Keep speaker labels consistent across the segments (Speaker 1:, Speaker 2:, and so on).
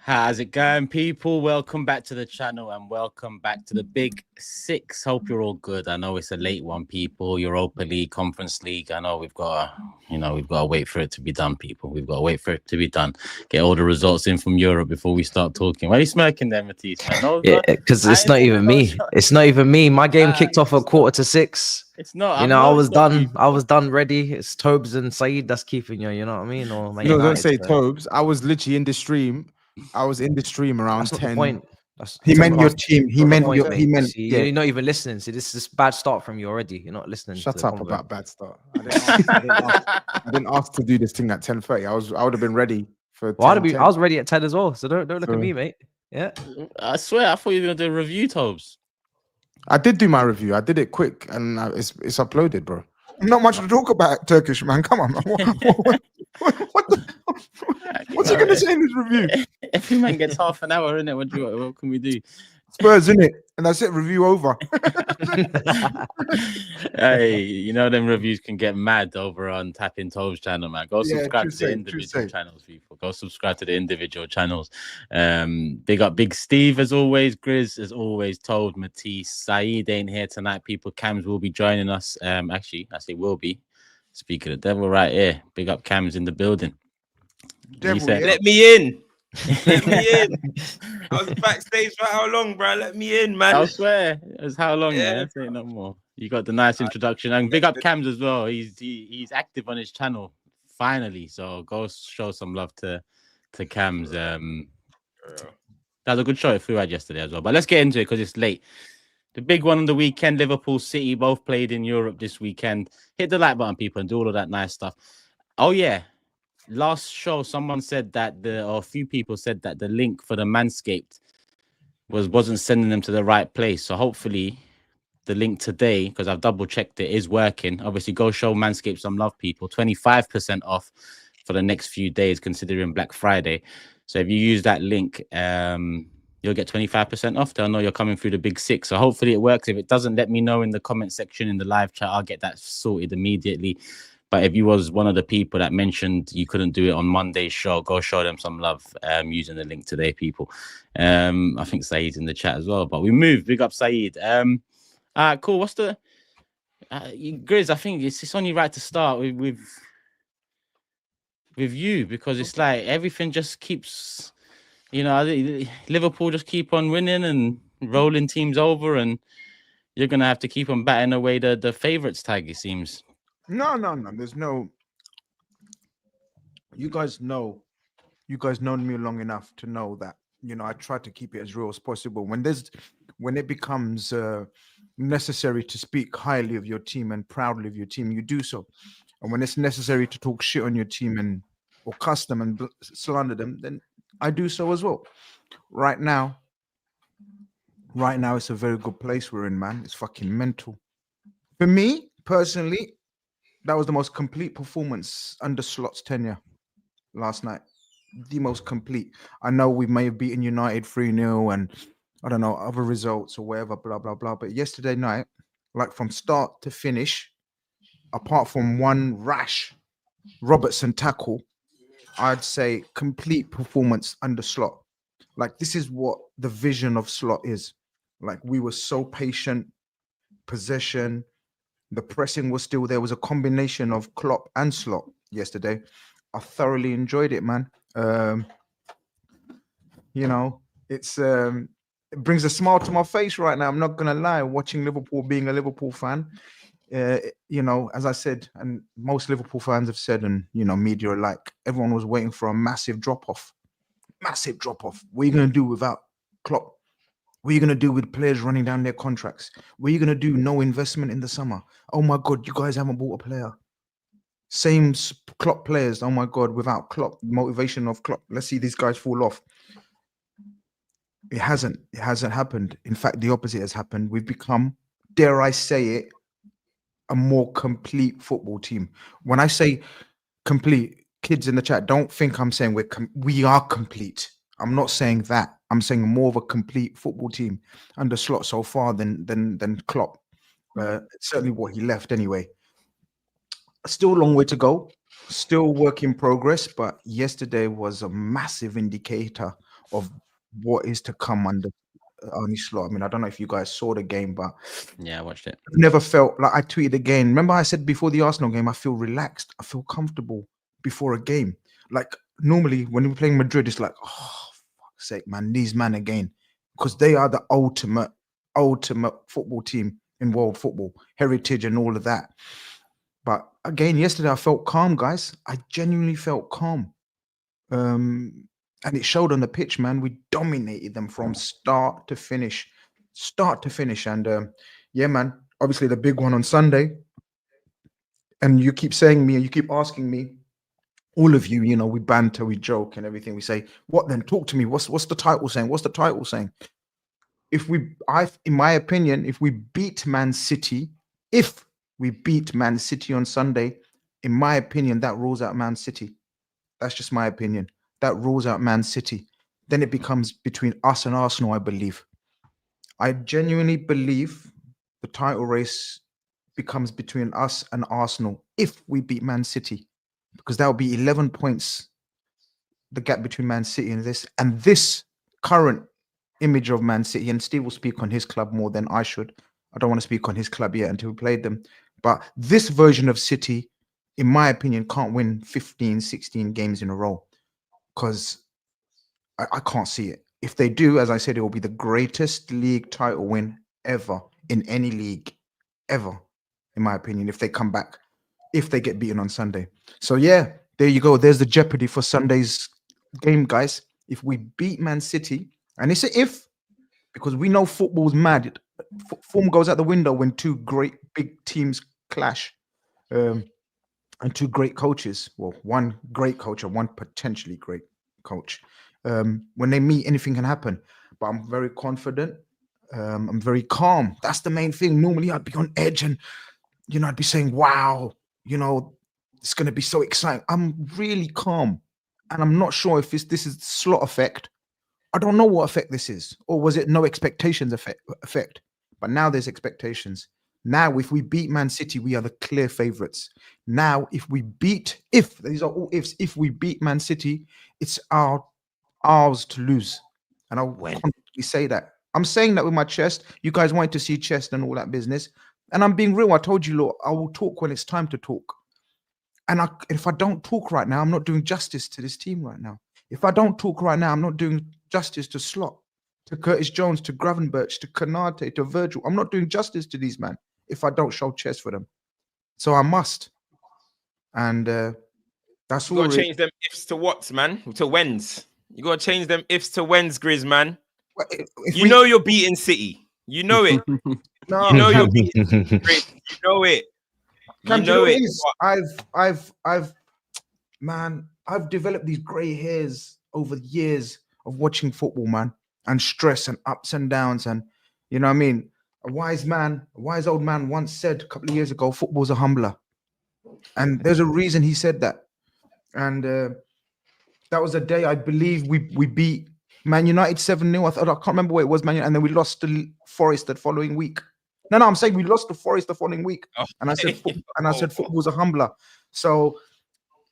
Speaker 1: How's it going, people? Welcome back to the channel and welcome back to the Big Six. Hope you're all good. I know it's a late one, people. Europa League, Conference League. I know we've got to wait for it to be done, people. We've got to wait for it to be done. Get all the results in from Europe before we start talking. Why are you smirking there, Matisse? No,
Speaker 2: because it's not even me. It's not even me. My game kicked off at 5:45.
Speaker 1: It's not.
Speaker 2: You know, I was done. I was done, ready. It's TOBS and SAEED that's keeping you. You know what I mean? Or
Speaker 3: no, don't say TOBS. I was literally in the stream. I was in the stream around
Speaker 2: that's
Speaker 3: 10.
Speaker 2: Not the point.
Speaker 3: He meant your team. He meant your. He meant.
Speaker 2: See, you're not even listening. See, this is bad start from you already. You're not listening.
Speaker 3: Shut up about bad start. I didn't ask to do this thing at 10:30. I would have been ready for.
Speaker 2: Well, I was ready at 10 as well. So don't look at me, mate. Yeah.
Speaker 1: I swear, I thought you were gonna do a review, TOBS.
Speaker 3: I did do my review. I did it quick, and it's uploaded, bro. Not much to talk about, Turkish man. Come on, man. What's he gonna say in this review?
Speaker 1: Every man gets half an hour, innit? What can we do?
Speaker 3: Spurs, innit? And that's it. Review over.
Speaker 1: Hey, you know them reviews can get mad over on Tapping TOBS channel, man. Go subscribe to the individual channels, people. Go subscribe to the individual channels. Big up Big Steve as always. GRIZZ as always. Told Matisse. SAEED ain't here tonight, people. Cams will be joining us. Actually, I say will be. Speak of the devil right here. Big up Cams in the building.
Speaker 4: Devil, let me in. Let me in. I was backstage for how long, bro? Let me in, man.
Speaker 1: I swear, it was how long, man? Say no more. You got the nice introduction, and big up Cams as well. He's active on his channel finally, so go show some love to Cams. That was a good show if we had yesterday as well. But let's get into it because it's late. The big one on the weekend, Liverpool City both played in Europe this weekend. Hit the like button, people, and do all of that nice stuff. Oh yeah. Last show, someone said that a few people said that the link for the Manscaped wasn't sending them to the right place. So hopefully the link today, because I've double checked it, is working. Obviously, go show Manscaped some love, people. 25% off for the next few days, considering Black Friday. So if you use that link, you'll get 25% off. They'll know you're coming through the Big Six. So hopefully it works. If it doesn't, let me know in the comment section in the live chat. I'll get that sorted immediately. But if you was one of the people that mentioned you couldn't do it on Monday's show, go show them some love using the link today, people. I think Saeed's in the chat as well. But we move. Big up Saeed. Cool. What's the GRIZZ? I think it's only right to start with you, because it's like everything just keeps, Liverpool just keep on winning and rolling teams over, and you're gonna have to keep on batting away the favourites tag, it seems.
Speaker 3: No. There's no. You guys know me long enough to know that I try to keep it as real as possible. When it becomes necessary to speak highly of your team and proudly of your team, you do so. And when it's necessary to talk shit on your team or cuss them and slander them, then I do so as well. Right now, it's a very good place we're in, man. It's fucking mental. For me personally, that was the most complete performance under Slot's tenure last night. The most complete. I know we may have beaten United 3-0 and I don't know, other results or whatever, blah, blah, blah. But yesterday night, like from start to finish, apart from one rash Robertson tackle, I'd say complete performance under Slot. Like, this is what the vision of Slot is. Like, we were so patient, possession, the pressing was still there. It was a combination of Klopp and Slot yesterday. I thoroughly enjoyed it, man. It brings a smile to my face right now. I'm not gonna lie. Watching Liverpool, being a Liverpool fan, as I said, and most Liverpool fans have said, and media alike, everyone was waiting for a massive drop-off. Massive drop-off. What are you gonna do without Klopp? What are you going to do with players running down their contracts? What are you going to do? No investment in the summer. Oh, my God, you guys haven't bought a player. Same Klopp players. Oh, my God, without Klopp, motivation of Klopp. Let's see these guys fall off. It hasn't happened. In fact, the opposite has happened. We've become, dare I say it, a more complete football team. When I say complete, kids in the chat, don't think I'm saying we are complete. I'm not saying that. I'm saying more of a complete football team under Slot so far than Klopp. Certainly what he left anyway. Still a long way to go. Still work in progress. But yesterday was a massive indicator of what is to come under Arne Slot. I mean, I don't know if you guys saw the game, but
Speaker 1: yeah, I watched it.
Speaker 3: I've never felt like I tweeted again. Remember, I said before the Arsenal game, I feel relaxed. I feel comfortable before a game. Like normally when we're playing Madrid, it's like, oh, fuck's sake, man, these men again, because they are the ultimate football team in world football, heritage and all of that. But again, yesterday I felt calm, guys. I genuinely felt calm. And it showed on the pitch, man. We dominated them from start to finish. And yeah, man, obviously the big one on Sunday. And you keep saying me, and you keep asking me, all of you, you know, we banter, we joke and everything. We say, what then? Talk to me. What's the title saying? What's the title saying? In my opinion, if we beat Man City on Sunday, in my opinion, that rules out Man City. That's just my opinion. That rules out Man City. Then it becomes between us and Arsenal, I believe. I genuinely believe the title race becomes between us and Arsenal if we beat Man City, because that will be 11 points, the gap between Man City and this current image of Man City. And Steve will speak on his club more than I should. I don't want to speak on his club yet until we played them. But this version of City, in my opinion, can't win 15, 16 games in a row, because I can't see it. If they do, as I said, it will be the greatest league title win ever in any league, ever, in my opinion, if they come back, if they get beaten on Sunday. So yeah, there you go. There's the jeopardy for Sunday's game, guys. If we beat Man City, and it's an if, because we know football's mad. Form goes out the window when two great big teams clash, and two great coaches. Well, one great coach and one potentially great coach. When they meet, anything can happen. But I'm very confident. I'm very calm. That's the main thing. Normally, I'd be on edge, and I'd be saying, "Wow, it's going to be so exciting." I'm really calm, and I'm not sure if this is slot effect. I don't know what effect this is, or was it no expectations effect? But now there's expectations. Now, if we beat Man City, we are the clear favorites. Now, if these are all ifs, if we beat Man City, it's ours to lose. And I'll constantly say that. I'm saying that with my chest. You guys wanted to see chest and all that business. And I'm being real. I told you, look, I will talk when it's time to talk. And if I don't talk right now, I'm not doing justice to this team right now. If I don't talk right now, I'm not doing justice to Slot, to Curtis Jones, to Gravenberch, to Kanate, to Virgil. I'm not doing justice to these men if I don't show chest for them. So I must. And that's all.
Speaker 4: You got to change them ifs to whats, man, to whens. You got to change them ifs to whens, Grizz, man. You know you're beating City. You know it.
Speaker 3: No.
Speaker 4: You know you're beating Grizz. You know it.
Speaker 3: You know it. I've developed these grey hairs over the years of watching football, man, and stress and ups and downs. And you know what I mean? A wise old man once said a couple of years ago, football's a humbler. And there's a reason he said that. And that was a day, I believe, we beat Man United 7-0. I can't remember what it was, Man United, and then we lost to Forest the following week. No, I'm saying we lost to Forest the following week. And I said football's a humbler. So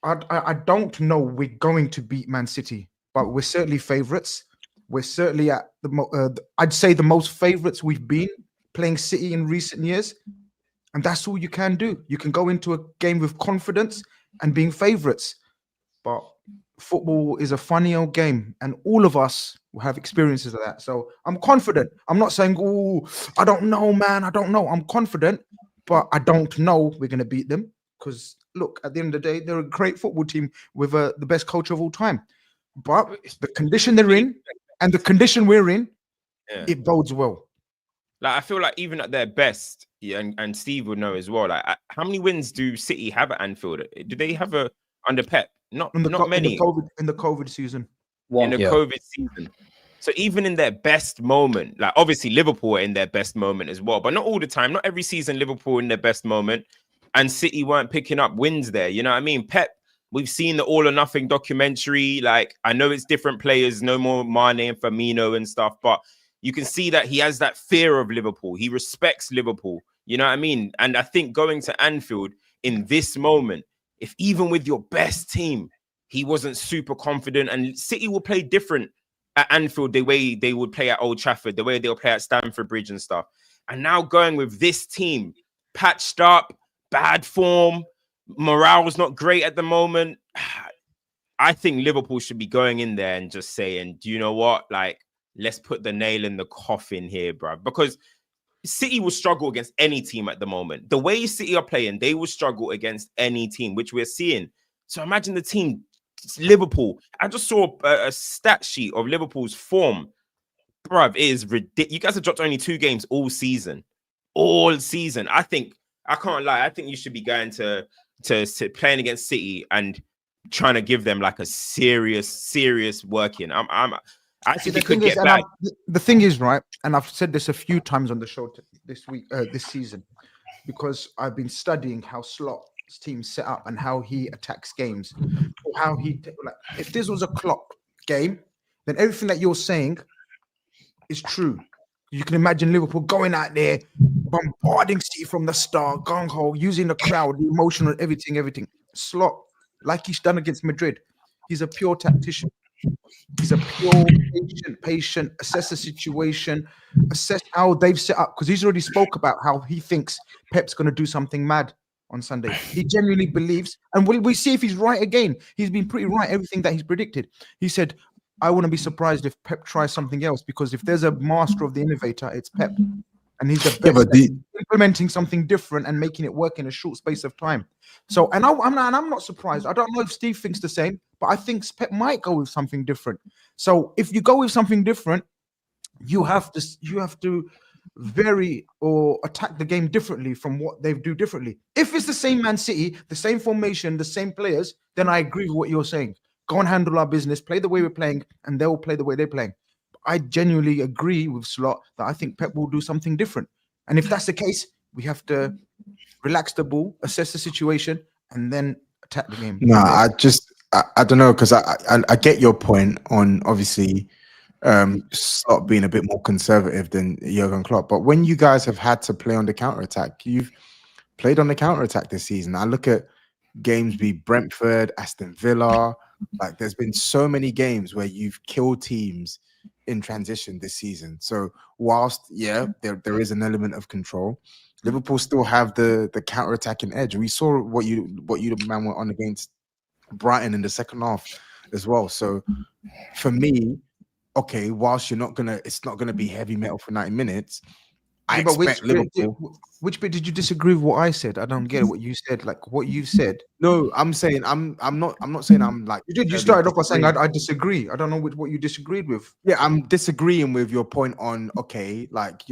Speaker 3: I don't know we're going to beat Man City, but we're certainly favourites. We're certainly at I'd say the most favourites we've been playing City in recent years. And that's all you can do. You can go into a game with confidence and being favourites. But football is a funny old game, and all of us will have experiences of that. So I'm confident. I'm not saying, "Oh, I don't know, man. I don't know." I'm confident, but I don't know we're going to beat them, because look, at the end of the day, they're a great football team with the best coach of all time. But the condition they're in and the condition we're in, it bodes well.
Speaker 4: Like, I feel like even at their best, and Steve would know as well, like, how many wins do City have at Anfield? Do they have under Pep? Not many.
Speaker 3: In the COVID season.
Speaker 4: COVID season. So even in their best moment, like obviously Liverpool are in their best moment as well, but not all the time. Not every season Liverpool in their best moment, and City weren't picking up wins there. You know what I mean? Pep, we've seen the All or Nothing documentary. Like, I know it's different players, no more Mane and Firmino and stuff, but you can see that he has that fear of Liverpool. He respects Liverpool. You know what I mean? And I think going to Anfield in this moment, if even with your best team, he wasn't super confident, and City will play different at Anfield, the way they would play at Old Trafford, the way they'll play at Stamford Bridge and stuff. And now going with this team, patched up, bad form, morale's not great at the moment. I think Liverpool should be going in there and just saying, do you know what? Like, let's put the nail in the coffin here, bro. Because City will struggle against any team at the moment. The way City are playing, they will struggle against any team, which we're seeing. So imagine the team, Liverpool. I just saw a stat sheet of Liverpool's form. Bruv, it is ridiculous. You guys have dropped only 2 games all season. All season. I can't lie. I think you should be going to playing against City and trying to give them like a serious working. I think they could get back.
Speaker 3: The thing is, right, and I've said this a few times on the show this week, this season, because I've been studying how Slott's team set up and how he attacks games, or how he like. If this was a Klopp game, then everything that you're saying is true. You can imagine Liverpool going out there, bombarding City from the start, gung ho, using the crowd, the emotional, everything. Slot, like he's done against Madrid, he's a pure tactician. He's a pure patient, assess the situation, assess how they've set up, because he's already spoke about how he thinks Pep's going to do something mad on Sunday. He genuinely believes, and we see if he's right again. He's been pretty right, everything that he's predicted. He said, I wouldn't be surprised if Pep tries something else, because if there's a master of the innovator, it's Pep. And he's the best at implementing something different and making it work in a short space of time. So, and I'm not surprised. I don't know if Steve thinks the same, but I think Pep might go with something different. So if you go with something different, you have to vary or attack the game differently from what they do differently. If it's the same Man City, the same formation, the same players, then I agree with what you're saying. Go and handle our business, play the way we're playing, and they'll play the way they're playing. I genuinely agree with Slot that I think Pep will do something different. And if that's the case, we have to relax the ball, assess the situation, and then attack the game.
Speaker 5: No, I don't know, because I get your point on obviously Slot being a bit more conservative than Jurgen Klopp. But when you guys have had to play on the counter-attack, you've played on the counter-attack this season. I look at games be Brentford, Aston Villa. Like, there's been so many games where you've killed teams in transition this season. So whilst there is an element of control, Liverpool still have the counter-attacking edge. We saw what you man went on against Brighton in the second half as well. So for me, okay, whilst it's not gonna be heavy metal for 90 minutes. I expect Liverpool.
Speaker 3: Which bit did you disagree with what I said? I don't get it. What you said, like what you said.
Speaker 5: No, I'm saying I'm not saying I'm like
Speaker 3: you did. You started off by saying I disagree. I don't know what you disagreed with.
Speaker 5: Yeah, I'm disagreeing with your point on like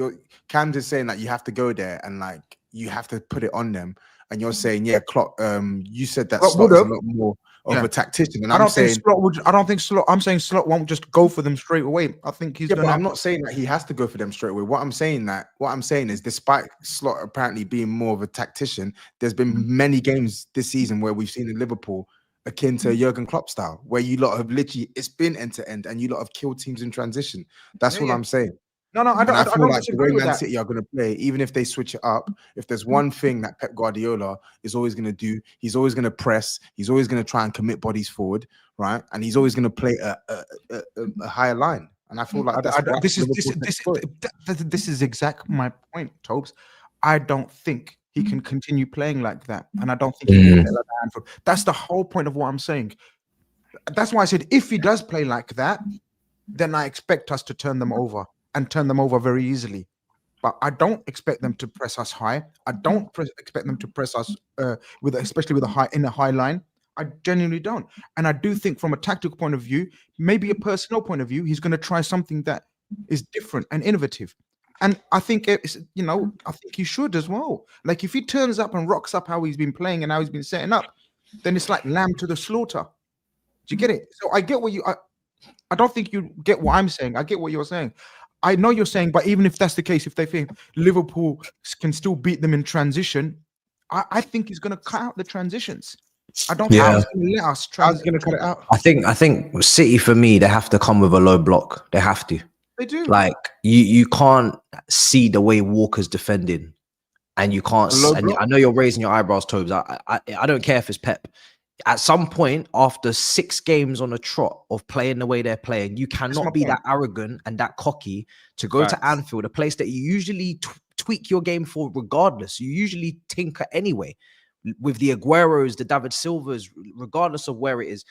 Speaker 5: Cam's is saying that you have to go there and like you have to put it on them, and you're saying Klopp. You said that Slot is a lot more of a tactician, and I'm saying
Speaker 3: Slot would. I don't think Slot. I'm saying Slot won't just go for them straight away. I think he's.
Speaker 5: But I'm not saying that he has to go for them straight away. What I'm saying is, despite Slot apparently being more of a tactician, there's been many games this season where we've seen in Liverpool akin to Jurgen Klopp style, where you lot have literally it's been end to end, and you lot have killed teams in transition. That's what I'm saying.
Speaker 3: No, I don't.
Speaker 5: I feel like the way
Speaker 3: Man
Speaker 5: Man City are going to play, even if they switch it up, if there's one thing that Pep Guardiola is always going to do, he's always going to press. He's always going to try and commit bodies forward, right? And he's always going to play a higher line. And I feel like
Speaker 3: this is exact my point, Tobes. I don't think he can continue playing like that, and I don't think he can play like that. That's the whole point of what I'm saying. That's why I said if he does play like that, then I expect us to turn them over. And turn them over very easily. But I don't expect them to press us high. I don't expect them to press us especially with a high line. I genuinely don't. And I do think from a tactical point of view, maybe a personnel point of view, he's going to try something that is different and innovative. And I think I think he should as well. Like if he turns up and rocks up how he's been playing and how he's been setting up, then it's like lamb to the slaughter. Do you get it? So I get what I don't think you get what I'm saying. I get what you're saying. I know you're saying, but even if that's the case, if they think Liverpool can still beat them in transition, I think he's going to cut out the transitions. I don't think he's going to let us try. He's going to cut it out.
Speaker 2: I think City, for me, they have to come with a low block. They have to.
Speaker 3: They do.
Speaker 2: Like you can't see the way Walker's defending, and you can't. And I know you're raising your eyebrows, Tobes. I don't care if it's Pep. at some point after 6 games on a trot of playing the way they're playing, you
Speaker 3: my
Speaker 2: cannot be
Speaker 3: point.
Speaker 2: that arrogant and that cocky to go to
Speaker 4: Facts.
Speaker 2: Anfield, a place that you usually tweak your game for regardless. You usually tinker anyway with the Agueros, the David Silvas, regardless of where it is.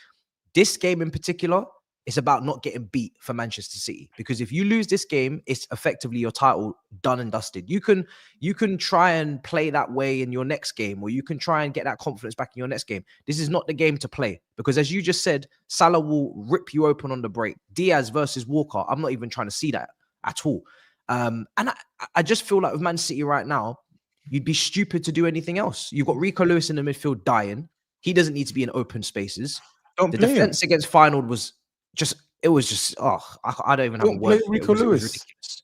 Speaker 2: This game in particular, it's about not getting beat for Manchester City, because if you lose this game, it's effectively your title done and dusted. You can try and play that way in your next game, or you can try and get that confidence back in your next game. This is not the game to play, because as you just said, Salah will rip you open on the break. Diaz versus Walker, I'm not even trying to see that at all. And I just feel like with Man City right now, you'd be stupid to do anything else. You've got Rico Lewis in the midfield dying. He doesn't need to be in open spaces.
Speaker 5: Don't
Speaker 2: The
Speaker 5: play him.
Speaker 2: defense against Feyenoord was just, I don't even have
Speaker 5: Don't
Speaker 2: a
Speaker 5: play
Speaker 2: word.
Speaker 5: Rico
Speaker 2: It was
Speaker 5: Lewis.
Speaker 2: ridiculous.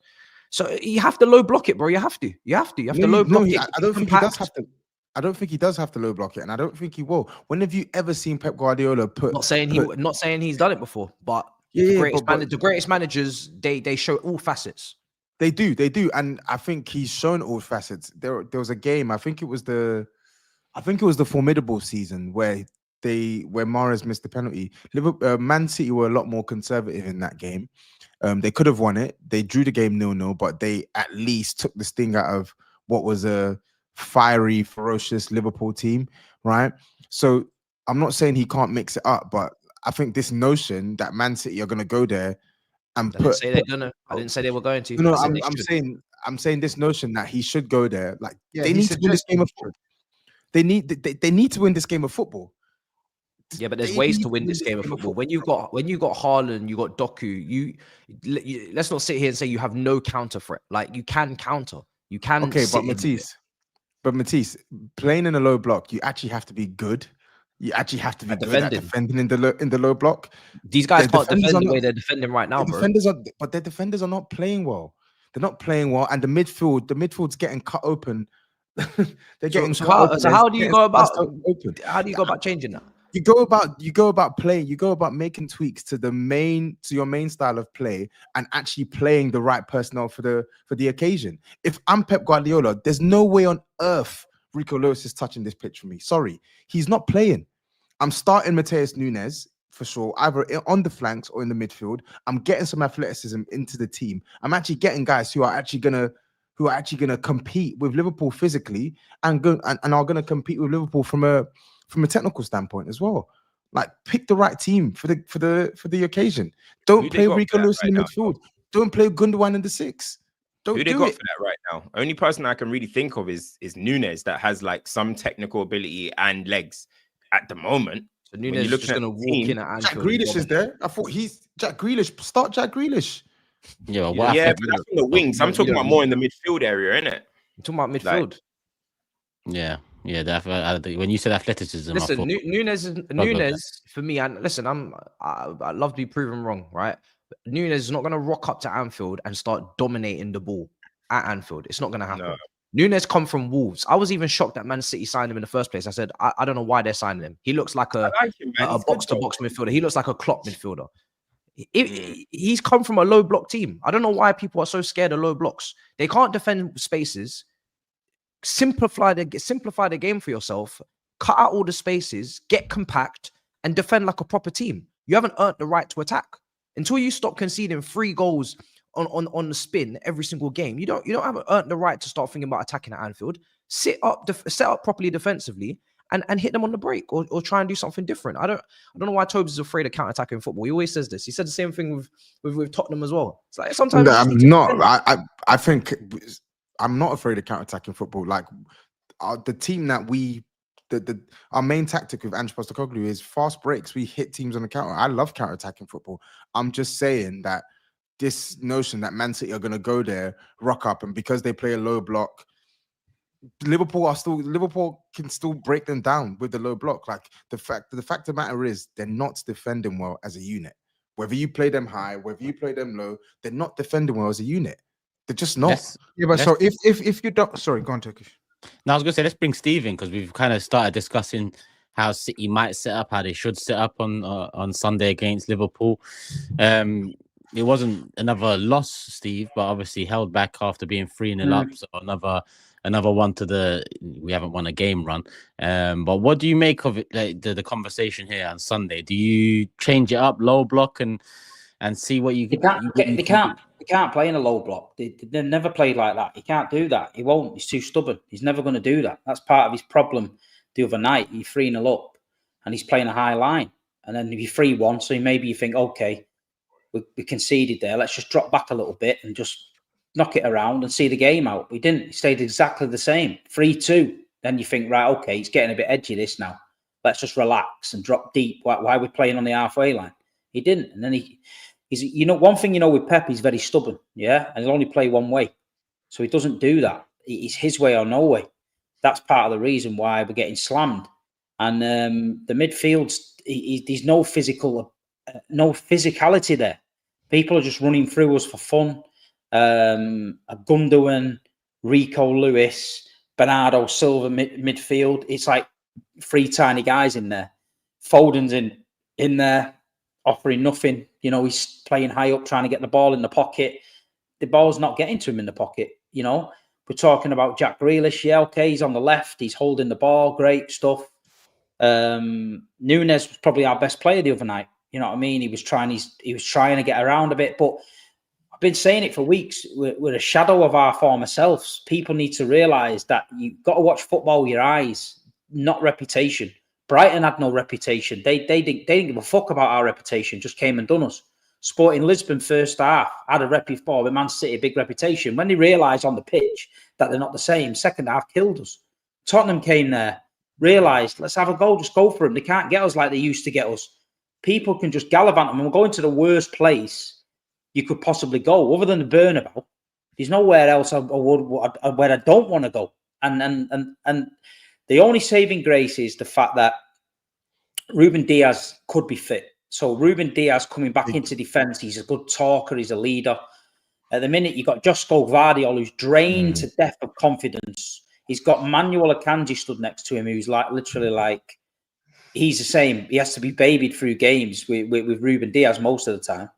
Speaker 2: So you have to low block it, bro. You have to low block it.
Speaker 5: I don't think he does have to. I don't think he does have to low block it, and I don't think he will. When have you ever seen Pep Guardiola put?
Speaker 2: Not saying he's done it before, but
Speaker 5: Yeah,
Speaker 2: the greatest managers, they show all facets.
Speaker 5: They do, and I think he's shown all facets. There was a game. I think it was the formidable season where Mahrez missed the penalty. Man City were a lot more conservative in that game. They could have won it. They drew the game 0-0, but they at least took the sting out of what was a fiery, ferocious Liverpool team, right? So I'm not saying he can't mix it up, but I think this notion that Man City are going to go there and
Speaker 2: I didn't say they're gonna. I didn't say they were going to.
Speaker 5: No,
Speaker 2: I said
Speaker 5: I'm saying this notion that he should go there. Like
Speaker 3: Yeah,
Speaker 5: they
Speaker 3: he
Speaker 5: need to win this
Speaker 3: suggested
Speaker 5: game of
Speaker 3: he
Speaker 5: football. They need to win this game of football.
Speaker 2: Yeah, but there's
Speaker 5: They
Speaker 2: ways
Speaker 5: need
Speaker 2: to win this game of football. When you got Haaland, you got Doku. Let's not sit here and say you have no counter threat. Like you can counter. You can.
Speaker 5: Okay,
Speaker 2: sit
Speaker 5: but Matisse, playing in a low block, you actually have to be good. You actually have to be good at defending in the low block.
Speaker 2: These guys can't defend the way they're defending right now, bro.
Speaker 5: Their defenders are not playing well. They're not playing well, and the midfield's getting cut open. They're getting cut open.
Speaker 2: So how do you go about changing that?
Speaker 5: You go about making tweaks to your main style of play and actually playing the right personnel for the occasion. If I'm Pep Guardiola, there's no way on earth Rico Lewis is touching this pitch for me. Sorry, he's not playing. I'm starting Matheus Nunes for sure, either on the flanks or in the midfield. I'm getting some athleticism into the team. I'm actually getting guys who are actually gonna compete with Liverpool physically and are gonna compete with Liverpool from a technical standpoint as well. Like pick the right team for the occasion. Don't play Rico Lewis in the midfield. Don't play Gundogan in the 6.
Speaker 4: Who they got for that right now? Only person I can really think of is Nunes, that has like some technical ability and legs at the moment.
Speaker 2: So Nunes is just gonna walk in at Anfield.
Speaker 5: Jack Grealish is there. I thought Jack Grealish. Start Jack Grealish.
Speaker 1: Yeah,
Speaker 4: but that's from the wings. I'm talking about more in the midfield area, innit?
Speaker 2: I'm talking about midfield.
Speaker 1: Yeah. When you said athleticism,
Speaker 2: listen, Nunes for me. And listen, I love to be proven wrong, right? Nunes is not going to rock up to Anfield and start dominating the ball at Anfield. It's not going to happen. No. Nunes come from Wolves. I was even shocked that Man City signed him in the first place. I said, I don't know why they're signing him. He looks like a box-to-box midfielder. He looks like a Klopp midfielder. He's come from a low block team. I don't know why people are so scared of low blocks. They can't defend spaces. Simplify the game for yourself. Cut out all the spaces. Get compact and defend like a proper team. You haven't earned the right to attack. Until you stop conceding 3 goals on the spin every single game, you don't have earned the right to start thinking about attacking at Anfield. Set up properly defensively and hit them on the break, or try and do something different. I don't know why TOBS is afraid of counter-attacking football. He always says this. He said the same thing with Tottenham as well. It's like sometimes
Speaker 5: I'm not. I think I'm not afraid of counter-attacking football. Like the team that our main tactic with Ange Postecoglou is fast breaks. We hit teams on the counter. I love counter-attacking football. I'm just saying that this notion that Man City are going to go there, rock up, and because they play a low block, Liverpool can still break them down with the low block. Like the fact of the matter is they're not defending well as a unit. Whether you play them high, whether you play them low, they're not defending well as a unit. They're just not.
Speaker 3: So if you don't, sorry, go on, Turkish.
Speaker 1: No, I was gonna say let's bring Steve in because we've kind of started discussing how City might set up, how they should set up on Sunday against Liverpool. It wasn't another loss, Steve, but obviously held back after being 3-0 up. So another one to the. We haven't won a game run. But what do you make of it? The conversation here on Sunday. Do you change it up, low block, and see what you can?
Speaker 6: They can't play in a low block. They've never played like that. He can't do that. He won't. He's too stubborn. He's never going to do that. That's part of his problem. The other night, he 3-0 up, and he's playing a high line. And then if you 3-1, so maybe you think, okay, we conceded there. Let's just drop back a little bit and just knock it around and see the game out. We didn't. He stayed exactly the same. 3-2. Then you think, right, okay, he's getting a bit edgy this now. Let's just relax and drop deep. Why are we playing on the halfway line? He didn't. And then he's, you know, one thing you know with Pep, he's very stubborn, yeah? And he'll only play one way. So he doesn't do that. It's his way or no way. That's part of the reason why we're getting slammed. And the midfield, there's no physicality there. People are just running through us for fun. Gundogan, Rico Lewis, Bernardo Silva midfield. It's like 3 tiny guys in there. Foden's in there, offering nothing. You know, he's playing high up, trying to get the ball in the pocket. The ball's not getting to him in the pocket, you know. We're talking about Jack Grealish. Yeah, okay, he's on the left. He's holding the ball. Great stuff. Nunes was probably our best player the other night. You know what I mean? He was trying to get around a bit, but I've been saying it for weeks. We're a shadow of our former selves. People need to realise that you've got to watch football with your eyes, not reputation. Brighton had no reputation. They didn't give a fuck about our reputation. Just came and done us. Sporting Lisbon first half had a rep before with Man City, big reputation. When they realised on the pitch that they're not the same, second half killed us. Tottenham came there, realised, let's have a goal, just go for them. They can't get us like they used to get us. People can just gallivant them. And we're going to the worst place you could possibly go, other than the Bernabeu. There's nowhere else where I don't want to go. And the only saving grace is the fact that Ruben Diaz could be fit. So Ruben Diaz coming back into defence, he's a good talker, he's a leader. At the minute, you've got Josko Gvardiol, who's drained to death of confidence. He's got Manuel Akanji stood next to him, who's like literally like, he's the same. He has to be babied through games with Ruben Diaz most of the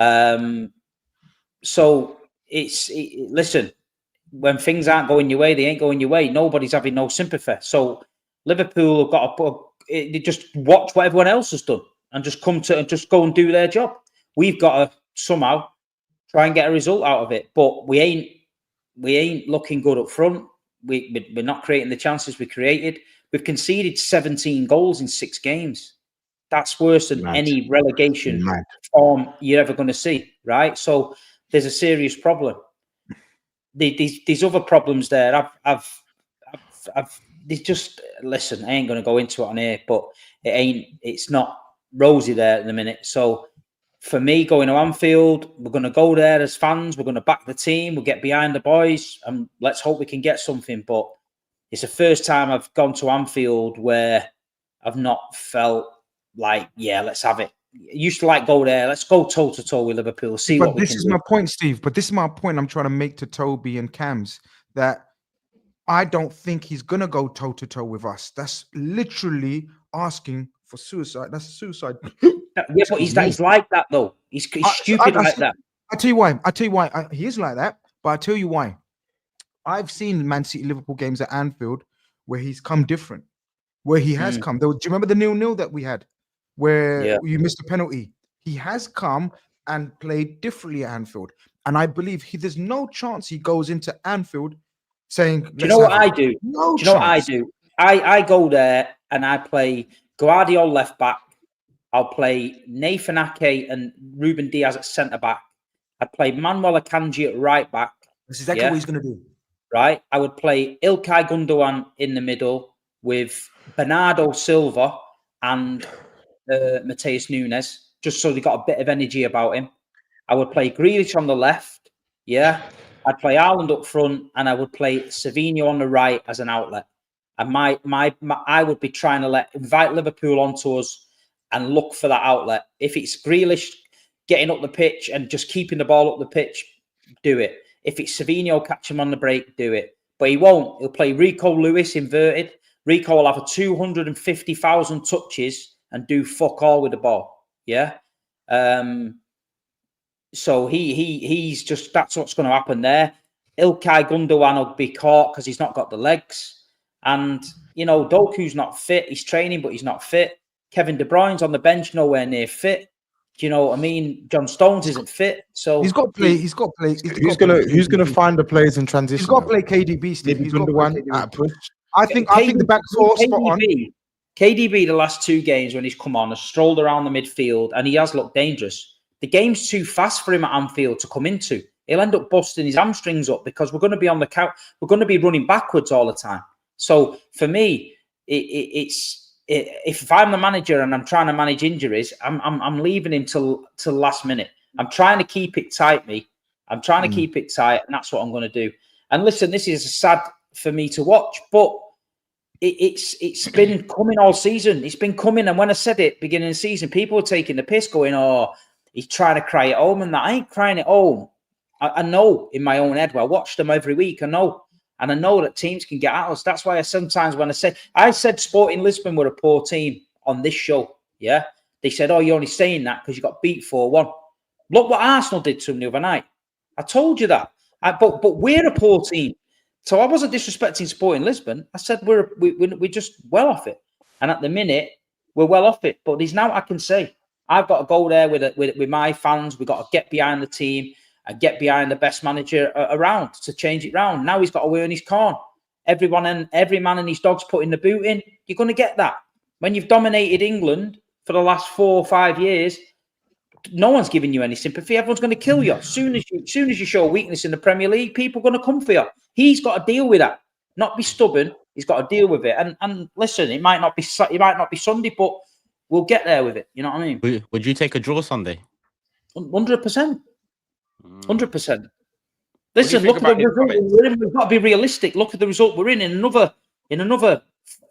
Speaker 6: time. So listen, when things aren't going your way, they ain't going your way. Nobody's having no sympathy. So Liverpool have got to just watch what everyone else has done and just go and do their job. We've got to somehow try and get a result out of it, but we ain't looking good up front. We're not creating the chances we created. We've conceded 17 goals in 6 games. That's worse than any relegation form you're ever going to see, right? So there's a serious problem. These other problems there, they just, listen, I ain't going to go into it on here, but it's not rosy there at the minute. So for me, going to Anfield, we're going to go there as fans. We're going to back the team. We'll get behind the boys, and let's hope we can get something. But it's the first time I've gone to Anfield where I've not felt like, yeah, let's have it. I used to like go there. Let's go toe to toe with Liverpool. See what we can do. But
Speaker 3: this is my point, Steve. But this is my point I'm trying to make to Toby and Cams, that I don't think he's gonna go toe to toe with us. That's literally asking for suicide. That's suicide.
Speaker 6: Yeah, but he's like that though. He's stupid like that.
Speaker 3: I tell you why. He is like that. But I tell you why. I've seen Man City Liverpool games at Anfield where he's come different. Where he has come. Do you remember the 0-0 that we had, where you missed a penalty? He has come and played differently at Anfield, and I believe there's no chance he goes into Anfield saying,
Speaker 6: do you know what I do?
Speaker 3: No,
Speaker 6: do you know what I do? I go there and I play Guardiola left back. I'll play Nathan Ake and Ruben Diaz at centre back. I'd play Manuel Akanji at right back.
Speaker 3: This is exactly what he's going to do.
Speaker 6: Right? I would play Ilkay Gundogan in the middle with Bernardo Silva and Matheus Nunes, just so they got a bit of energy about him. I would play Grealish on the left. Yeah. I'd play Haaland up front, and I would play Savinho on the right as an outlet. And I would be trying to invite Liverpool onto us and look for that outlet. If it's Grealish getting up the pitch and just keeping the ball up the pitch, do it. If it's Savinho catch him on the break, do it. But he won't. He'll play Rico Lewis inverted. Rico will have 250,000 touches and do fuck all with the ball. Yeah. So he's just, that's what's going to happen there. Ilkay Gundogan will be caught because he's not got the legs. And, you know, Doku's not fit. He's training, but he's not fit. Kevin De Bruyne's on the bench, nowhere near fit. Do you know what I mean? John Stones isn't fit. So
Speaker 3: he's got to play. He's got to play.
Speaker 5: Who's gonna find the players in transition?
Speaker 3: He's got to play KDB, Steve.
Speaker 5: Maybe
Speaker 3: He's got to play KDB.
Speaker 5: at a push.
Speaker 3: I think the back four spot on.
Speaker 6: KDB, the last 2 games when he's come on, has strolled around the midfield and he has looked dangerous. The game's too fast for him at Anfield to come into. He'll end up busting his hamstrings up because we're going to be on the count. We're going to be running backwards all the time. So for me, if I'm the manager and I'm trying to manage injuries, I'm leaving him till last minute. I'm trying to keep it tight, I'm trying to keep it tight, and that's what I'm going to do. And listen, this is sad for me to watch, but it's been coming all season. It's been coming, and when I said it beginning of the season, people were taking the piss, going, "Oh, he's trying to cry at home," and that. I ain't crying at home. I know in my own head. Well, I watch them every week. I know. And I know that teams can get at us. That's why sometimes when I said Sporting Lisbon were a poor team on this show, yeah? They said, oh, you're only saying that because you got beat 4-1. Look what Arsenal did to them the other night. I told you that. But we're a poor team. So I wasn't disrespecting Sporting Lisbon. I said we're just well off it. And at the minute, we're well off it. But there's now I can say, I've got to go there with my fans. We've got to get behind the team and get behind the best manager around to change it round. Now he's got to earn his corn. Every man and his dog's putting the boot in. You're going to get that. When you've dominated England for the last 4 or 5 years, no one's giving you any sympathy. Everyone's going to kill you. As soon as you show weakness in the Premier League, people are going to come for you. He's got to deal with that. Not be stubborn. He's got to deal with it. And listen, it might not be Sunday, but we'll get there with it. You know what I mean?
Speaker 1: Would you take a draw Sunday?
Speaker 6: 100%. 100%. Listen, look at the result we're in. We've got to be realistic. Look at the result we're in. In another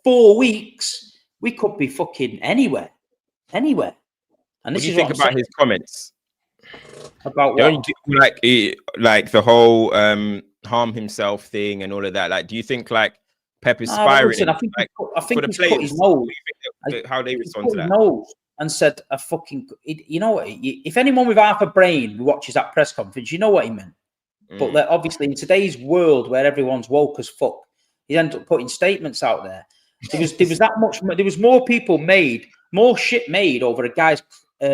Speaker 6: 4 weeks, we could be fucking anywhere. And this
Speaker 4: what do you
Speaker 6: is
Speaker 4: think
Speaker 6: what
Speaker 4: about his comments?
Speaker 6: About
Speaker 4: Don't
Speaker 6: what?
Speaker 4: you like the whole harm himself thing and all of that? Like, do you think like Pep is spiraling?
Speaker 6: Listen, I think he's cut his nose.
Speaker 4: How they respond to that?
Speaker 6: Nose and said, you know what? If anyone with half a brain watches that press conference, you know what he meant. But that obviously in today's world where everyone's woke as fuck, he ended up putting statements out there. There was more shit made over a guy's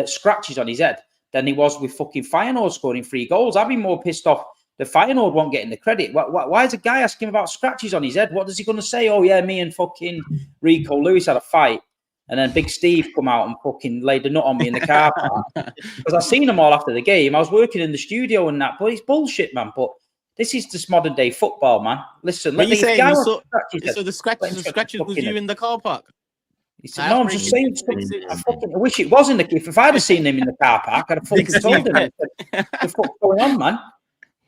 Speaker 6: scratches on his head than he was with fucking Feyenoord scoring 3 goals. I'd be more pissed off that Feyenoord won't get in the credit. Why is a guy asking about scratches on his head? What is he going to say? Oh yeah, me and fucking Rico Lewis had a fight. And then Big Steve come out and fucking laid the nut on me in the car park. Because I seen them all after the game. I was working in the studio and that, but it's bullshit, man. But this is just modern day football, man. Listen,
Speaker 1: what are you saying? So the scratches was you in the car park?
Speaker 6: He said, no, I'm just saying. I wish it was in the. If I'd have seen him in the car park, I'd have fucking told him. What the fuck's going on, man?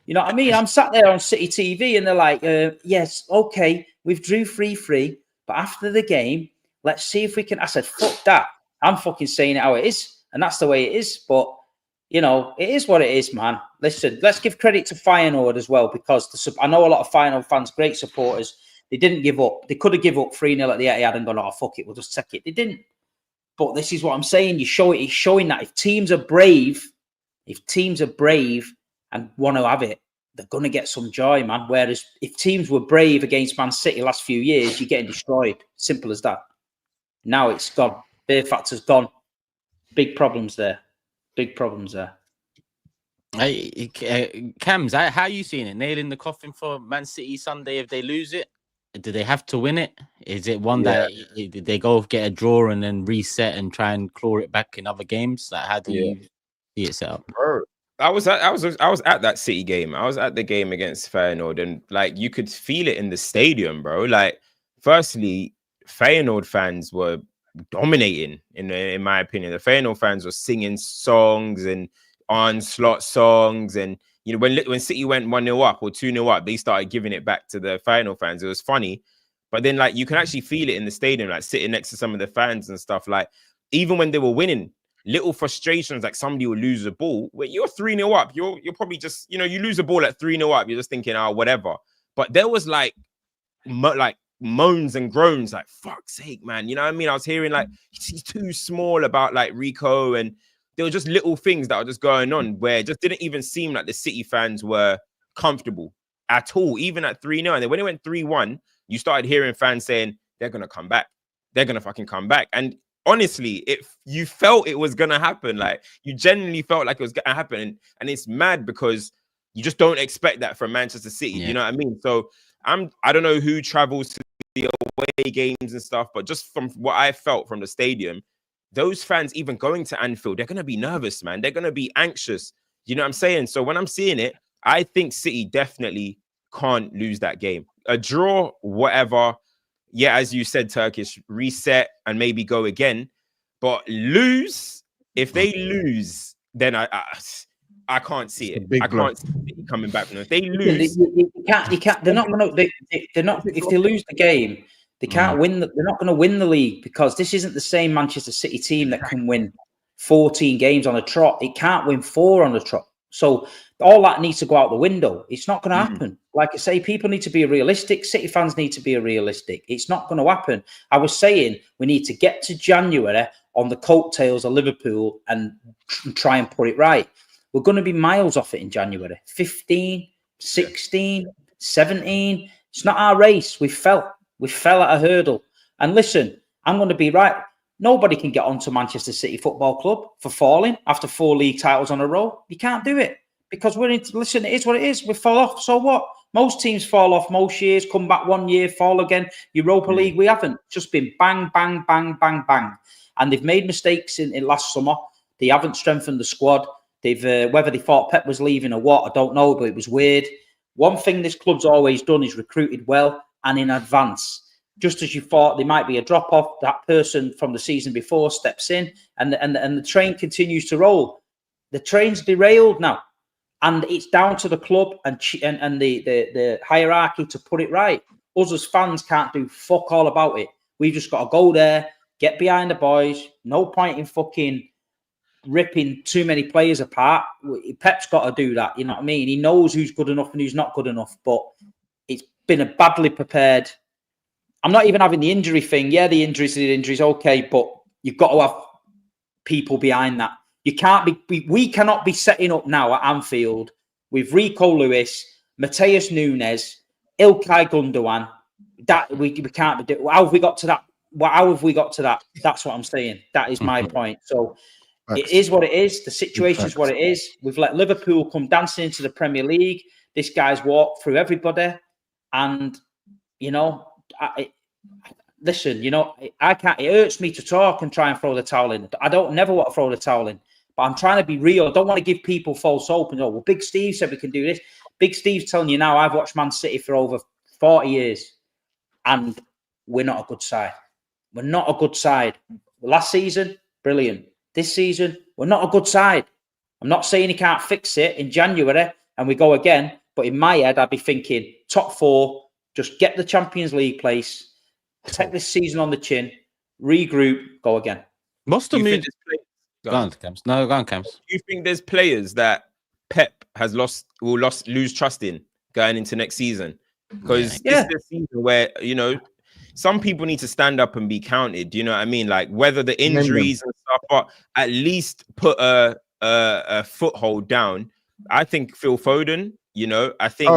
Speaker 6: You know what I mean? I'm sat there on City TV and they're like, yes, okay, we've drew 3-3, but after the game, let's see if we can. I said, fuck that. I'm fucking saying it how it is. And that's the way it is. But, you know, it is what it is, man. Listen, let's give credit to Feyenoord as well, because I know a lot of Feyenoord fans, great supporters. They didn't give up. They could have given up 3-0 at the Etihad and gone, oh, fuck it, we'll just take it. They didn't. But this is what I'm saying. He's showing that if teams are brave and want to have it, they're going to get some joy, man. Whereas if teams were brave against Man City last few years, you're getting destroyed. Simple as that. Now it's gone. Fear factor's gone. Big problems there.
Speaker 1: Hey, Cams, how are you seeing it? Nail in the coffin for Man City Sunday if they lose it? Do they have to win it? Is it one that they go get a draw and then reset and try and claw it back in other games? Like, how do you see it set up?
Speaker 4: Bro, I was at that City game. I was at the game against Feyenoord, and like you could feel it in the stadium, bro. Like, firstly, Feyenoord fans were dominating, in my opinion. The Feyenoord fans were singing songs and onslaught songs, and you know when City went 1-0 up or 2-0 up, they started giving it back to the Feyenoord fans. It was funny, but then like you can actually feel it in the stadium, like sitting next to some of the fans and stuff. Like even when they were winning, little frustrations, like somebody will lose the ball. When you're 3-0 up, you're probably just, you know, you lose the ball at 3-0 up, you're just thinking, oh, whatever. But there was like moans and groans, like, fuck's sake, man. You know what I mean? I was hearing like he's too small about like Rico, and there were just little things that were just going on where it just didn't even seem like the City fans were comfortable. at all, even at 3-0. And then when it went 3-1, you started hearing fans saying, they're going to come back. They're going to fucking come back. And honestly, you felt it was going to happen. Like, you genuinely felt like it was going to happen. And it's mad because you just don't expect that from Manchester City. You know what I mean? So I don't know who travels to the away games and stuff, but just from what I felt from the stadium, those fans even going to Anfield, they're going to be nervous, man. They're going to be anxious. You know what I'm saying? So when I'm seeing it, I think City definitely can't lose that game. A draw, whatever. Yeah, as you said, Turkish, reset and maybe go again. But lose, if they lose, then I can't see it. I can't see it coming back. No, if they lose,
Speaker 6: you can't. They're not going to. They're not. If they lose the game, they can't win. They're not going to win the league because this isn't the same Manchester City team that can win 14 games on a trot. It can't win 4 on a trot. So all that needs to go out the window. It's not going to happen. Like I say, people need to be realistic. City fans need to be realistic. It's not going to happen. I was saying we need to get to January on the coattails of Liverpool and try and put it right. We're going to be miles off it in January. 15, 16, 17. It's not our race. We fell at a hurdle. And listen, I'm going to be right. Nobody can get onto Manchester City Football Club for falling after 4 league titles on a row. You can't do it because listen, it is what it is. We fall off. So what? Most teams fall off most years, come back 1 year, fall again. Europa League, we haven't. Just been bang, bang, bang, bang, bang. And they've made mistakes in last summer. They haven't strengthened the squad. They've whether they thought Pep was leaving or what, I don't know, but it was weird. One thing this club's always done is recruited well and in advance. Just as you thought there might be a drop-off, that person from the season before steps in and the train continues to roll. The train's derailed now. And it's down to the club and the hierarchy to put it right. Us as fans can't do fuck all about it. We've just got to go there, get behind the boys. No point in fucking ripping too many players apart. Pep's got to do that. You know what I mean? He knows who's good enough and who's not good enough. But it's been a badly prepared. I'm not even having the injury thing. Yeah, the injuries, okay, but you've got to have people behind that. You can't we cannot be setting up now at Anfield with Rico Lewis, Mateus Nunes, Ilkay Gundogan. That we can't be doing. How have we got to that? How have we got to that? That's what I'm saying. That is my point. So it is what it is. The situation is what it is. We've let Liverpool come dancing into the Premier League. This guy's walked through everybody, and you know. Listen, you know, I can't. It hurts me to talk and try and throw the towel in. I don't never want to throw the towel in, but I'm trying to be real. I don't want to give people false hope and go, well, Big Steve said we can do this. Big Steve's telling you now, I've watched Man City for over 40 years, and we're not a good side. We're not a good side. Last season, brilliant. This season, we're not a good side. I'm not saying he can't fix it in January and we go again, but in my head, I'd be thinking top 4, just get the Champions League place. Take this season on the chin, regroup, go again.
Speaker 1: Must have been. Go on, Camps. No, go on, Camps.
Speaker 4: Do you think there's players that Pep has lose trust in going into next season? Because this is the season where, you know, some people need to stand up and be counted. Do you know what I mean? Like whether the injuries and stuff, but at least put a foothold down. I think Phil Foden, you know, I think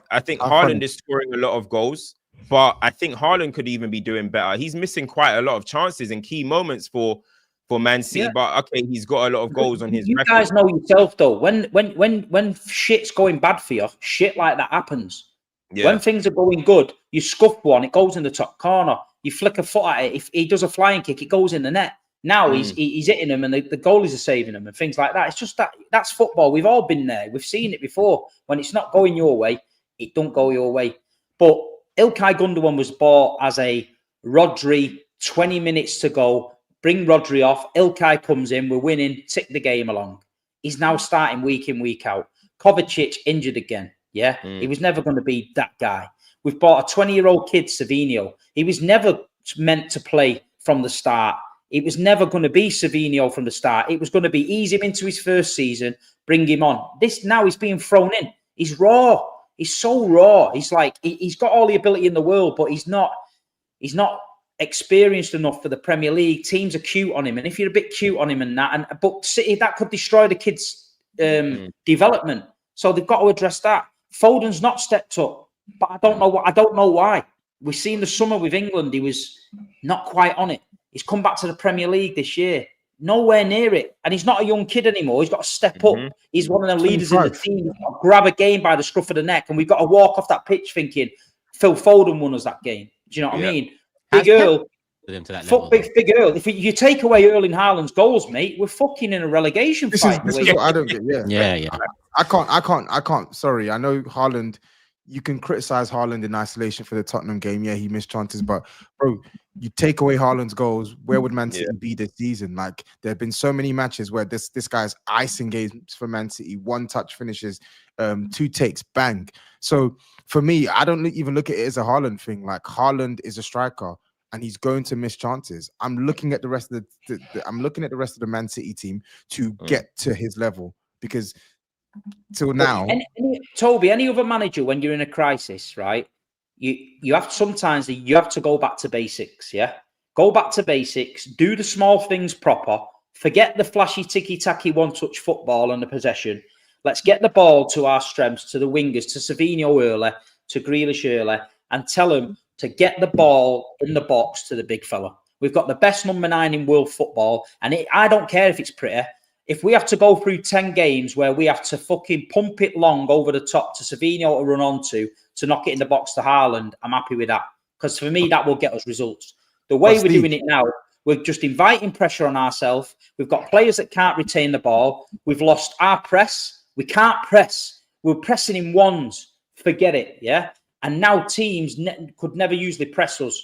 Speaker 4: Haaland is scoring a lot of goals. But I think Haaland could even be doing better. He's missing quite a lot of chances in key moments for Man City. Yeah. But okay, he's got a lot of goals on his record.
Speaker 6: Guys know yourself though. When shit's going bad for you, shit like that happens. Yeah. When things are going good, you scuff one, it goes in the top corner. You flick a foot at it. If he does a flying kick, it goes in the net. Now he's hitting them, and the goalies are saving them, and things like that. It's just that's football. We've all been there. We've seen it before. When it's not going your way, it don't go your way. But Ilkay Gundogan was bought as a Rodri, 20 minutes to go, bring Rodri off, Ilkay comes in, we're winning, tick the game along. He's now starting week in, week out. Kovacic injured again, He was never going to be that guy. We've bought a 20-year-old kid, Savinho. He was never meant to play from the start. It was never going to be Savinho from the start. It was going to be ease him into his first season, bring him on. This now he's being thrown in. He's raw. He's so raw. He's like, he's got all the ability in the world, but he's not experienced enough for the Premier League. Teams are cute on him. And if you're a bit cute on him but City, that could destroy the kid's development. So they've got to address that. Foden's not stepped up, but I don't know why. We've seen the summer with England, he was not quite on it. He's come back to the Premier League this year, nowhere near it. And he's not a young kid anymore. He's got to step up. He's one of the leaders in the team. He's got to grab a game by the scruff of the neck, and we've got to walk off that pitch thinking Phil Foden won us that game. Do you know what I mean? Big Earl. Fuck big Earl. If you take away Erling Haaland's goals, mate, we're fucking in a relegation fight.
Speaker 5: This is what I don't get. Yeah. I can't. Sorry, I know Haaland. You can criticize Haaland in isolation for the Tottenham game. Yeah, he missed chances, but bro, you take away Haaland's goals, where would Man City be this season? Like, there have been so many matches where this guy's icing games for Man City, one touch finishes, 2 takes, bang. So for me, I don't even look at it as a Haaland thing. Like, Haaland is a striker, and he's going to miss chances. I'm looking at the rest of the Man City team to get to his level, because till now,
Speaker 6: Toby, any other manager, when you're in a crisis, right? You have sometimes you have to go back to basics. Yeah, go back to basics. Do the small things proper. Forget the flashy ticky-tacky one-touch football and the possession. Let's get the ball to our strengths, to the wingers, to Savinho early, to Grealish early, and tell them to get the ball in the box to the big fella. We've got the best number 9 in world football, and I don't care if it's pretty. If we have to go through 10 games where we have to fucking pump it long over the top to Savinho to run onto to knock it in the box to Haaland, I'm happy with that. Because for me, that will get us results. The way we're doing it now, we're just inviting pressure on ourselves. We've got players that can't retain the ball. We've lost our press. We can't press. We're pressing in ones. Forget it, yeah? And now teams could never usually press us.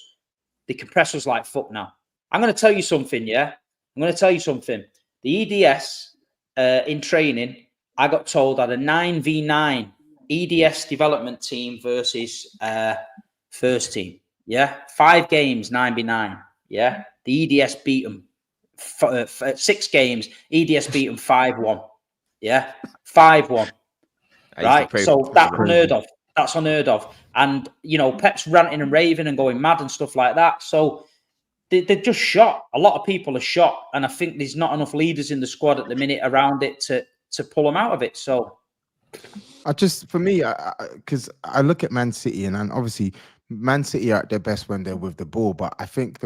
Speaker 6: They can press us like fuck now. I'm going to tell you something, yeah? I'm going to tell you something. The EDS in training, I got told, had a 9v9 EDS development team versus first team. Yeah, 5 games, 9v9. Yeah, the EDS beat them. 6 games, EDS beat them 5-1. Yeah, 5-1. Right, so that's unheard of. That's unheard of. And, you know, Pep's ranting and raving and going mad and stuff like that. So they're just shot. A lot of people are shot. And I think there's not enough leaders in the squad at the minute around it to pull them out of it. So
Speaker 5: for me, because I look at Man City, and obviously Man City are at their best when they're with the ball. But I think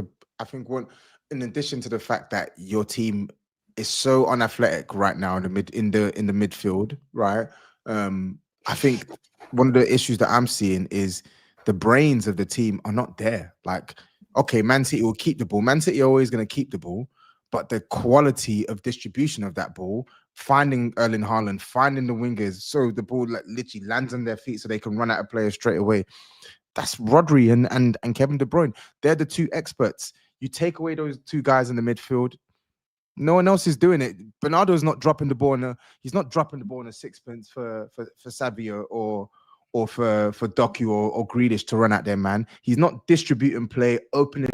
Speaker 5: one, in addition to the fact that your team is so unathletic right now in the midfield, right? I think one of the issues that I'm seeing is the brains of the team are not there. Like, okay, Man City will keep the ball. Man City are always going to keep the ball, but the quality of distribution of that ball, finding Erling Haaland, finding the wingers, so the ball literally lands on their feet so they can run at a player straight away. That's Rodri and Kevin De Bruyne. They're the 2 experts. You take away those 2 guys in the midfield, no one else is doing it. Bernardo's not dropping the ball he's not dropping the ball in a sixpence for Savio or for Doku or Grealish to run at their man. He's not distributing play, opening,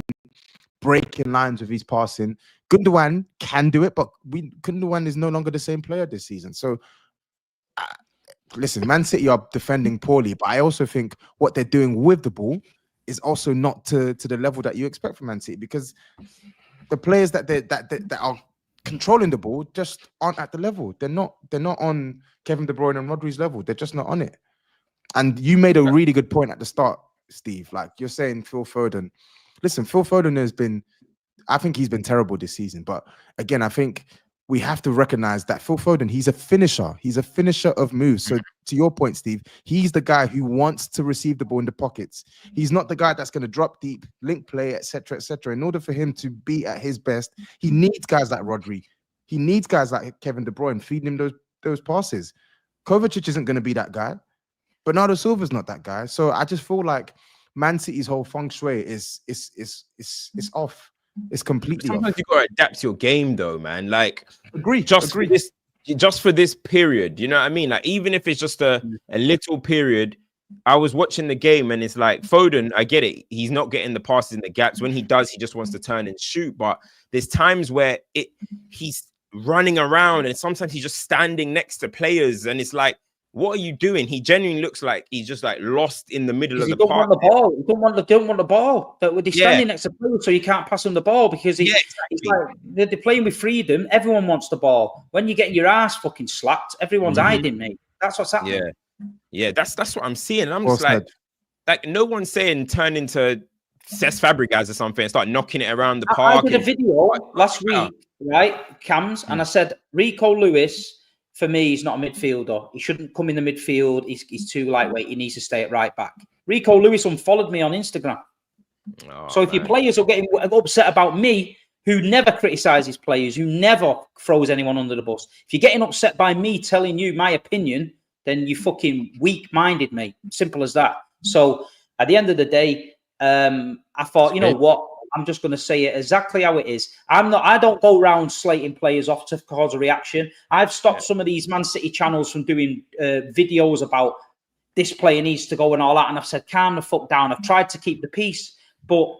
Speaker 5: breaking lines with his passing. Gundogan can do it, but Gundogan is no longer the same player this season. So listen, Man City are defending poorly, but I also think what they're doing with the ball is also not to the level that you expect from Man City, because the players that are controlling the ball just aren't at the level. They're not on Kevin De Bruyne and Rodri's level. They're just not on it. And you made a really good point at the start, Steve. Like, you're saying Phil Foden. Listen, Phil Foden I think he's been terrible this season. But again, I think we have to recognize that Phil Foden, he's a finisher. He's a finisher of moves. So to your point, Steve, he's the guy who wants to receive the ball in the pockets. He's not the guy that's going to drop deep, link play, etc., etc. In order for him to be at his best, he needs guys like Rodri. He needs guys like Kevin De Bruyne feeding him those passes. Kovacic isn't going to be that guy. Bernardo Silva's not that guy. So I just feel like Man City's whole feng shui is off. It's completely
Speaker 4: Sometimes
Speaker 5: off.
Speaker 4: you gotta adapt your game though, man. Like,
Speaker 5: Agree.
Speaker 4: just for this period, you know what I mean? Like, even if it's just a little period. I was watching the game and it's like Foden, I get it. He's not getting the passes in the gaps. When he does, he just wants to turn and shoot. But there's times where he's running around and sometimes he's just standing next to players and it's like, what are you doing? He genuinely looks like he's just like lost in the middle of the park.
Speaker 6: He don't want the ball. They're standing next to players, so you can't pass him the ball because he's like, they're playing with freedom. Everyone wants the ball. When you're getting your ass fucking slapped, everyone's hiding, mate. That's what's happening.
Speaker 4: Yeah, that's what I'm seeing. And I'm
Speaker 5: Well
Speaker 4: just like,
Speaker 5: said.
Speaker 4: no one's saying turn into Cesc Fabregas or something and start knocking it around the
Speaker 6: I
Speaker 4: park.
Speaker 6: did a video last week, right, Cams, and I said Rico Lewis for me is not a midfielder. He shouldn't come in the midfield. He's too lightweight. He needs to stay at right back. Rico Lewis unfollowed me on Instagram. So if your players are getting upset about me, who never criticises players, who never throws anyone under the bus, if you're getting upset by me telling you my opinion, then you fucking weak-minded, mate. Simple as that. So at the end of the day, I thought, you know what? I'm just going to say it exactly how it is. I don't go around slating players off to cause a reaction. I've stopped some of these Man City channels from doing videos about this player needs to go and all that. And I've said, calm the fuck down. I've tried to keep the peace, but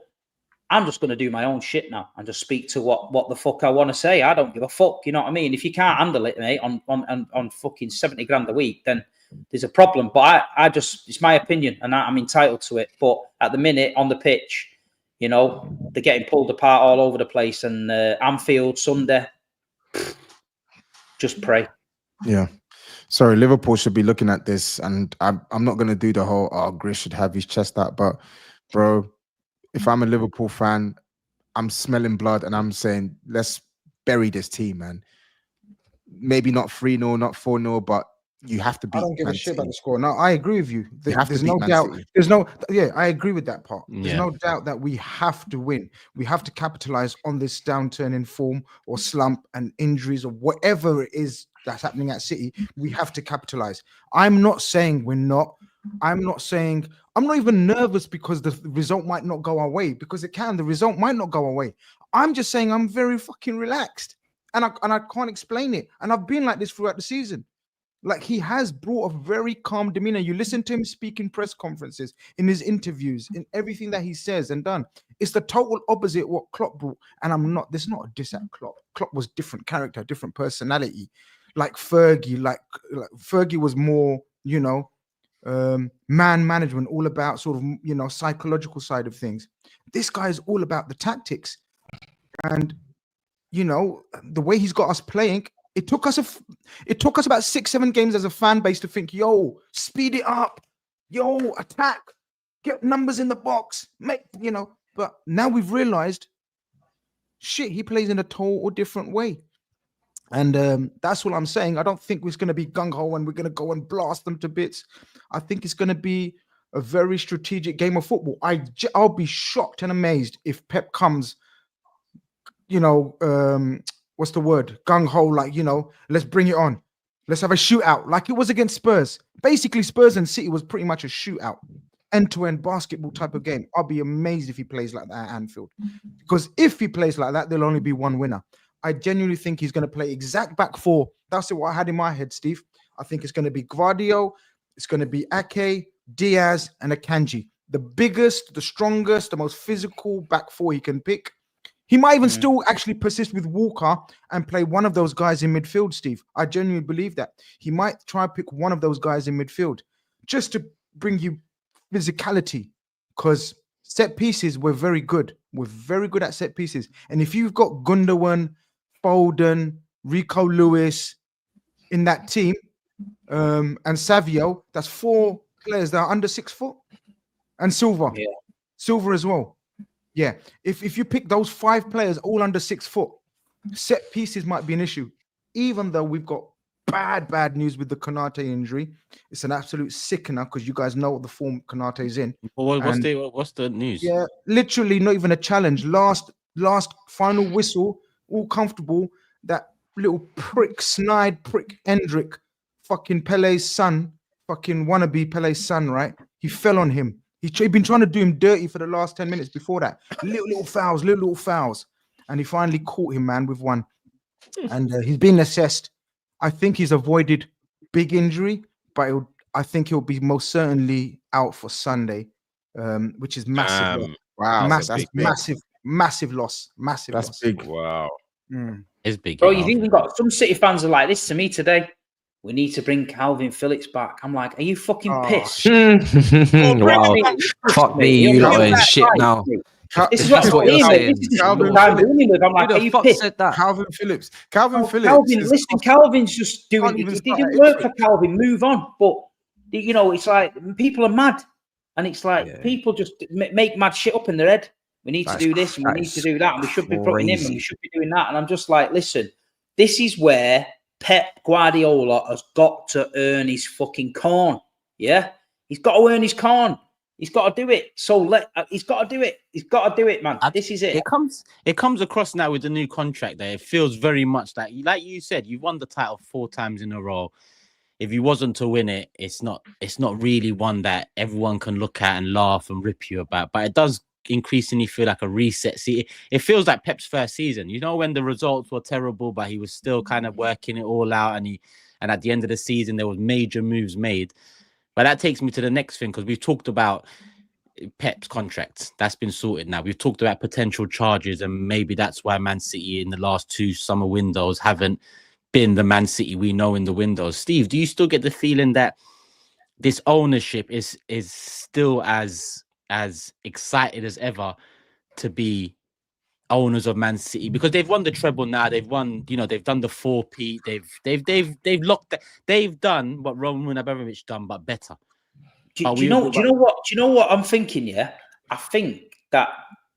Speaker 6: I'm just going to do my own shit now and just speak to what the fuck I want to say. I don't give a fuck. You know what I mean? If you can't handle it, mate, on fucking 70 grand a week, then there's a problem. But I just, it's my opinion and I'm entitled to it. But at the minute on the pitch, you know, they're getting pulled apart all over the place. And Anfield Sunday, just pray.
Speaker 5: Yeah. Sorry, Liverpool should be looking at this, and I'm not going to do the whole, GRIZZ should have his chest out. But, bro, if I'm a Liverpool fan, I'm smelling blood and I'm saying, let's bury this team, man. Maybe not 3-0, not 4-0, but you have to beat.
Speaker 3: I don't give
Speaker 5: Man
Speaker 3: a shit about
Speaker 5: City.
Speaker 3: the score. No, I agree with you. There's no
Speaker 5: Man
Speaker 3: doubt.
Speaker 5: City.
Speaker 3: There's no, yeah, I agree with that part. There's
Speaker 1: Yeah.
Speaker 3: no doubt that we have to win. We have to capitalize on this downturn in form or slump and injuries or whatever it is that's happening at City. We have to capitalize. I'm not saying we're not. I'm not saying, I'm not even nervous because the result might not go our way, because it can. The result might not go away. I'm just saying I'm very fucking relaxed, and I can't explain it. And I've been like this throughout the season. Like, he has brought a very calm demeanor. You listen to him speak in press conferences, in his interviews, in everything that he says and done. It's the total opposite what Klopp brought. And there's not a diss at Klopp. Klopp was different character, different personality. Like Fergie, like Fergie was more, you know, man management, all about sort of, you know, psychological side of things. This guy is all about the tactics. And, you know, the way he's got us playing, it took us about 6-7 games as a fan base to think, yo, speed it up, yo, attack, get numbers in the box, make, you know. But now we've realized, shit, he plays in a total different way. And that's what I'm saying. I don't think it's going to be gung-ho and we're going to go and blast them to bits. I think it's going to be a very strategic game of football. I'll be shocked and amazed if Pep comes, you know, what's the word? Gung-ho, like, you know, let's bring it on. Let's have a shootout like it was against Spurs. Basically, Spurs and City was pretty much a shootout, end-to-end basketball type of game. I'll be amazed if he plays like that at Anfield. Because if he plays like that, there'll only be one winner. I genuinely think he's going to play exact back four. That's what I had in my head, Steve. I think it's going to be Gvardiol, it's going to be Ake, Diaz, and Akanji. The biggest, the strongest, the most physical back four he can pick. He might even still actually persist with Walker and play one of those guys in midfield, Steve. I genuinely believe that. He might try and pick one of those guys in midfield just to bring you physicality, because set pieces, we're very good. We're very good at set pieces. And if you've got Gundogan, Foden, Rico Lewis in that team, and Savio, that's 4 players that are under 6 foot. And Silva. Yeah. Silva as well. Yeah, if you pick those 5 players all under 6 foot, set pieces might be an issue. Even though we've got bad news with the Konate injury, it's an absolute sickener because you guys know what the form Konate's in.
Speaker 1: Well, what's the news?
Speaker 3: Yeah, literally not even a challenge. Last final whistle, all comfortable. That little prick, snide prick, Hendrick, fucking Pele's son, fucking wannabe Pele's son, right? He fell on him. He'd been trying to do him dirty for the last 10 minutes before that. Little fouls. And he finally caught him, man, with one. And he's been assessed. I think he's avoided big injury, but I think he'll be most certainly out for Sunday, which is massive.
Speaker 5: Wow.
Speaker 3: Massive loss.
Speaker 5: That's big.
Speaker 4: Wow.
Speaker 1: It's big.
Speaker 6: Bro, you've even got some City fans are like this to me today. We need to bring Calvin Phillips back. I'm like, are you fucking pissed?
Speaker 2: Wow. Fuck me, you lot are in shit now.
Speaker 6: This is what you're saying. I'm like, are you pissed?
Speaker 5: Said that? Calvin Phillips. Calvin's just doing it. It didn't
Speaker 6: work for Calvin. Move on. But You know, it's like people are mad, and it's like people just make mad shit up in their head. We need to do this and we need to do that, and we should be putting him and we should be doing that. And I'm just like, listen, this is where Pep Guardiola has got to earn his fucking corn. Yeah, he's got to earn his corn. He's got to do it. So he's got to do it. He's got to do it, man. This is it.
Speaker 1: It comes across now with the new contract there. It feels very much like you said, you've won the title 4 times in a row. If you wasn't to win it, it's not really one that everyone can look at and laugh and rip you about. But it does increasingly feel like a reset. See, it feels like Pep's first season. You know, when the results were terrible, but he was still kind of working it all out, and at the end of the season there was major moves made. But that takes me to the next thing, because we've talked about Pep's contract. That's been sorted now. We've talked about potential charges, and maybe that's why Man City in the last 2 summer windows haven't been the Man City we know in the windows. Steve, do you still get the feeling that this ownership is still as excited as ever to be owners of Man City, because they've won the treble now? They've won, you know, they've done the 4-peat. They've locked. They've done what Roman Abramovich done, but better.
Speaker 6: Do you know what I'm thinking? Yeah, I think that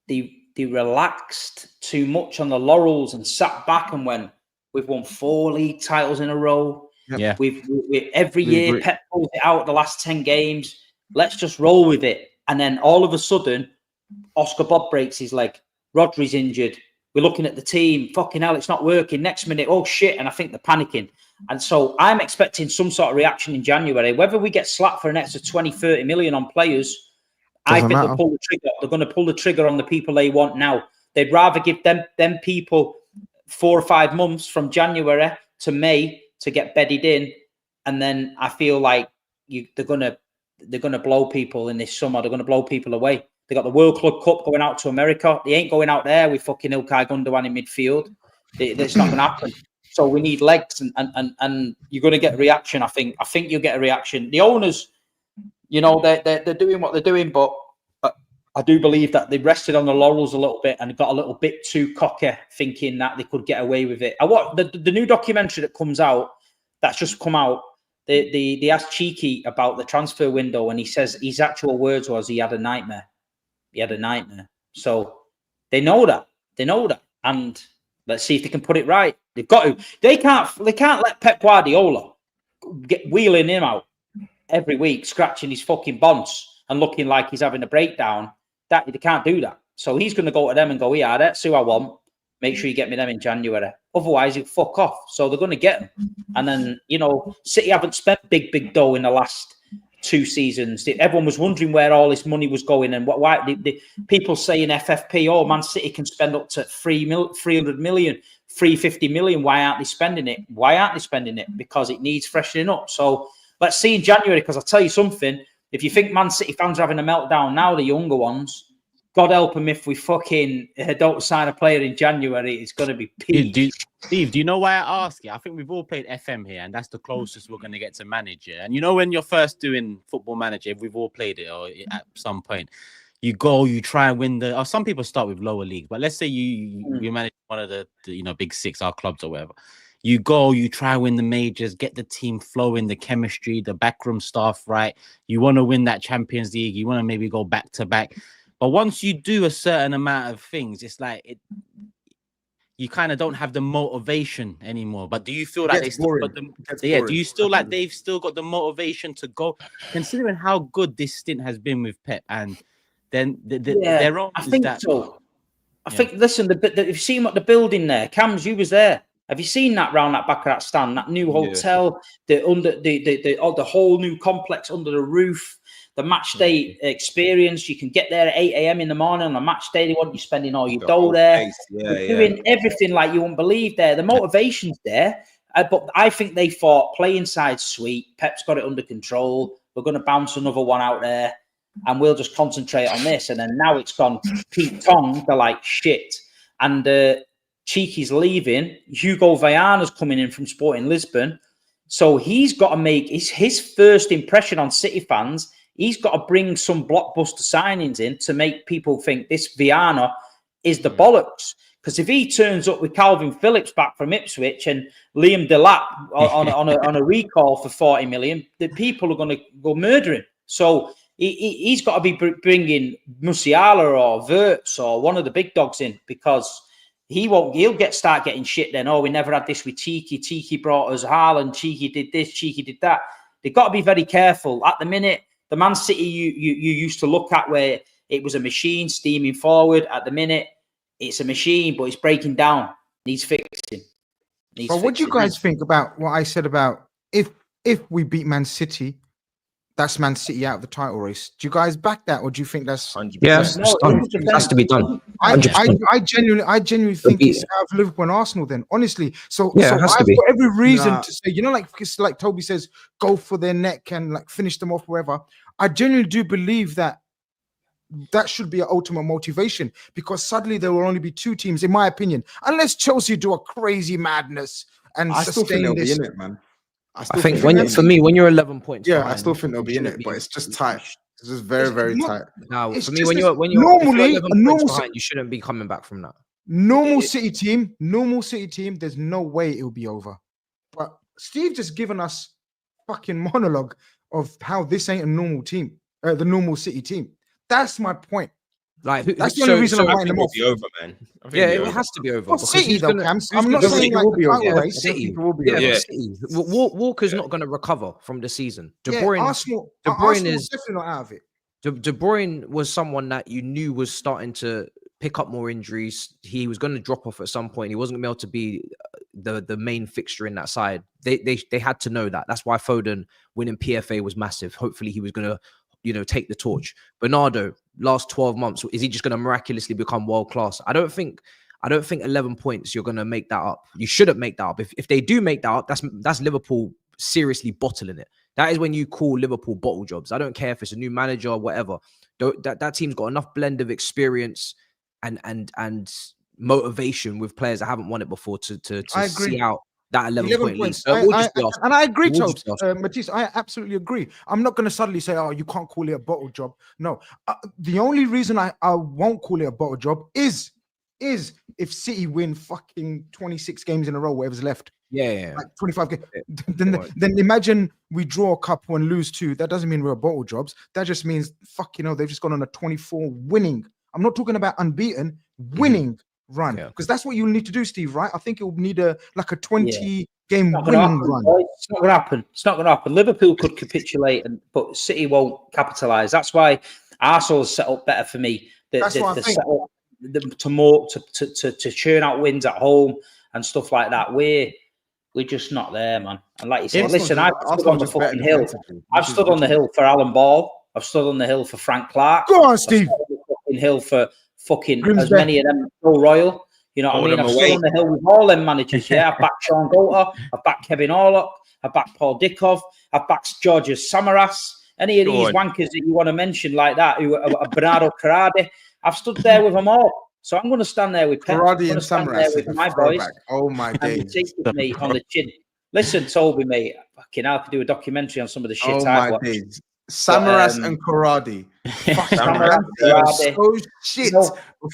Speaker 6: they relaxed too much on the laurels and sat back and went, we've won 4 league titles in a row.
Speaker 1: Yeah,
Speaker 6: we every year Pep pulls it out the last 10 games. Let's just roll with it. And then all of a sudden, Oscar Bob breaks his leg. Rodri's injured. We're looking at the team. Fucking hell, it's not working. Next minute, oh shit. And I think they're panicking. And so I'm expecting some sort of reaction in January. Whether we get slapped for an extra 20, 30 million on players, I think they'll pull the trigger. They're going to pull the trigger on the people they want now. They'd rather give them people 4 or 5 months from January to May to get bedded in. And then I feel like they're gonna blow people in this summer. They're gonna blow people away. They got the World Club Cup going out to America. They ain't going out there with fucking Ilkay Gundogan in midfield. It's not gonna happen. So we need legs, and you're gonna get a reaction. I think you'll get a reaction. The owners, you know, they're doing what they're doing, but I do believe that they rested on the laurels a little bit and got a little bit too cocky, thinking that they could get away with it. I watched the new documentary that comes out. That's just come out. They asked Cheeky about the transfer window, and he says his actual words was he had a nightmare. He had a nightmare. So they know that. And let's see if they can put it right. They've got to. They can't let Pep Guardiola get wheeling him out every week, scratching his fucking bonds and looking like he's having a breakdown. That they can't do that. So he's going to go to them and go, yeah, that's who I want. Make sure you get me them in January. Otherwise, he'll fuck off. So they're going to get them. And then, you know, City haven't spent big dough in the last 2 seasons. Everyone was wondering where all this money was going, and why the people saying FFP, oh, Man City can spend up to 300 million, 350 million. Why aren't they spending it? Because it needs freshening up. So let's see in January, because I'll tell you something. If you think Man City fans are having a meltdown now, the younger ones, God help them if we fucking don't sign a player in January. It's going to be peak.
Speaker 1: Steve, do you know why I ask you? I think we've all played FM here, and that's the closest we're going to get to manager. And you know, when you're first doing Football Manager, we've all played it or at some point. You go, you try and win or some people start with lower leagues, but let's say you manage one of the big 6, our clubs or whatever. You go, you try and win the majors, get the team flowing, the chemistry, the backroom staff right. You want to win that Champions League. You want to maybe go back to back. But once you do a certain amount of things, it's like you kind of don't have the motivation anymore. But do you feel like they still got do you still like they've still got the motivation to go, considering how good this stint has been with Pep? And then their own.
Speaker 6: I think so. I think, listen, you've seen what the building there. Cams, you was there. Have you seen that round that back of that stand? That new hotel, the whole new complex under the roof. The match day experience, you can get there at 8 a.m. in the morning on a match day. They want you spending all your dough there. Doing everything like you wouldn't believe there. The motivation's there. But I think they thought play inside sweet. Pep's got it under control. We're going to bounce another one out there and we'll just concentrate on this. And then now it's gone Pete Tong. They're like, shit. And Cheeky's leaving. Hugo Viana's coming in from Sporting Lisbon. So he's got to make his first impression on City fans. He's got to bring some blockbuster signings in to make people think this Viana is the bollocks. Because if he turns up with Calvin Phillips back from Ipswich and Liam Delap on a recall for 40 million, the people are going to go murdering. So he's got to be bringing Musiala or Wirtz or one of the big dogs in, because he'll start getting shit then. Oh, we never had this with Cheeky. Cheeky brought us Haaland. Cheeky did this. Cheeky did that. They've got to be very careful. At the minute, the Man City you used to look at, where it was a machine steaming forward, at the minute, it's a machine, but it's breaking down. Needs fixing.
Speaker 3: But what do you guys think about what I said about if we beat Man City, that's Man City out of the title race? Do you guys back that, or do you think that's
Speaker 4: 100%?
Speaker 2: Yeah, it has to be done.
Speaker 3: I genuinely think it's out of Liverpool and Arsenal then, honestly. So
Speaker 2: Yeah, it
Speaker 3: so
Speaker 2: has to
Speaker 3: I've
Speaker 2: be.
Speaker 3: got every reason to say, like Toby says, go for their neck and like finish them off wherever. I genuinely do believe that should be an ultimate motivation, because suddenly there will only be 2 teams, in my opinion, unless Chelsea do a crazy madness and
Speaker 5: I still think
Speaker 3: sustain
Speaker 5: they'll be
Speaker 3: this.
Speaker 5: in it, man.
Speaker 2: I think when you're 11 points,
Speaker 5: yeah,
Speaker 2: behind,
Speaker 5: I still think they'll be in it, but it's just tight. It's just very, very tight.
Speaker 2: Now,
Speaker 3: It's
Speaker 2: for me,
Speaker 3: just
Speaker 2: when
Speaker 3: this-
Speaker 2: you're
Speaker 3: normally,
Speaker 2: if you're 11
Speaker 3: a
Speaker 2: points
Speaker 3: normal
Speaker 2: behind, you shouldn't be coming back from that.
Speaker 3: Normal City team, there's no way it'll be over. But Steve just given us fucking monologue of how this ain't a normal team, the normal City team. That's my point.
Speaker 2: Like
Speaker 3: That's the only reason I'm
Speaker 4: I
Speaker 3: writing
Speaker 4: think
Speaker 3: them off.
Speaker 4: it'll be over, man. I think
Speaker 2: Yeah,
Speaker 4: it'll be
Speaker 2: it
Speaker 4: over.
Speaker 2: has to be over.
Speaker 3: Not
Speaker 2: because
Speaker 3: City
Speaker 2: he's
Speaker 3: though,
Speaker 2: gonna-
Speaker 3: Cams.
Speaker 2: who's
Speaker 3: I'm not
Speaker 2: gonna-
Speaker 3: saying like the title race.
Speaker 2: City.
Speaker 5: will be
Speaker 2: Yeah,
Speaker 5: over.
Speaker 2: but City. Walker's not going to recover from the season. De
Speaker 3: Yeah,
Speaker 2: Bruyne,
Speaker 3: Arsenal
Speaker 2: is
Speaker 3: definitely not out of it.
Speaker 2: De Bruyne was someone that you knew was starting to pick up more injuries. He was going to drop off at some point. He wasn't going to be able to be the main fixture in that side. They had to know that. That's why Foden winning PFA was massive. Hopefully he was going to, take the torch. Bernardo, last 12 months, is he just going to miraculously become world class? I don't think 11 points you're going to make that up. You shouldn't make that up. If they do make that up, that's Liverpool seriously bottling it. That is when you call Liverpool bottle jobs. I don't care if it's a new manager or whatever. That team's got enough blend of experience and motivation with players that haven't won it before to see out that 11 point lead.
Speaker 3: And I agree, Tobes. Matisse, I absolutely agree. I'm not going to suddenly say, oh, you can't call it a bottle job. No, the only reason I won't call it a bottle job is if City win fucking 26 games in a row, whatever's left.
Speaker 2: Yeah.
Speaker 3: Like 25 games. Then imagine we draw a couple and lose 2. That doesn't mean we're a bottle jobs. That just means, they've just gone on a 24 winning. I'm not talking about unbeaten, winning run. Because that's what you'll need to do, Steve, right? I think it will need a 20 game winning run.
Speaker 6: It's not going to happen. It's not going to happen. Liverpool could capitulate, but City won't capitalise. That's why Arsenal's set up better for me.
Speaker 3: That's what I think.
Speaker 6: To churn out wins at home and stuff like that. We're just not there, man. And like you said, listen, I've stood on the fucking hill. I've stood on the hill for Alan Ball. I've stood on the hill for Frank Clark.
Speaker 3: Go on, Steve.
Speaker 6: Hill for fucking
Speaker 3: Grimsby.
Speaker 6: As many of them go royal. You know what I mean? I've stood on the hill with all them managers. Yeah, I've backed Sean Golter, I've backed Kevin Orlock, I've backed Paul Dickov, I've backed Georgios Samaras. Any of these wankers that you want to mention like that, who are Bernardo Carradi, I've stood there with them all. So I'm going to stand there with Pep.
Speaker 5: Carradi and Samaras
Speaker 6: with my boys.
Speaker 5: Oh my days!
Speaker 6: Me on the chin. Listen, Toby, mate. Fucking hell, I could do a documentary on some of the shit I've watched.
Speaker 5: Days. Samaras and Carradi.
Speaker 6: So shit.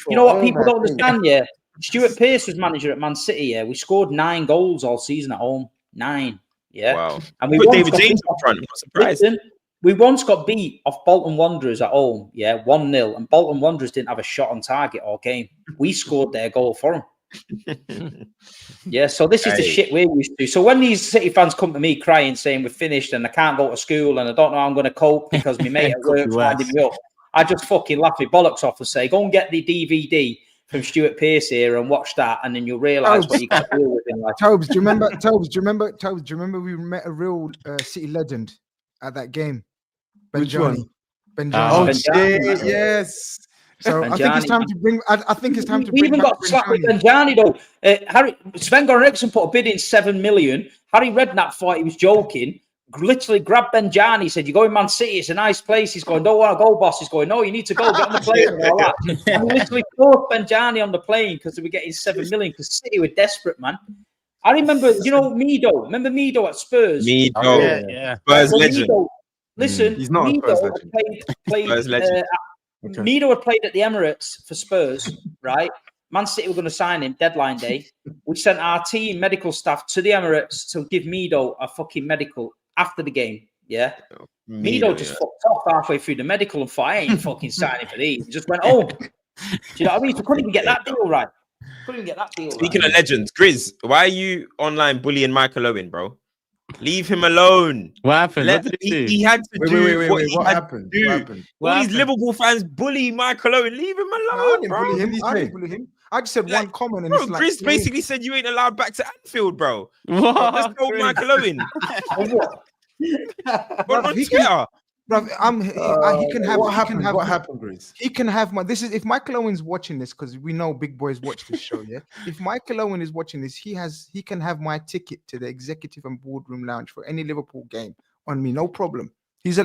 Speaker 6: You know what people don't understand, yeah? Stuart Pearce was manager at Man City, yeah. We scored 9 goals all season at home. 9. Yeah.
Speaker 4: Wow.
Speaker 6: And we
Speaker 4: put David James in front. I'm surprised.
Speaker 6: Listen, we once got beat off Bolton Wanderers at home, yeah, 1-0. And Bolton Wanderers didn't have a shot on target all game. We scored their goal for them. Yeah, so this is the shit we're used to. So when these City fans come to me crying, saying we're finished and I can't go to school and I don't know how I'm going to cope because my mate at work's winding me up, I just fucking laugh my bollocks off and say, go and get the DVD from Stuart Pearce here and watch that, and then you'll realise what you got to deal with in life.
Speaker 3: Tobes, do you remember we met a real City legend at that game? Benjani.
Speaker 5: Oh shit, yes.
Speaker 3: So I think it's time to bring. I think it's time to.
Speaker 6: We even got slapped with Benjani though. Sven Goran Eriksson put a bid in 7 million. Harry Redknapp thought he was joking. Literally grabbed Benjani. Said, "You go in Man City. It's a nice place." He's going, "Don't want to go, boss." He's going, "No, you need to go. Get on the plane and all that." And we literally forced Benjani on the plane because they were getting 7 million. Because City were desperate, man. I remember, Mido. Remember Mido at Spurs?
Speaker 4: Mido,
Speaker 1: yeah.
Speaker 4: Spurs legend.
Speaker 6: Mido, listen,
Speaker 5: he's not
Speaker 6: Mido
Speaker 5: a Spurs legend.
Speaker 6: played
Speaker 4: Spurs legend.
Speaker 6: Mido had played at the Emirates for Spurs, right? Man City were going to sign him deadline day. We sent our team medical staff to the Emirates to give Mido a fucking medical after the game. Yeah. Mido just fucked off halfway through the medical and thought, I ain't fucking signing for these. He just went home. Do you know what I mean? So couldn't even get that deal right.
Speaker 4: Speaking of legends, Grizz, why are you online bullying Michael Owen, bro? Leave him alone.
Speaker 1: What happened? What did he do?
Speaker 4: He had to do
Speaker 5: wait. What happened? What happened?
Speaker 4: All these Liverpool fans bully Michael Owen. Leave him alone,
Speaker 3: I didn't
Speaker 4: bro.
Speaker 3: bully him. I didn't bully him. I just said one comment, and
Speaker 4: Bro,
Speaker 3: it's like,
Speaker 4: Grizz basically said you ain't allowed back to Anfield, bro.
Speaker 1: What?
Speaker 4: Just told Michael Owen. On Twitter.
Speaker 3: Bruv, he can have.
Speaker 5: What
Speaker 3: he can
Speaker 5: happened?
Speaker 3: have
Speaker 5: What happened, Grizz?
Speaker 3: He can have my. This is if Michael Owen's watching this, because we know big boys watch this show. Yeah, if Michael Owen is watching this, he can have my ticket to the executive and boardroom lounge for any Liverpool game on me, no problem. He's.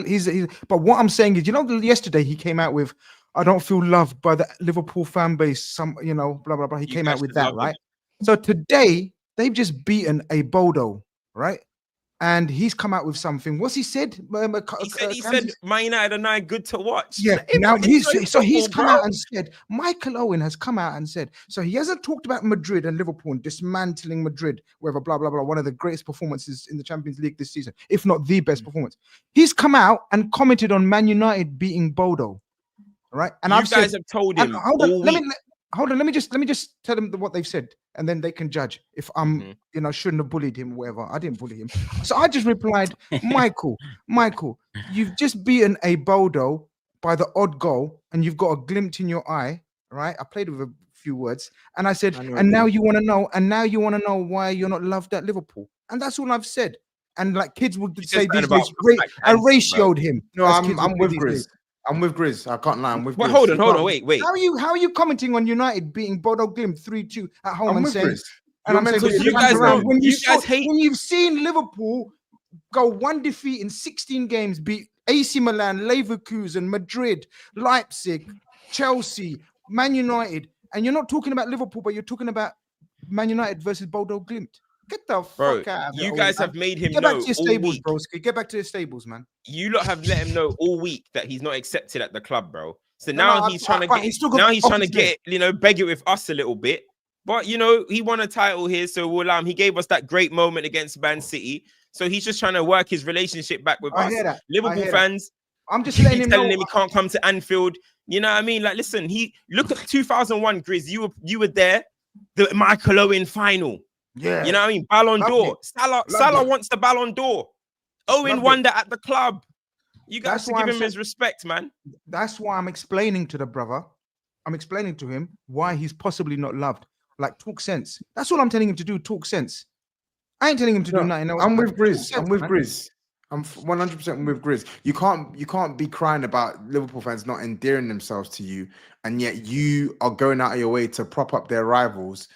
Speaker 3: But what I'm saying is, yesterday he came out with, I don't feel loved by the Liverpool fan base. Blah blah blah. He came out with that, right? So today they've just beaten a Bodo, right? And he's come out with something. What's he said?
Speaker 4: He said Man United are now good to watch.
Speaker 3: Yeah. Now he's come out and said, Michael Owen has come out and said, so he hasn't talked about Madrid and Liverpool and dismantling Madrid, whether blah blah blah, one of the greatest performances in the Champions League this season, if not the best performance. He's come out and commented on Man United beating Bodo. Right. And
Speaker 4: you guys have told him.
Speaker 3: Hold on, let me just tell them what they've said, and then they can judge if I'm, shouldn't have bullied him or whatever. I didn't bully him. So I just replied, Michael, you've just beaten a Bodo by the odd goal, and you've got a glint in your eye, right? I played with a few words, and I said, now you want to know why you're not loved at Liverpool, and that's all I've said. And like kids would say these days, I ratioed him.
Speaker 5: No, I'm with Grizz. I'm with Grizz. I can't lie. I'm with Grizz.
Speaker 4: Hold on. Wait.
Speaker 3: How are you commenting on United beating Bodo Glimt 3-2 at home and saying?
Speaker 5: Grizz.
Speaker 3: And I'm saying
Speaker 4: you guys know,
Speaker 3: when you've seen Liverpool go one defeat in 16 games, beat AC Milan, Leverkusen, Madrid, Leipzig, Chelsea, Man United, and you're not talking about Liverpool, but you're talking about Man United versus Bodo Glimt. Get the fuck out of here.
Speaker 4: You guys have made him
Speaker 3: Get
Speaker 4: know
Speaker 3: back to your stables, broski. Get back to your stables, man.
Speaker 4: You lot have let him know all week that he's not accepted at the club, bro. So now he's trying to get, beg it with us a little bit. But he won a title here, so we'll allow him. He gave us that great moment against Man City. So he's just trying to work his relationship back with us. Liverpool fans.
Speaker 3: I'm just telling him
Speaker 4: he can't come to Anfield. You know what I mean? Like, listen, look at 2001, Grizz. You were there, the Michael Owen final.
Speaker 3: Yeah,
Speaker 4: you know what I mean? Ballon d'Or. Salah wants the Ballon d'Or. Owen won that at the club. You guys have to give him his respect, man.
Speaker 3: That's why I'm explaining to the brother. I'm explaining to him why he's possibly not loved. Like, talk sense. That's all I'm telling him to do. Talk sense. I ain't telling him to do nothing.
Speaker 5: I'm with Grizz. I'm 100% with Grizz. You can't be crying about Liverpool fans not endearing themselves to you, and yet you are going out of your way to prop up their rivals.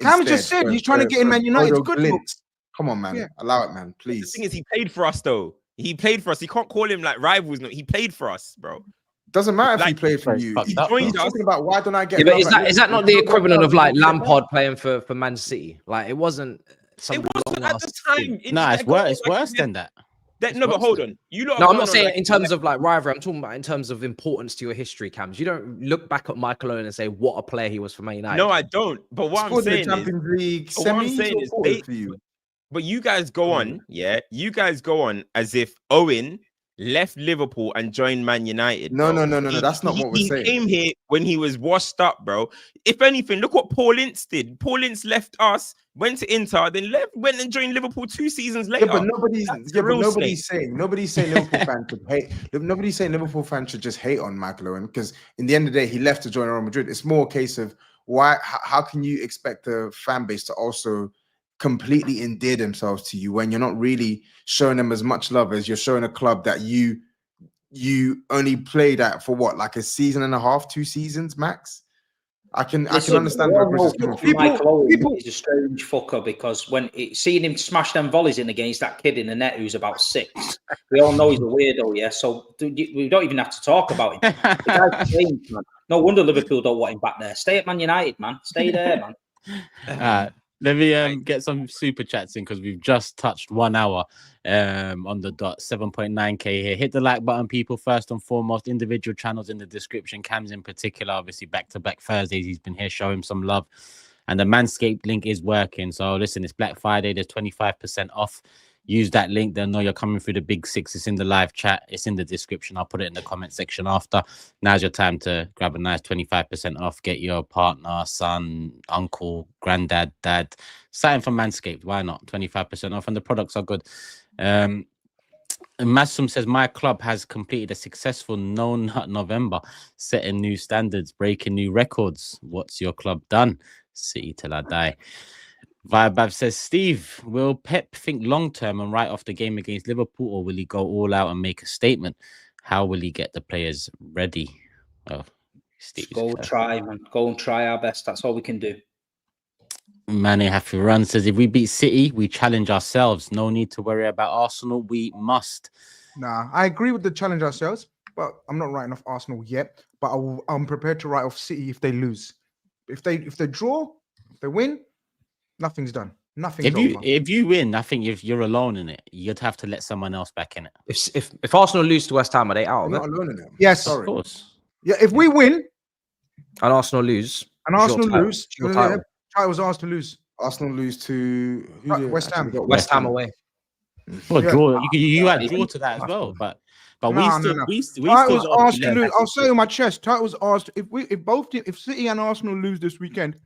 Speaker 3: Cam just said he's trying to get in Man United's good looks.
Speaker 5: Come on, man. Allow it, man. Please.
Speaker 4: The thing is, he played for us, though. He played for us. He can't call him like rivals. No, he played for us, bro.
Speaker 5: Doesn't matter if he played for you. He's talking about why don't I get?
Speaker 2: Yeah, but is that not the equivalent of like Lampard playing for Man City? Like it wasn't.
Speaker 4: It wasn't at the time.
Speaker 1: No, it's worse than that.
Speaker 4: No, but hold on.
Speaker 2: I'm not saying in terms of like rivalry. I'm talking about in terms of importance to your history, Cams. You don't look back at Michael Owen and say what a player he was for Man United.
Speaker 4: No, I don't. But what I'm saying is,
Speaker 5: for you.
Speaker 4: But you guys go on, You guys go on as if Owen left Liverpool and joined Man United.
Speaker 5: No. That's not what we're saying.
Speaker 4: He came here when he was washed up, bro. If anything, look what Paul Ince did. Paul Ince left us, went to Inter, then went and joined Liverpool 2 seasons later.
Speaker 5: Yeah, but nobody's saying Liverpool fans should hate. Nobody's saying Liverpool fans should just hate on Michael Owen, because in the end of the day, he left to join Real Madrid. It's more a case of how can you expect the fan base to also completely endear themselves to you when you're not really showing them as much love as you're showing a club that you only played at for what, like a season and a half, 2 seasons max? I can understand where
Speaker 6: Michael Owen is a strange fucker, because when seeing him smash them volleys in against that kid in the net who's about 6, we all know he's a weirdo, yeah. So we don't even have to talk about him. The guy's strange, man. No wonder Liverpool don't want him back there. Stay at Man United, man. Stay there, man.
Speaker 1: Let me get some super chats in because we've just touched 1 hour on the dot. 7.9k here. Hit the like button, people. First and foremost, individual channels in the description. Cam's in particular, obviously back-to-back Thursdays. He's been here. Show him some love. And the Manscaped link is working. So listen, it's Black Friday. There's 25% off. Use that link. They'll know you're coming through the big six. It's in the live chat. It's in the description. I'll put it in the comment section after. Now's your time to grab a nice 25% off. Get your partner, son, uncle, granddad, dad. Something from Manscaped. Why not? 25% off. And the products are good. Masum says, my club has completed a successful No Nut November, setting new standards, breaking new records. What's your club done? City till I die. Vibav says, Steve, will Pep think long-term and write off the game against Liverpool, or will he go all out and make a statement? How will he get the players ready? Oh, Steve,
Speaker 6: go try, man. Go and try our best. That's all we can do.
Speaker 1: Manny Happy Run says, if we beat City, we challenge ourselves. No need to worry about Arsenal. We must.
Speaker 3: Nah, I agree with the challenge ourselves, but I'm not writing off Arsenal yet. But I'm prepared to write off City if they lose. If they draw, if they win, nothing's done. Nothing's over.
Speaker 1: If you win, I think if you're alone in it, you'd have to let someone else back in it.
Speaker 2: If Arsenal lose to West Ham, are they out of it?
Speaker 5: Not alone in it.
Speaker 3: Yes,
Speaker 1: Of course.
Speaker 3: Yeah, if we win
Speaker 2: And Arsenal lose.
Speaker 3: I was asked to lose.
Speaker 5: Arsenal lose to
Speaker 3: West Ham.
Speaker 2: West Ham away.
Speaker 1: Well,
Speaker 3: Yeah.
Speaker 1: draw. You had draw to that as well, but
Speaker 3: No.
Speaker 1: we still
Speaker 3: Was
Speaker 1: got
Speaker 3: asked to lose. I'll say on my chest. Tite was asked if City and Arsenal lose this weekend,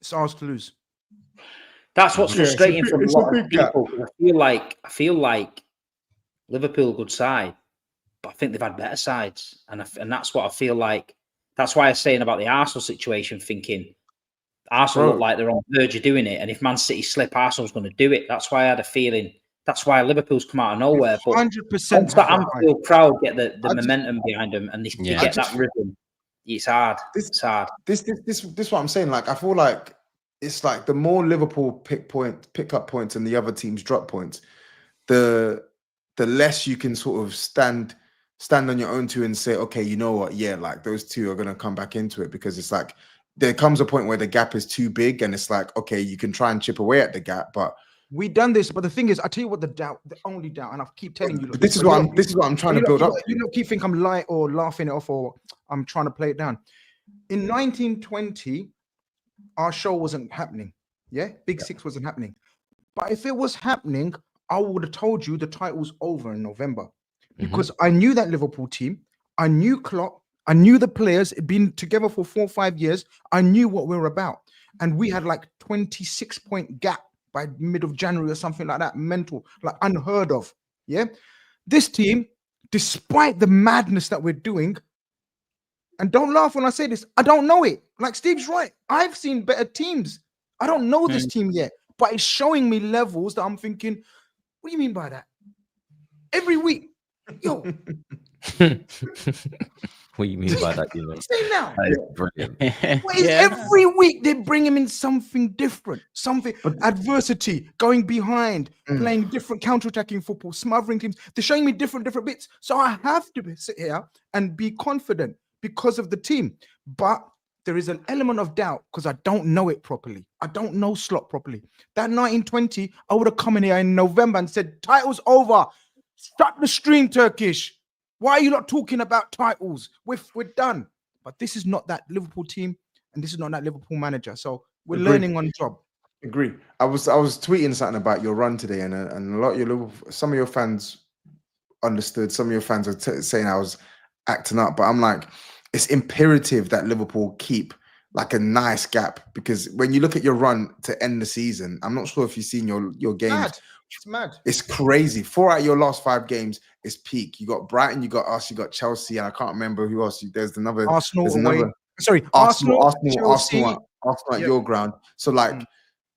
Speaker 3: it's asked to lose.
Speaker 6: That's what's
Speaker 5: Yeah, it's
Speaker 6: frustrating
Speaker 5: a
Speaker 6: for a
Speaker 5: big-
Speaker 6: lot
Speaker 5: it's a
Speaker 6: of
Speaker 5: big gap.
Speaker 6: people. I feel like Liverpool good side, but I think they've had better sides, and that's what I feel like. That's why I was saying about the Arsenal situation, thinking Arsenal look like they're on the verge of doing it, and if Man City slip, Arsenal's going to do it. That's why I had a feeling. That's why Liverpool's come out of nowhere. But
Speaker 3: 100%.
Speaker 6: once that Anfield crowd get the momentum behind them and they get that rhythm, it's hard. It's hard.
Speaker 5: This what I'm saying. Like, I feel like it's like the more Liverpool pick up points and the other teams drop points, the less you can sort of stand on your own two and say, okay, you know what? Yeah, like those two are gonna come back into it, because it's like there comes a point where the gap is too big, and it's like, okay, you can try and chip away at the gap, but
Speaker 3: We done this, but the thing is, I tell you what, the only doubt, and I keep telling you.
Speaker 5: This is what I'm trying to build up.
Speaker 3: You don't keep thinking I'm lying or laughing it off, or I'm trying to play it down. In 1920, our show wasn't happening. Yeah, Big Six wasn't happening. But if it was happening, I would have told you the title's over in November, because I knew that Liverpool team. I knew Klopp. I knew the players. It'd been together for 4 or 5 years. I knew what we were about, and we had like 26-point gap by mid of January or something like that. Mental, like unheard of. Yeah, this team, despite the madness that we're doing, and don't laugh when I say this, I don't know it. Like Steve's right. I've seen better teams. I don't know this team yet, but it's showing me levels that I'm thinking, what do you mean by that? Every week, yo.
Speaker 2: What do you mean by that? You know,
Speaker 3: Say now.
Speaker 2: that is brilliant.
Speaker 3: What is every week they bring him in something different, something adversity, going behind, playing different counter-attacking football, smothering teams. They're showing me different bits. So I have to sit here and be confident because of the team. But there is an element of doubt because I don't know it properly. I don't know Slot properly. That 1920, I would have come in here in November and said, title's over. Shut the stream, Turkish. Why are you not talking about titles? We're done. But this is not that Liverpool team, and this is not that Liverpool manager. So we're learning on the job.
Speaker 5: Agree. I was tweeting something about your run today, and a lot of your some of your fans understood. Some of your fans are saying I was acting up, but I'm like, it's imperative that Liverpool keep like a nice gap, because when you look at your run to end the season, I'm not sure if you've seen your games.
Speaker 3: It's mad.
Speaker 5: It's crazy. 4 out of your last 5 games is peak. You got Brighton, you got us, you got Chelsea, and I can't remember who else. There's another
Speaker 3: Arsenal
Speaker 5: there's
Speaker 3: away.
Speaker 5: another
Speaker 3: Sorry,
Speaker 5: Arsenal
Speaker 3: Chelsea.
Speaker 5: Arsenal at your ground. So like,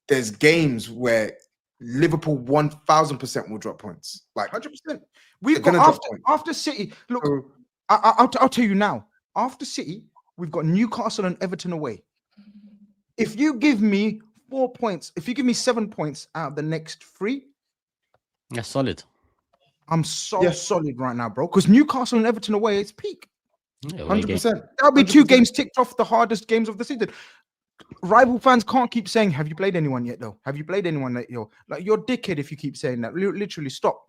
Speaker 5: there's games where Liverpool 1000% will drop points. Like
Speaker 3: 100%. We've got after City. Look, I'll tell you now. After City, we've got Newcastle and Everton away. If you give me 4 points, if you give me 7 points out of the next 3,
Speaker 1: that's solid.
Speaker 3: I'm solid right now, bro. Because Newcastle and Everton away, it's peak.
Speaker 5: 100%.
Speaker 3: That'll be 2 games ticked off the hardest games of the season. rival fans can't keep saying, "Have you played anyone yet?" Though, have you played anyone that you're dickhead if you keep saying that. Literally, stop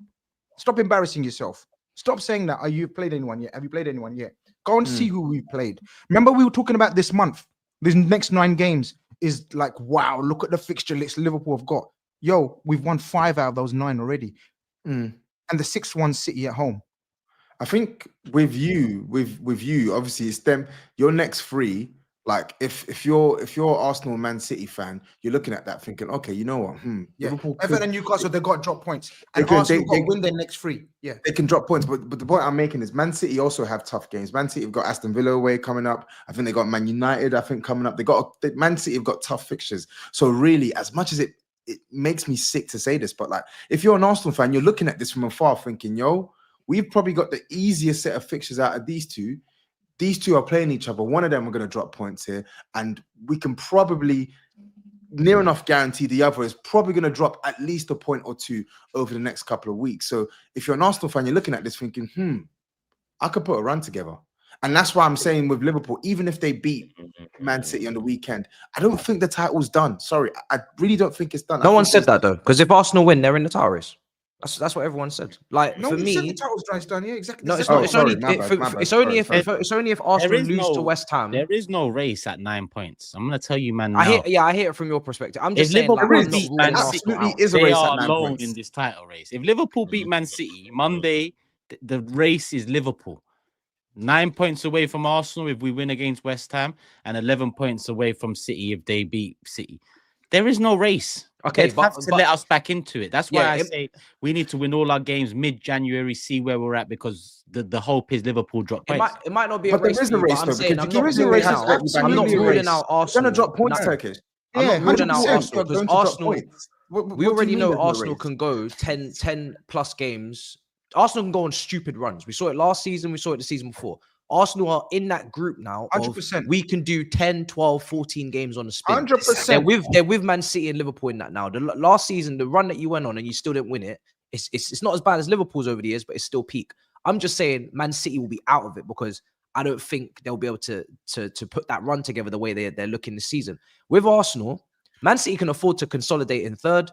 Speaker 3: embarrassing yourself. Stop saying that. Are you played anyone yet? Have you played anyone yet? Go and see who we've played. Remember, we were talking about this month. These next 9 games is like, wow, look at the fixture list Liverpool have got. Yo, we've won 5 out of those 9 already. And the 6th one, City at home.
Speaker 5: I think with you, obviously it's them. Your next 3, like if you're Arsenal Man City fan, you're looking at that thinking, okay, you know what? Liverpool
Speaker 3: Everton and Newcastle, they got drop points, and
Speaker 5: they
Speaker 3: Arsenal got
Speaker 5: they-
Speaker 3: win their next 3. Yeah,
Speaker 5: they can drop points, but the point I'm making is Man City also have tough games. Man City have got Aston Villa away coming up. I think they got Man United, I think, coming up. Man City have got tough fixtures. So really, as much as it makes me sick to say this, but like if you're an Arsenal fan, you're looking at this from afar thinking, yo, we've probably got the easiest set of fixtures out of these two. These two are playing each other. One of them are going to drop points here, and we can probably near enough guarantee the other is probably going to drop at least a point or 2 over the next couple of weeks. So if you're an Arsenal fan, you're looking at this thinking, I could put a run together. And that's why I'm saying with Liverpool, even if they beat Man City on the weekend, I don't think the title's done. Sorry, I really don't think it's done.
Speaker 2: No one said that though, because if Arsenal win, they're in the title race. That's what everyone said. Like
Speaker 3: no,
Speaker 2: for
Speaker 3: we
Speaker 2: me,
Speaker 3: said the title's done. Yeah, exactly.
Speaker 2: no, it's
Speaker 5: Oh,
Speaker 2: not. It's
Speaker 5: sorry,
Speaker 2: only
Speaker 5: my bad.
Speaker 2: it's only if
Speaker 5: Sorry.
Speaker 2: it's only if Arsenal
Speaker 1: is
Speaker 2: lose to
Speaker 1: no-
Speaker 2: West Ham.
Speaker 1: There is no race at 9 points. I'm gonna tell you, man.
Speaker 2: I
Speaker 1: Now.
Speaker 2: hear it from your perspective. I'm just
Speaker 1: If
Speaker 2: saying, like,
Speaker 1: Liverpool
Speaker 2: I'm not
Speaker 1: beat
Speaker 2: ruling
Speaker 1: Man
Speaker 2: Arsenal
Speaker 1: City,
Speaker 2: out.
Speaker 5: is a
Speaker 1: they
Speaker 5: race
Speaker 1: are
Speaker 5: at 9
Speaker 1: alone
Speaker 5: points.
Speaker 1: in this title race. If Liverpool beat Man City Monday, the race is Liverpool. 9 points away from Arsenal if we win against West Ham, and 11 points away from City if they beat City. There is no race.
Speaker 2: Okay,
Speaker 1: They have to let us back into it. That's why I
Speaker 2: Yeah,
Speaker 1: say we need to win all our games mid-January, see where we're at, because the hope is Liverpool drop points.
Speaker 2: It might not be a
Speaker 5: But there
Speaker 2: race,
Speaker 5: is
Speaker 2: for
Speaker 5: a
Speaker 2: you,
Speaker 5: race,
Speaker 2: but I'm
Speaker 5: though,
Speaker 2: saying
Speaker 5: because
Speaker 2: I'm
Speaker 5: there
Speaker 2: not
Speaker 5: is a
Speaker 2: ruling
Speaker 5: race,
Speaker 2: out.
Speaker 5: absolutely
Speaker 2: I'm not
Speaker 5: a
Speaker 2: ruling
Speaker 5: race.
Speaker 2: out
Speaker 5: They're
Speaker 2: Arsenal.
Speaker 5: going to drop points,
Speaker 2: No,
Speaker 5: Turkish.
Speaker 2: I'm not ruling out
Speaker 3: 100%
Speaker 2: Arsenal because
Speaker 5: Going to drop
Speaker 2: Arsenal.
Speaker 5: points.
Speaker 2: We already know Arsenal can go 10 plus games. Arsenal can go on stupid runs. We saw it last season. We saw it the season before. Arsenal are in that group now.
Speaker 3: 100%.
Speaker 2: We can do 10, 12, 14 games on the spin.
Speaker 3: 100%.
Speaker 2: They're with Man City and Liverpool in that now. The last season, the run that you went on and you still didn't win it, it's not as bad as Liverpool's over the years, but it's still peak. I'm just saying Man City will be out of it because I don't think they'll be able to put that run together the way they're looking this season. With Arsenal, Man City can afford to consolidate in third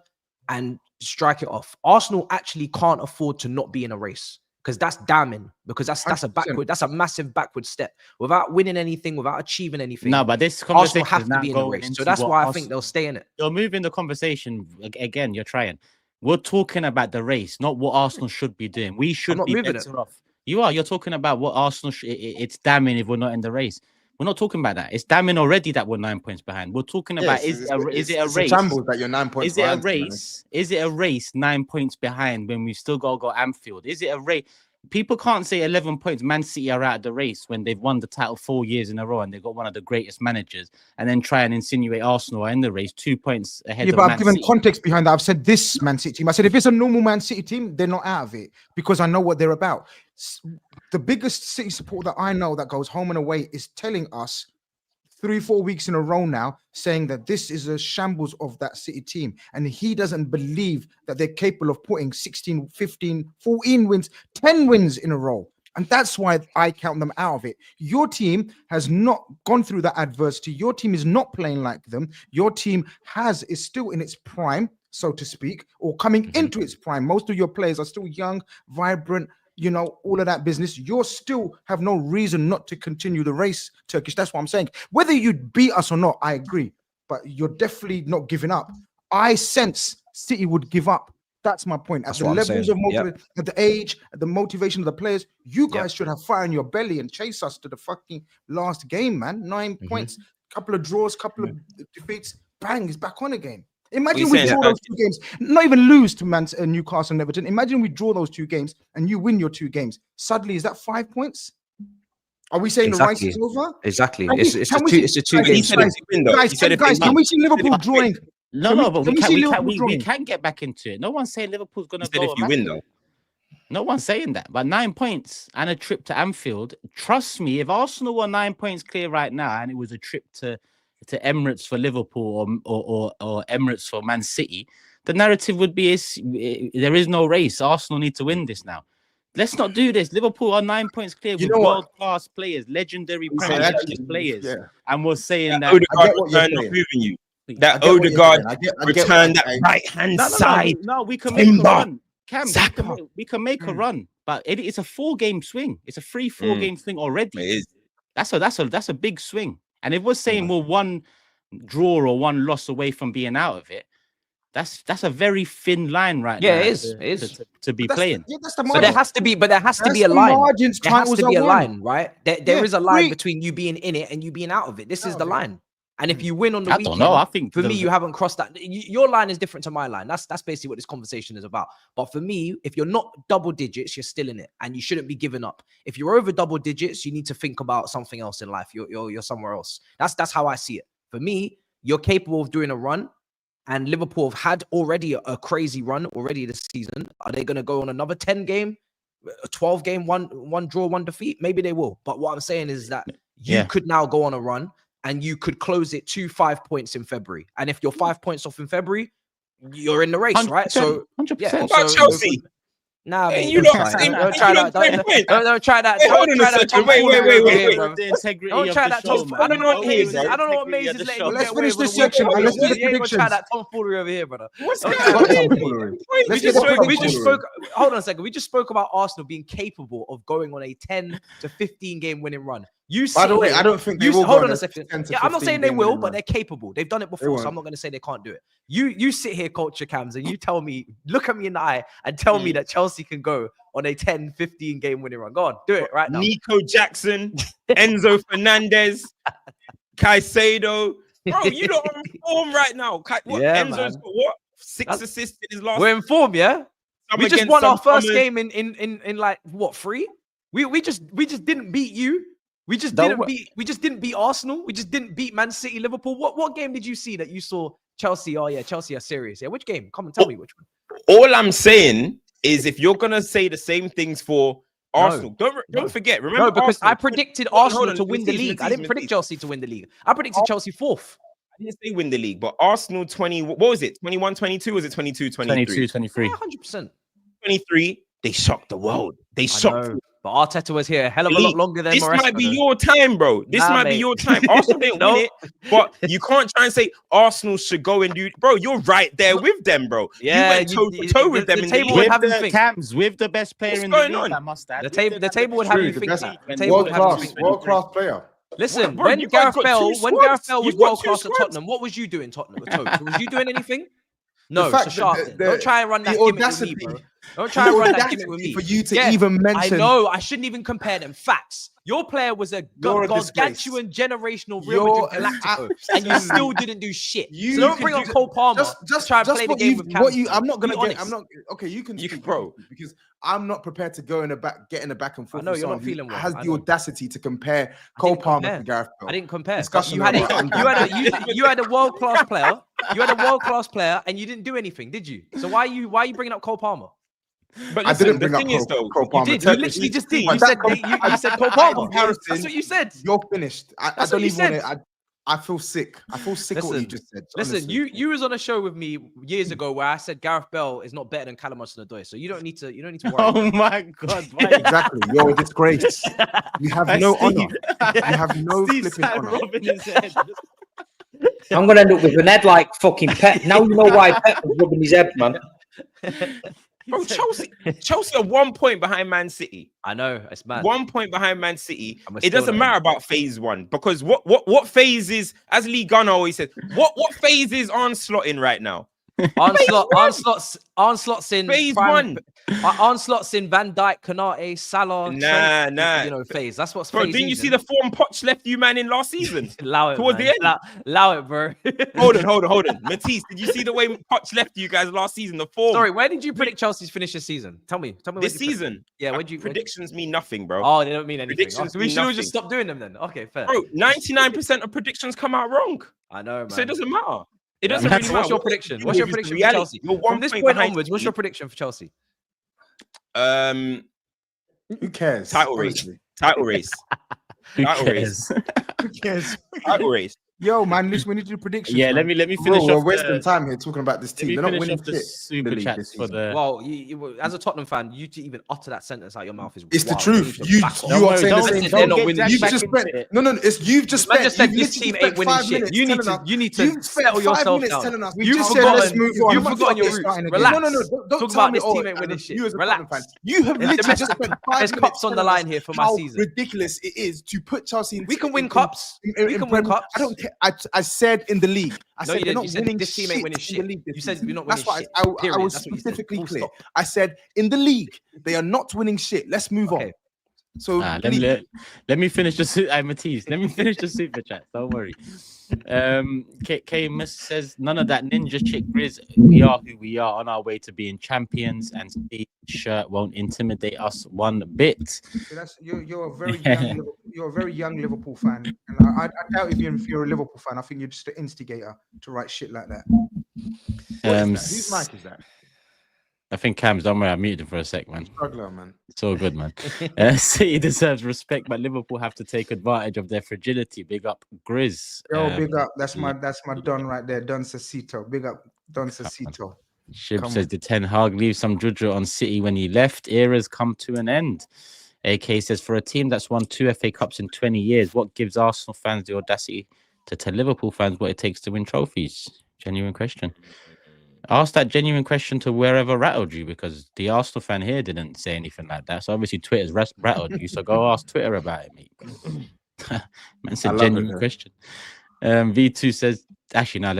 Speaker 2: and strike it off. Arsenal actually can't afford to not be in a race. Because that's damning. Because that's a massive backward step. Without winning anything, without achieving anything.
Speaker 1: No, but this
Speaker 2: Arsenal
Speaker 1: conversation
Speaker 2: have
Speaker 1: is
Speaker 2: to
Speaker 1: not
Speaker 2: be in the
Speaker 1: going
Speaker 2: race.
Speaker 1: into
Speaker 2: So that's
Speaker 1: what
Speaker 2: why I
Speaker 1: Arsenal-
Speaker 2: think they'll stay in it.
Speaker 1: You're moving the conversation again. You're trying. We're talking about the race, not what Arsenal should be doing. We should
Speaker 2: not
Speaker 1: be
Speaker 2: moving
Speaker 1: better off. You are. You're talking about what Arsenal. It's damning if we're not in the race. We're not talking about that. It's damning already that we're 9 points behind. We're talking about is it a race?
Speaker 5: It's a shambles that you're 9 points
Speaker 1: Is it a
Speaker 5: behind, to be honest.
Speaker 1: race? Is it a race 9 points behind when we still got to go Anfield? Is it a race? People can't say 11 points. Man City are out of the race when they've won the title 4 years in a row and they've got one of the greatest managers, and then try and insinuate Arsenal are in the race 2 points ahead
Speaker 3: Yeah,
Speaker 1: of
Speaker 3: but
Speaker 1: Man
Speaker 3: I've given
Speaker 1: City.
Speaker 3: context behind that. I've said this Man City team. I said if it's a normal Man City team, they're not out of it because I know what they're about. The biggest City supporter that I know that goes home and away is telling us 3-4 weeks in a row now, saying that this is a shambles of that City team. And he doesn't believe that they're capable of putting 16, 15, 14 wins, 10 wins in a row. And that's why I count them out of it. Your team has not gone through that adversity. Your team is not playing like them. Your team is still in its prime, so to speak, or coming into its prime. Most of your players are still young, vibrant, you know, all of that business. You still have no reason not to continue the race, Turkish. That's what I'm saying. Whether you beat us or not, I agree. But you're definitely not giving up. I sense City would give up. That's my point. At
Speaker 2: That's
Speaker 3: the
Speaker 2: what I'm
Speaker 3: levels
Speaker 2: saying.
Speaker 3: of motivation, at the age, at the motivation of the players, you guys should have fire in your belly and chase us to the fucking last game, man. 9 points, couple of draws, couple of defeats, bang, he's back on again. Imagine we draw those 2 games, not even lose to Newcastle and Everton. Imagine we draw those 2 games and you win your 2 games. Suddenly, is that 5 points? Are we saying the race is over?
Speaker 2: Exactly.
Speaker 3: Can
Speaker 2: It's a 2 game split.
Speaker 3: Guys, can we see Liverpool drawing?
Speaker 1: No, but we
Speaker 3: drawing?
Speaker 1: can get back into it. No one's saying Liverpool's going to go.
Speaker 4: If you win, though.
Speaker 1: No one's saying that. But 9 points and a trip to Anfield. Trust me, if Arsenal were 9 points clear right now and it was a trip to Emirates for Liverpool or Emirates for Man City, the narrative would be there is no race. Arsenal need to win this now. Let's not do this. Liverpool are 9 points clear
Speaker 5: You
Speaker 1: with
Speaker 5: know what?
Speaker 1: world-class players, legendary
Speaker 5: So
Speaker 1: Premier
Speaker 5: actually,
Speaker 1: League players.
Speaker 5: yeah.
Speaker 1: And we're saying
Speaker 4: That
Speaker 1: that
Speaker 4: Odegaard
Speaker 5: what you're
Speaker 4: return not
Speaker 5: saying.
Speaker 4: moving you.
Speaker 5: I
Speaker 4: That
Speaker 5: get what you're
Speaker 4: Odegaard
Speaker 5: saying. I get
Speaker 4: return
Speaker 5: what-
Speaker 4: that right-hand
Speaker 1: no,
Speaker 4: side.
Speaker 1: no, we can make a
Speaker 4: Timber.
Speaker 1: run. Cam,
Speaker 4: Saka.
Speaker 1: we can make a run, but it's a 4-game swing. It's a 3-4 game swing already.
Speaker 4: It is.
Speaker 1: That's a big swing. And if we're saying we're one draw or one loss away from being out of it, that's a very thin line right now.
Speaker 2: Yeah, it is.
Speaker 1: To be
Speaker 3: That's
Speaker 1: playing.
Speaker 3: Yeah, that's the
Speaker 2: But
Speaker 3: margin.
Speaker 2: there has to be, a
Speaker 3: That's
Speaker 2: line.
Speaker 3: the margins.
Speaker 2: There has
Speaker 3: Titles
Speaker 2: to be
Speaker 3: are
Speaker 2: a
Speaker 3: won.
Speaker 2: line, right? There
Speaker 3: Yeah,
Speaker 2: is a line
Speaker 3: we-
Speaker 2: between you being in it and you being out of it. This is the
Speaker 3: Okay.
Speaker 2: line. And if you win on the
Speaker 1: I
Speaker 2: weekend,
Speaker 1: don't know. I think
Speaker 2: for me, you haven't crossed that. Your line is different to my line. That's basically what this conversation is about. But for me, if you're not double digits, you're still in it, and you shouldn't be giving up. If you're over double digits, you need to think about something else in life. You're somewhere else. That's how I see it. For me, you're capable of doing a run, and Liverpool have had already a crazy run already this season. Are they going to go on another 10-game, a 12-game, one draw, one defeat? Maybe they will. But what I'm saying is that you could now go on a run. And you could close it to 5 points in February. And if you're 5 points off in February, you're in the race, right? So
Speaker 1: 100%.
Speaker 2: yeah.
Speaker 4: What about Chelsea?
Speaker 2: Nah,
Speaker 4: Hey,
Speaker 2: man,
Speaker 4: you
Speaker 2: don't
Speaker 4: lot-
Speaker 2: try it.
Speaker 4: you
Speaker 2: Don't try
Speaker 4: lot-
Speaker 2: that. Don't try that.
Speaker 4: Hey, hold
Speaker 2: Don't
Speaker 4: on a
Speaker 2: try that.
Speaker 4: second. Wait.
Speaker 1: The integrity
Speaker 2: Don't
Speaker 1: of
Speaker 2: try
Speaker 1: the
Speaker 2: that.
Speaker 1: show,
Speaker 2: Tom,
Speaker 1: man.
Speaker 2: I don't know what Maze is.
Speaker 1: The
Speaker 2: I don't know what
Speaker 1: integrity
Speaker 2: Maze
Speaker 1: of
Speaker 2: is
Speaker 1: the
Speaker 2: letting
Speaker 1: show.
Speaker 2: you
Speaker 3: Let's
Speaker 2: get away
Speaker 3: finish
Speaker 2: with
Speaker 3: this
Speaker 2: on the
Speaker 3: section,
Speaker 2: weekend.
Speaker 3: and let's do the
Speaker 2: You ain't gonna try
Speaker 3: predictions.
Speaker 2: that tomfoolery over here, brother.
Speaker 4: What's
Speaker 2: Okay.
Speaker 4: going
Speaker 3: Got
Speaker 4: on?
Speaker 3: tomfoolery.
Speaker 2: We
Speaker 3: Let's
Speaker 2: just
Speaker 3: get the
Speaker 2: spoke. Hold on a second. We just spoke about Arsenal being capable of going on a 10 to 15 game winning run.
Speaker 5: By the way, I don't think they will
Speaker 2: hold
Speaker 5: go
Speaker 2: on
Speaker 5: on
Speaker 2: a second.
Speaker 5: 10 to
Speaker 2: Yeah, I'm not
Speaker 5: 15
Speaker 2: saying they
Speaker 5: game
Speaker 2: will,
Speaker 5: winning
Speaker 2: but
Speaker 5: run.
Speaker 2: they're capable. They've done it before, so
Speaker 5: won't.
Speaker 2: I'm not going to say they can't do it. You sit here, culture cams, and you tell me, look at me in the eye, and tell me that Chelsea can go on a 10, 15 game winning run. Go on, do it right now.
Speaker 4: Nico Jackson, Enzo Fernandez, Caicedo. Bro, you don't on form right now. What?
Speaker 2: Yeah,
Speaker 4: Enzo's
Speaker 2: man.
Speaker 4: got what? 6
Speaker 2: That's-
Speaker 4: assists in his last.
Speaker 2: We're in form, yeah.
Speaker 4: some
Speaker 2: We just
Speaker 4: against
Speaker 2: won our
Speaker 4: some
Speaker 2: first
Speaker 4: Summers.
Speaker 2: game in like what 3? We just didn't beat you. We just didn't beat Arsenal. We just didn't beat Man City, Liverpool. What game did you see that you saw Chelsea? Oh yeah, Chelsea are serious. Yeah, which game? Come and tell me which one.
Speaker 4: All I'm saying is, if you're gonna say the same things for Arsenal, don't forget. Remember,
Speaker 2: No, because
Speaker 4: Arsenal,
Speaker 2: I predicted
Speaker 4: Hold on,
Speaker 2: Arsenal to win the
Speaker 4: Matisse,
Speaker 2: league. I didn't predict
Speaker 4: Matisse.
Speaker 2: Chelsea to win the league. I predicted Chelsea 4th.
Speaker 4: I didn't say win the league, but Arsenal 20. What was it? 21, 22? Was it 22, 23?
Speaker 1: 22, 23.
Speaker 2: 100%.
Speaker 4: 23. They shocked the world. They
Speaker 2: I
Speaker 4: shocked.
Speaker 2: know. But Arteta was here a hell of a lot longer than
Speaker 4: This
Speaker 2: Maresca,
Speaker 4: might be
Speaker 2: though.
Speaker 4: your time, bro. This
Speaker 2: Nah,
Speaker 4: might be
Speaker 2: mate.
Speaker 4: your time. Arsenal didn't
Speaker 2: No.
Speaker 4: win it, but you can't try and say Arsenal should go and do. Bro, you're right there with them, bro.
Speaker 2: Yeah,
Speaker 4: you went toe to toe with them
Speaker 2: the
Speaker 4: in
Speaker 2: table
Speaker 4: the
Speaker 2: would
Speaker 4: league.
Speaker 2: have you
Speaker 1: With the
Speaker 2: think.
Speaker 1: Cams, with the best player
Speaker 4: What's
Speaker 1: in the
Speaker 4: going
Speaker 1: league,
Speaker 4: on?
Speaker 1: I must add.
Speaker 2: The table would have
Speaker 5: True,
Speaker 2: you
Speaker 5: the
Speaker 2: think
Speaker 5: best-
Speaker 2: that. The table
Speaker 5: World
Speaker 2: would have you
Speaker 5: class,
Speaker 2: think that.
Speaker 5: world class player.
Speaker 2: Listen,
Speaker 4: Bro,
Speaker 2: when
Speaker 4: you guys
Speaker 2: Gareth
Speaker 4: got
Speaker 2: Bell,
Speaker 4: two
Speaker 2: when
Speaker 4: squads.
Speaker 2: Gareth Bell was
Speaker 4: You've got
Speaker 2: world
Speaker 4: two
Speaker 2: class at
Speaker 4: squads.
Speaker 2: Tottenham, what was you doing, Tottenham? Was you doing anything? No,
Speaker 5: fact
Speaker 2: it's a sharp
Speaker 5: that
Speaker 2: thing.
Speaker 5: the-
Speaker 2: Don't try and run that
Speaker 5: the
Speaker 2: gimmick with me,
Speaker 5: audacity-
Speaker 2: bro. Don't try and run that gimmick with me.
Speaker 5: For you to
Speaker 2: Yeah,
Speaker 5: even mention,
Speaker 2: I know I shouldn't even compare them. Facts. Your player was a
Speaker 5: You're a disgrace.
Speaker 2: gargantuan generational Real
Speaker 5: You're
Speaker 2: Madrid
Speaker 5: an
Speaker 2: Galactico, and you still didn't do shit.
Speaker 5: You
Speaker 2: So don't
Speaker 5: could
Speaker 2: bring up
Speaker 5: do-
Speaker 2: Cole Palmer
Speaker 5: just
Speaker 2: to try and
Speaker 5: just
Speaker 2: play the
Speaker 5: what
Speaker 2: game
Speaker 5: you
Speaker 2: with
Speaker 5: what you.
Speaker 2: Cams.
Speaker 5: I'm not gonna
Speaker 2: Be
Speaker 5: get.
Speaker 2: honest.
Speaker 5: I'm not okay. You can
Speaker 4: You
Speaker 5: speak,
Speaker 4: bro.
Speaker 5: because I'm not prepared to go in the back, get in the back and forth.
Speaker 2: know,
Speaker 5: with
Speaker 2: you're not
Speaker 5: someone who
Speaker 2: feeling well,
Speaker 5: Has
Speaker 2: I
Speaker 5: the
Speaker 2: know.
Speaker 5: audacity to compare
Speaker 2: I
Speaker 5: Cole
Speaker 2: didn't
Speaker 5: Palmer
Speaker 2: compare.
Speaker 5: to Gareth Bell?
Speaker 2: I didn't compare. But
Speaker 5: Discussion
Speaker 2: you had
Speaker 5: over.
Speaker 2: you had a world class player. You had a world class player, and you didn't do anything, did you? So why are you bringing up Cole Palmer?
Speaker 4: But
Speaker 5: I
Speaker 4: listen,
Speaker 5: didn't
Speaker 4: the
Speaker 5: bring up
Speaker 4: thing is, though,
Speaker 5: Cole
Speaker 2: You
Speaker 5: Palmer.
Speaker 2: did. You literally just did. You said you said Cole Palmer. That's what you said.
Speaker 5: You're finished. I
Speaker 2: That's
Speaker 5: don't
Speaker 2: what you
Speaker 5: even want
Speaker 2: said.
Speaker 5: to. I feel sick. I feel sick of what you
Speaker 2: Listen,
Speaker 5: just said.
Speaker 2: Listen,
Speaker 5: honestly.
Speaker 2: you was on a show with me years ago where I said Gareth Bell is not better than Callum Hudson-Odoi, so you don't need to worry.
Speaker 1: Oh my God. Why
Speaker 5: Exactly. You're a disgrace. You have no
Speaker 1: Steve-
Speaker 5: honor. You have no
Speaker 1: Steve
Speaker 5: flipping
Speaker 1: started
Speaker 5: honor.
Speaker 1: rubbing his head.
Speaker 6: I'm gonna end up with an head like fucking Pep. Now you know why Pep was rubbing his head, man.
Speaker 4: bro, Chelsea are 1 point behind Man City.
Speaker 2: I know it's mad.
Speaker 4: 1 point behind Man City.
Speaker 2: And we're
Speaker 4: It
Speaker 2: still
Speaker 4: doesn't
Speaker 2: not
Speaker 4: matter
Speaker 2: in.
Speaker 4: about phase one, because what phase is, as Lee Gunner always said, what phase is Onslaught in right now?
Speaker 2: Onslaught's in
Speaker 4: Phase
Speaker 2: prime-
Speaker 4: one.
Speaker 2: Onslaught's in Van Dijk, Kanate, Salah, Trent,
Speaker 4: Nah.
Speaker 2: you know, phase. That's what's
Speaker 4: Bro,
Speaker 2: phase
Speaker 4: didn't you
Speaker 2: is,
Speaker 4: see the form Poch left you, man, in last season?
Speaker 2: allow it,
Speaker 4: towards
Speaker 2: man.
Speaker 4: the end?
Speaker 2: Allow it, bro.
Speaker 4: Hold on. Matisse, did you see the way Poch left you guys last season? The form.
Speaker 2: Sorry, where did you predict Chelsea's finish this season? Tell me.
Speaker 4: This
Speaker 2: where'd you predict-
Speaker 4: season.
Speaker 2: Yeah, where'd you
Speaker 4: Predictions mean nothing, bro.
Speaker 2: Oh, they don't mean anything. Oh,
Speaker 4: Predictions
Speaker 2: so we
Speaker 4: mean
Speaker 2: should have just
Speaker 4: nothing.
Speaker 2: stop doing them then. Okay, fair.
Speaker 4: Bro, 99% of predictions come out wrong.
Speaker 2: I know, man.
Speaker 4: So it doesn't matter. It doesn't
Speaker 1: man.
Speaker 4: really matter.
Speaker 2: What's your
Speaker 4: What
Speaker 2: prediction?
Speaker 4: you
Speaker 2: What's your
Speaker 4: do is
Speaker 2: prediction for
Speaker 4: reality.
Speaker 2: Chelsea?
Speaker 4: You're 1
Speaker 2: From this
Speaker 4: point
Speaker 2: point
Speaker 4: behind
Speaker 2: onwards, what's your
Speaker 4: City.
Speaker 2: prediction for Chelsea?
Speaker 5: Who cares?
Speaker 4: Title race.
Speaker 5: honestly?
Speaker 4: Title race.
Speaker 1: Who
Speaker 4: Title
Speaker 1: cares?
Speaker 5: Who cares?
Speaker 4: Title race.
Speaker 3: Yo, man, listen, we need to do predictions.
Speaker 1: Yeah,
Speaker 3: man.
Speaker 1: let me finish
Speaker 5: We're
Speaker 1: off.
Speaker 5: wasting time here talking about this team. They're not winning
Speaker 1: the
Speaker 5: shit.
Speaker 1: super
Speaker 5: the league
Speaker 1: chats
Speaker 5: this
Speaker 1: for
Speaker 5: season.
Speaker 1: the.
Speaker 2: Well, as a Tottenham fan, you to even utter that sentence out your mouth is
Speaker 5: It's the
Speaker 2: wild.
Speaker 5: truth.
Speaker 2: need to
Speaker 5: You
Speaker 2: back off.
Speaker 5: you are
Speaker 1: worry,
Speaker 5: saying the
Speaker 1: don't-
Speaker 5: same
Speaker 2: they're
Speaker 5: thing.
Speaker 2: not
Speaker 1: get
Speaker 2: winning
Speaker 1: dragged
Speaker 5: You've
Speaker 1: back
Speaker 5: just
Speaker 1: into
Speaker 5: spent
Speaker 1: it.
Speaker 5: no. It's you've just
Speaker 2: Man
Speaker 5: spent.
Speaker 2: just said
Speaker 5: You've
Speaker 2: this
Speaker 5: literally
Speaker 2: team
Speaker 5: spent
Speaker 2: ain't winning
Speaker 5: 5
Speaker 2: shit.
Speaker 5: minutes
Speaker 2: You need
Speaker 5: telling
Speaker 2: to
Speaker 5: us-
Speaker 2: you need to
Speaker 5: You've spent
Speaker 2: settle
Speaker 5: 5
Speaker 2: yourself
Speaker 5: minutes
Speaker 2: down.
Speaker 5: telling us.
Speaker 2: You've
Speaker 5: just
Speaker 2: forgotten-
Speaker 5: let's move on.
Speaker 2: you've forgotten your
Speaker 3: roots.
Speaker 2: roots.
Speaker 3: Starting again.
Speaker 2: Relax.
Speaker 5: Don't
Speaker 2: Talk
Speaker 5: tell
Speaker 2: about
Speaker 5: me,
Speaker 2: this
Speaker 5: oh,
Speaker 2: team ain't
Speaker 5: as
Speaker 2: winning
Speaker 5: a-
Speaker 2: shit.
Speaker 5: You as a
Speaker 2: Relax.
Speaker 5: Tottenham fan, you have
Speaker 2: There's
Speaker 5: literally just spent 5
Speaker 2: there's
Speaker 5: minutes
Speaker 2: cups on the
Speaker 5: telling
Speaker 2: line
Speaker 5: us
Speaker 2: here for my
Speaker 5: how
Speaker 2: season.
Speaker 5: ridiculous it is to put Chelsea in.
Speaker 2: We can win
Speaker 5: in-
Speaker 2: cups.
Speaker 5: in
Speaker 2: We can win
Speaker 5: Premier-
Speaker 2: cups.
Speaker 5: I don't care. I said in the league. I
Speaker 2: No,
Speaker 5: said
Speaker 2: you
Speaker 5: they're
Speaker 2: didn't.
Speaker 5: not
Speaker 2: You said
Speaker 5: winning
Speaker 2: this team ain't winning
Speaker 5: in
Speaker 2: shit.
Speaker 5: the league this
Speaker 2: You said
Speaker 5: season.
Speaker 2: we're not
Speaker 5: That's
Speaker 2: winning
Speaker 5: why
Speaker 2: shit.
Speaker 5: I
Speaker 2: Period.
Speaker 5: was
Speaker 2: That's what you said.
Speaker 5: specifically
Speaker 2: Full
Speaker 5: clear.
Speaker 2: stop.
Speaker 5: I said in the league they are not winning shit. Let's move on.
Speaker 2: Okay.
Speaker 5: So
Speaker 1: Let me finish the Matisse. Let me finish the super chat. Don't worry. K Miss says none of that ninja chick Grizz. We are who we are on our way to being champions, and the shirt won't intimidate us one bit.
Speaker 3: So you're a very young Liverpool fan, and I doubt if you're a Liverpool fan. I think you're just an instigator to write shit like that.
Speaker 5: whose mic is that?
Speaker 1: I think Cam's done where I muted him for a sec, man.
Speaker 5: Struggler, man.
Speaker 1: It's all good, man. City deserves respect, but Liverpool have to take advantage of their fragility. Big up, Grizz.
Speaker 3: Yo, big up. That's my Don right there, Don Cecito. Big up, Don Cecito.
Speaker 1: Shib says the Ten Hag leaves some juju on City when he left. Eras come to an end. AK says for a team that's won 2 FA Cups in 20 years, what gives Arsenal fans the audacity to tell Liverpool fans what it takes to win trophies? Genuine question. Ask that genuine question to wherever rattled you, because the Arsenal fan here didn't say anything like that. So obviously Twitter's rattled you. So go ask Twitter about it, mate. Man, it's a genuine question. V2 says, actually, no,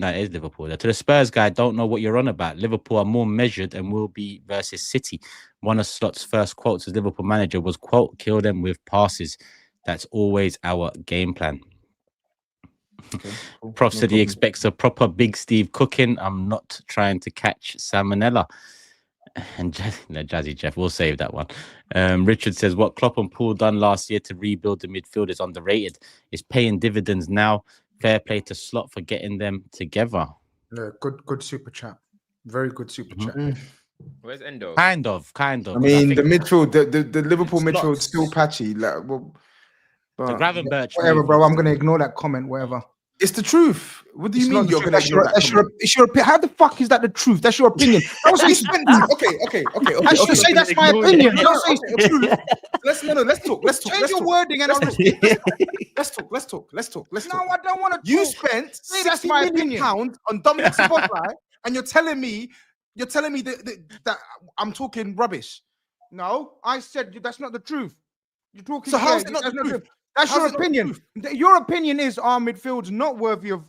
Speaker 1: it is Liverpool. To the Spurs guy, don't know what you're on about. Liverpool are more measured and will be versus City. One of Slot's first quotes as Liverpool manager was, quote, kill them with passes. That's always our game plan.
Speaker 5: Okay, cool.
Speaker 1: Prof said he expects a proper Big Steve cooking. I'm not trying to catch salmonella. And Jazzy Jeff, we'll save that one. Richard says what Klopp and Paul done last year to rebuild the midfield is underrated. It's paying dividends now. Fair play to Slot for getting them together.
Speaker 3: Yeah, good super chat. Very good super chat.
Speaker 4: Where's Endo?
Speaker 1: Kind of.
Speaker 5: I mean, the midfield, the Liverpool
Speaker 1: Slots.
Speaker 5: midfield still patchy. Like, well,
Speaker 1: The Gravenberch.
Speaker 3: Whatever, bro. I'm gonna ignore that comment. Whatever.
Speaker 5: it's the truth. What do you mean you're gonna ignore that?
Speaker 3: It's your opinion. How the fuck is that the truth? That's your opinion. That's what you spent.
Speaker 5: Okay.
Speaker 3: Say that's my opinion. Don't say it's the truth.
Speaker 5: Let's talk.
Speaker 3: Change your wording and
Speaker 5: Let's talk.
Speaker 3: No, I don't want to.
Speaker 5: You spent
Speaker 3: Say that's
Speaker 5: £60
Speaker 3: my
Speaker 5: million
Speaker 3: opinion.
Speaker 5: on Dominic Szoboszlai, and you're telling me that I'm talking rubbish.
Speaker 3: No, I said that's not the truth. You're talking.
Speaker 5: So how's it not the truth?
Speaker 3: That's
Speaker 5: How's
Speaker 3: your
Speaker 5: it not the
Speaker 3: opinion.
Speaker 5: truth?
Speaker 3: Your opinion is our midfield's not worthy of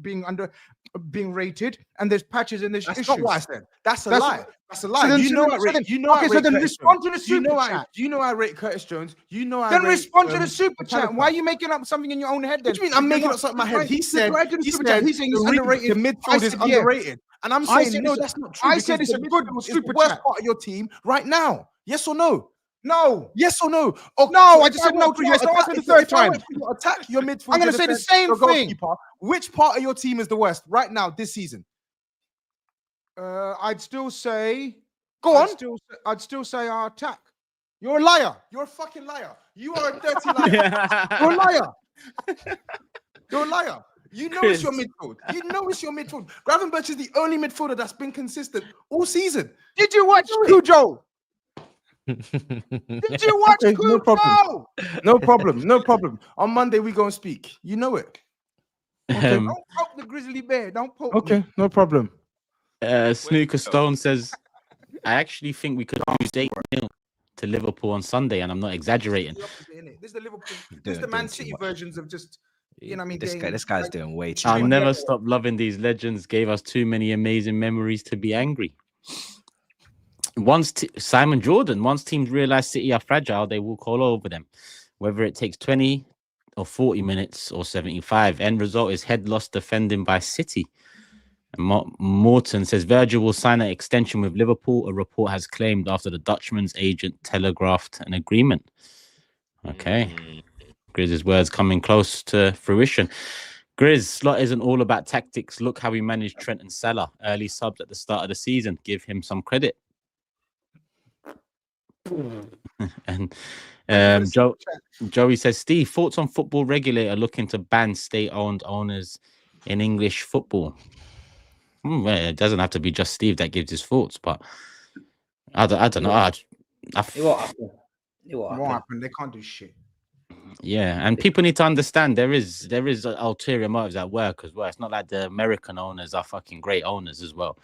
Speaker 3: being rated, and there's patches in this.
Speaker 5: That's
Speaker 3: issues.
Speaker 5: not what I said. That's a
Speaker 3: That's-
Speaker 5: lie. That's a lie.
Speaker 3: So then-
Speaker 5: You know I
Speaker 3: so
Speaker 5: rate.
Speaker 3: then-
Speaker 5: You know I
Speaker 3: okay,
Speaker 5: rate
Speaker 3: so then
Speaker 5: Curtis
Speaker 3: respond
Speaker 5: Jones.
Speaker 3: to the super chat.
Speaker 5: You know I rate Curtis Jones. You know I
Speaker 3: Then
Speaker 5: rate,
Speaker 3: respond to the super chat.
Speaker 5: Caliper.
Speaker 3: Why are you making up something in your own head? Then
Speaker 5: What do you mean? I'm making up something in my head. He said
Speaker 3: He's saying he's
Speaker 5: the
Speaker 3: underrated.
Speaker 5: midfield
Speaker 3: I
Speaker 5: is
Speaker 3: said, yeah.
Speaker 5: underrated, and I'm
Speaker 3: I
Speaker 5: saying
Speaker 3: said
Speaker 5: no,
Speaker 3: it's-
Speaker 5: that's not true.
Speaker 3: I said
Speaker 5: because
Speaker 3: it's
Speaker 5: the
Speaker 3: a good
Speaker 5: midfield is
Speaker 3: super
Speaker 5: the worst
Speaker 3: chat.
Speaker 5: part of your team right now. Yes or no?
Speaker 3: No.
Speaker 5: Yes or no? Oh,
Speaker 3: No,
Speaker 5: so
Speaker 3: I
Speaker 5: if
Speaker 3: just said no
Speaker 5: went
Speaker 3: to
Speaker 5: for
Speaker 3: you. So
Speaker 5: your
Speaker 3: answer the
Speaker 5: attack-
Speaker 3: third
Speaker 5: if I
Speaker 3: time.
Speaker 5: went for your attack, your midfield.
Speaker 3: I'm gonna
Speaker 5: your
Speaker 3: say the
Speaker 5: defense,
Speaker 3: same
Speaker 5: your
Speaker 3: thing.
Speaker 5: goalkeeper, which part of your team is the worst right now this season?
Speaker 3: I'd still say.
Speaker 5: Go on.
Speaker 3: I'd still say our attack. You're a liar.
Speaker 5: You're a fucking liar. You are a dirty liar.
Speaker 3: You're a liar.
Speaker 5: You're a liar. You know it's your midfield. You know it's your midfield. Gravenberch is the only midfielder that's been consistent all season.
Speaker 3: Did you watch Cujo? Did you watch
Speaker 5: Okay,
Speaker 3: Cujo?
Speaker 5: no problem. No problem. On Monday we go and speak. You know it.
Speaker 3: Don't poke the grizzly bear. Don't poke.
Speaker 5: Okay, no problem.
Speaker 1: Snooker Stone says, I actually think we could lose 8-0 to Liverpool on Sunday, and I'm not exaggerating.
Speaker 3: This is the Liverpool. This is the Man City versions of just. You know what I mean?
Speaker 2: This guy's doing way too
Speaker 1: I'll
Speaker 2: much.
Speaker 1: never stop loving these legends. Gave us too many amazing memories to be angry. Simon Jordan, once teams realize City are fragile, they will call over them. Whether it takes 20 or 40 minutes or 75. End result is head loss defending by City. And Morton says Virgil will sign an extension with Liverpool. A report has claimed after the Dutchman's agent telegraphed an agreement. Okay. Grizz's words coming close to fruition. Grizz, Slot isn't all about tactics. Look how he managed Trent and Salah. Early subs at the start of the season. Give him some credit. And Joey says, Steve, thoughts on football regulator looking to ban state-owned owners in English football? Well, it doesn't have to be just Steve that gives his thoughts, but I don't know.
Speaker 6: It won't happen. It won't
Speaker 3: What
Speaker 6: happen.
Speaker 3: happened? They can't do shit.
Speaker 1: Yeah, and people need to understand there is ulterior motives at work as well. It's not like the American owners are fucking great owners as well.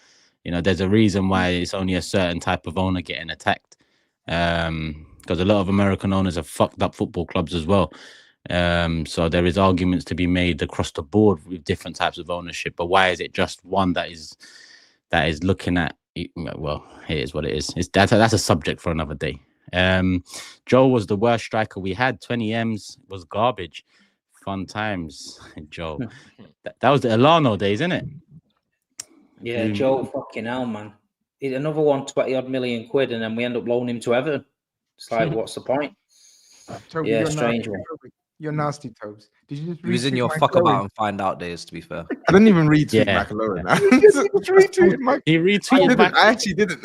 Speaker 1: You know, there's a reason why it's only a certain type of owner getting attacked. Because a lot of American owners have fucked up football clubs as well. So there is arguments to be made across the board with different types of ownership. But why is it just one that is looking at? Well, it is what it is. That's a subject for another day. Joe was the worst striker we had. 20 M's was garbage. Fun times, Joe. that was the Elano days, isn't it?
Speaker 6: Yeah, Joe, fucking hell, man. Another one, 20-odd million quid, and then we end up loaning him to Everton. It's like, what's the point?
Speaker 3: Toby,
Speaker 6: Yeah,
Speaker 3: you're
Speaker 6: strange
Speaker 3: nasty,
Speaker 6: one.
Speaker 3: Toby. You're nasty, Tobes. Did you just
Speaker 2: He was in
Speaker 3: retweet
Speaker 2: your
Speaker 3: my
Speaker 2: fuck
Speaker 3: story?
Speaker 2: about and find out days, to be fair.
Speaker 5: I didn't even retweet
Speaker 1: Yeah.
Speaker 5: McAlorin. I just retweeted my.
Speaker 1: He
Speaker 5: I
Speaker 1: retweeted
Speaker 5: didn't.
Speaker 1: back.
Speaker 5: I actually didn't.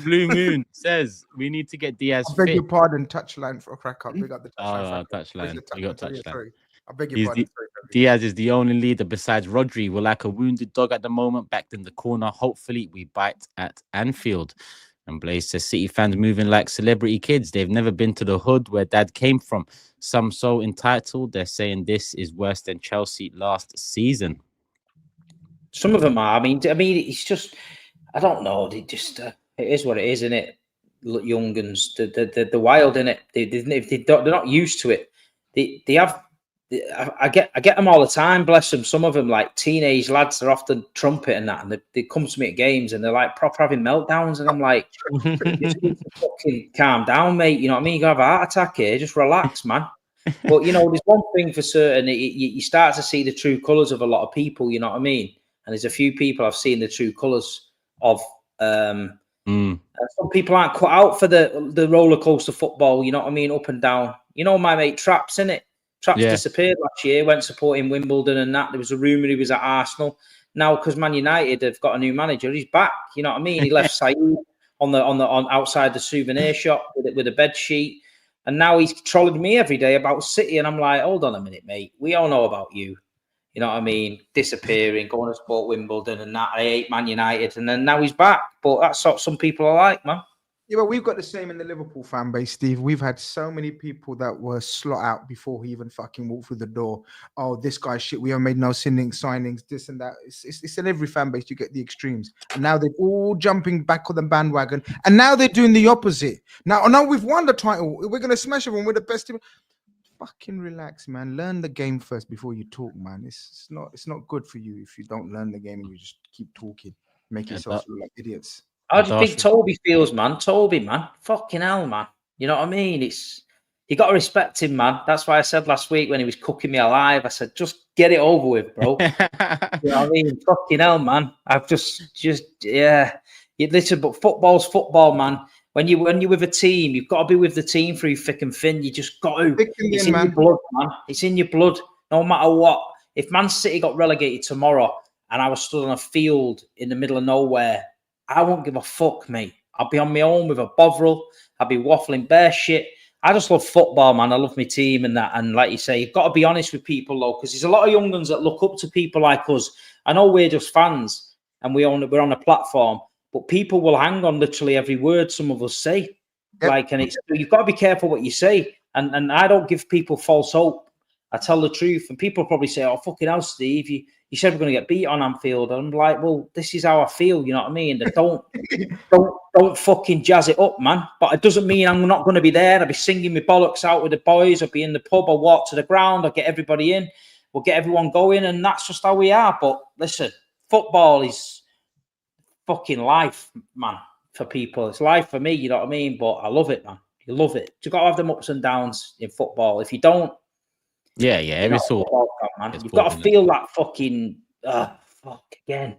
Speaker 1: Blue Moon says we need to get Diaz
Speaker 3: I beg
Speaker 1: fit.
Speaker 3: your pardon, touchline for a crack up. Big up the touchline.
Speaker 1: Touchline. You got touchline.
Speaker 3: Sorry. I beg your
Speaker 1: He's
Speaker 3: pardon. Sorry, Toby.
Speaker 1: Diaz is the only leader besides Rodri. We're like a wounded dog at the moment, backed in the corner. Hopefully, we bite at Anfield. And Blaze says City fans moving like celebrity kids. They've never been to the hood where dad came from. Some so entitled. They're saying this is worse than Chelsea last season.
Speaker 6: Some of them are. I mean, it's just, I don't know. They just, it is what it is, isn't it? Young uns, the wild in it. They're not used to it. They have. I get them all the time. Bless them. Some of them, like teenage lads, they're often trumpeting that, and they come to me at games and they're like proper having meltdowns, and I'm like, just fucking calm down, mate. You know what I mean? You gotta have a heart attack here. Just relax, man. But you know, there's one thing for certain. You start to see the true colours of a lot of people. You know what I mean? And there's a few people I've seen the true colours of. Some people aren't cut out for the roller coaster football. You know what I mean? Up and down. You know, my mate Traps, innit? Traps disappeared last year, went supporting Wimbledon and that. There was a rumour he was at Arsenal. Now, because Man United have got a new manager, he's back. You know what I mean? He left SAEED on outside the souvenir shop with a bed sheet. And now he's trolling me every day about City. And I'm like, hold on a minute, mate. We all know about you. You know what I mean? Disappearing, going to support Wimbledon and that. I hate Man United. And then now he's back. But that's what some people are like, man.
Speaker 3: Yeah, but we've got the same in the Liverpool fan base, Steve. We've had so many people that were slot out before he even fucking walked through the door. Oh, this guy's shit. We haven't made no signings, this and that. It's in every fan base. You get the extremes. And now they're all jumping back on the bandwagon. And now they're doing the opposite. Now we've won the title. We're going to smash everyone. We're the best team. Fucking relax, man. Learn the game first before you talk, man. It's not good for you if you don't learn the game and you just keep talking. Make yourself look like idiots.
Speaker 6: How do you think Toby feels, man? Toby, man. Fucking hell, man. You know what I mean? You got to respect him, man. That's why I said last week when he was cooking me alive, I said, just get it over with, bro. You know what I mean? Fucking hell, man. I've yeah. You listen, but football's football, man. When you're with a team, you've got to be with the team through thick and thin. You just got to. It's in your blood, man. It's in your blood, no matter what. If Man City got relegated tomorrow and I was stood on a field in the middle of nowhere, I won't give a fuck, mate. I'll be on my own with a Bovril. I'll be waffling bare shit. I just love football, man. I love my team and that. And like you say, you've got to be honest with people, though, because there's a lot of young ones that look up to people like us. I know we're just fans and we're on a platform, but people will hang on literally every word some of us say. Yep. And you've got to be careful what you say. And I don't give people false hope. I tell the truth. And people probably say, oh, fucking hell, Steve, you said we're going to get beat on Anfield. And I'm like, well, this is how I feel. You know what I mean? Don't fucking jazz it up, man. But it doesn't mean I'm not going to be there. I'll be singing my bollocks out with the boys. I'll be in the pub. I'll walk to the ground. I'll get everybody in. We'll get everyone going. And that's just how we are. But listen, football is fucking life, man, for people. It's life for me. You know what I mean? But I love it, man. You love it. You've got to have them ups and downs in football. If you don't, every sort. You've got to feel that fucking fuck again.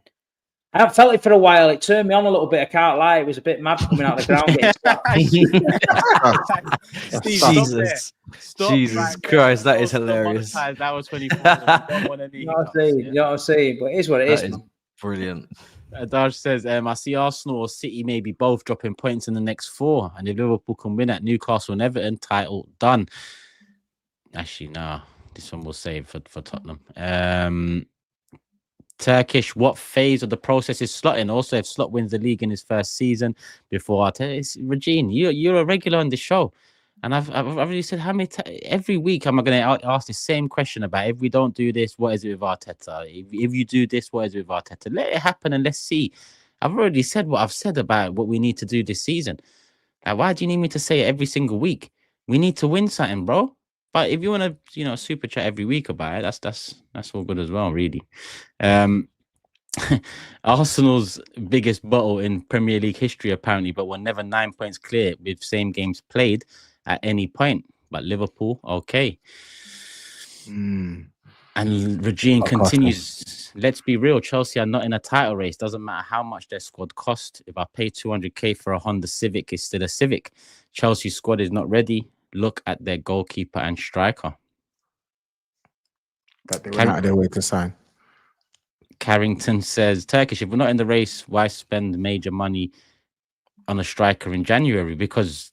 Speaker 6: I haven't felt it for a while. It turned me on a little bit. I can't lie. It was a bit mad coming out of the ground.
Speaker 2: Jesus Christ, that is hilarious.
Speaker 1: That was 24.
Speaker 6: You know what I'm saying? But it is what it is.
Speaker 2: Brilliant.
Speaker 1: Darsh says, I see Arsenal or City maybe both dropping points in the next 4. And if Liverpool can win at Newcastle and Everton, title done. Actually, no. This one will save for Tottenham. Turkish, what phase of the process is Slot in? Also, if Slot wins the league in his first season before it's Regine, you're a regular on the show. And I've already said how many every week am I going to ask the same question about if we don't do this, what is it with Arteta? If you do this, what is it with Arteta? Let it happen and let's see. I've already said what I've said about what we need to do this season. Like, why do you need me to say it every single week? We need to win something, bro. But if you want to, super chat every week about it, that's all good as well, really. Arsenal's biggest bottle in Premier League history, apparently, but were never 9 points clear with same games played at any point. But Liverpool, okay. And Regine continues. Let's be real, Chelsea are not in a title race. Doesn't matter how much their squad cost. If I pay 200k for a Honda Civic, it's still a Civic. Chelsea squad is not ready. Look at their goalkeeper and striker.
Speaker 5: That they went out of their way to sign.
Speaker 1: Carrington says, Turkish, if we're not in the race, why spend major money on a striker in January? Because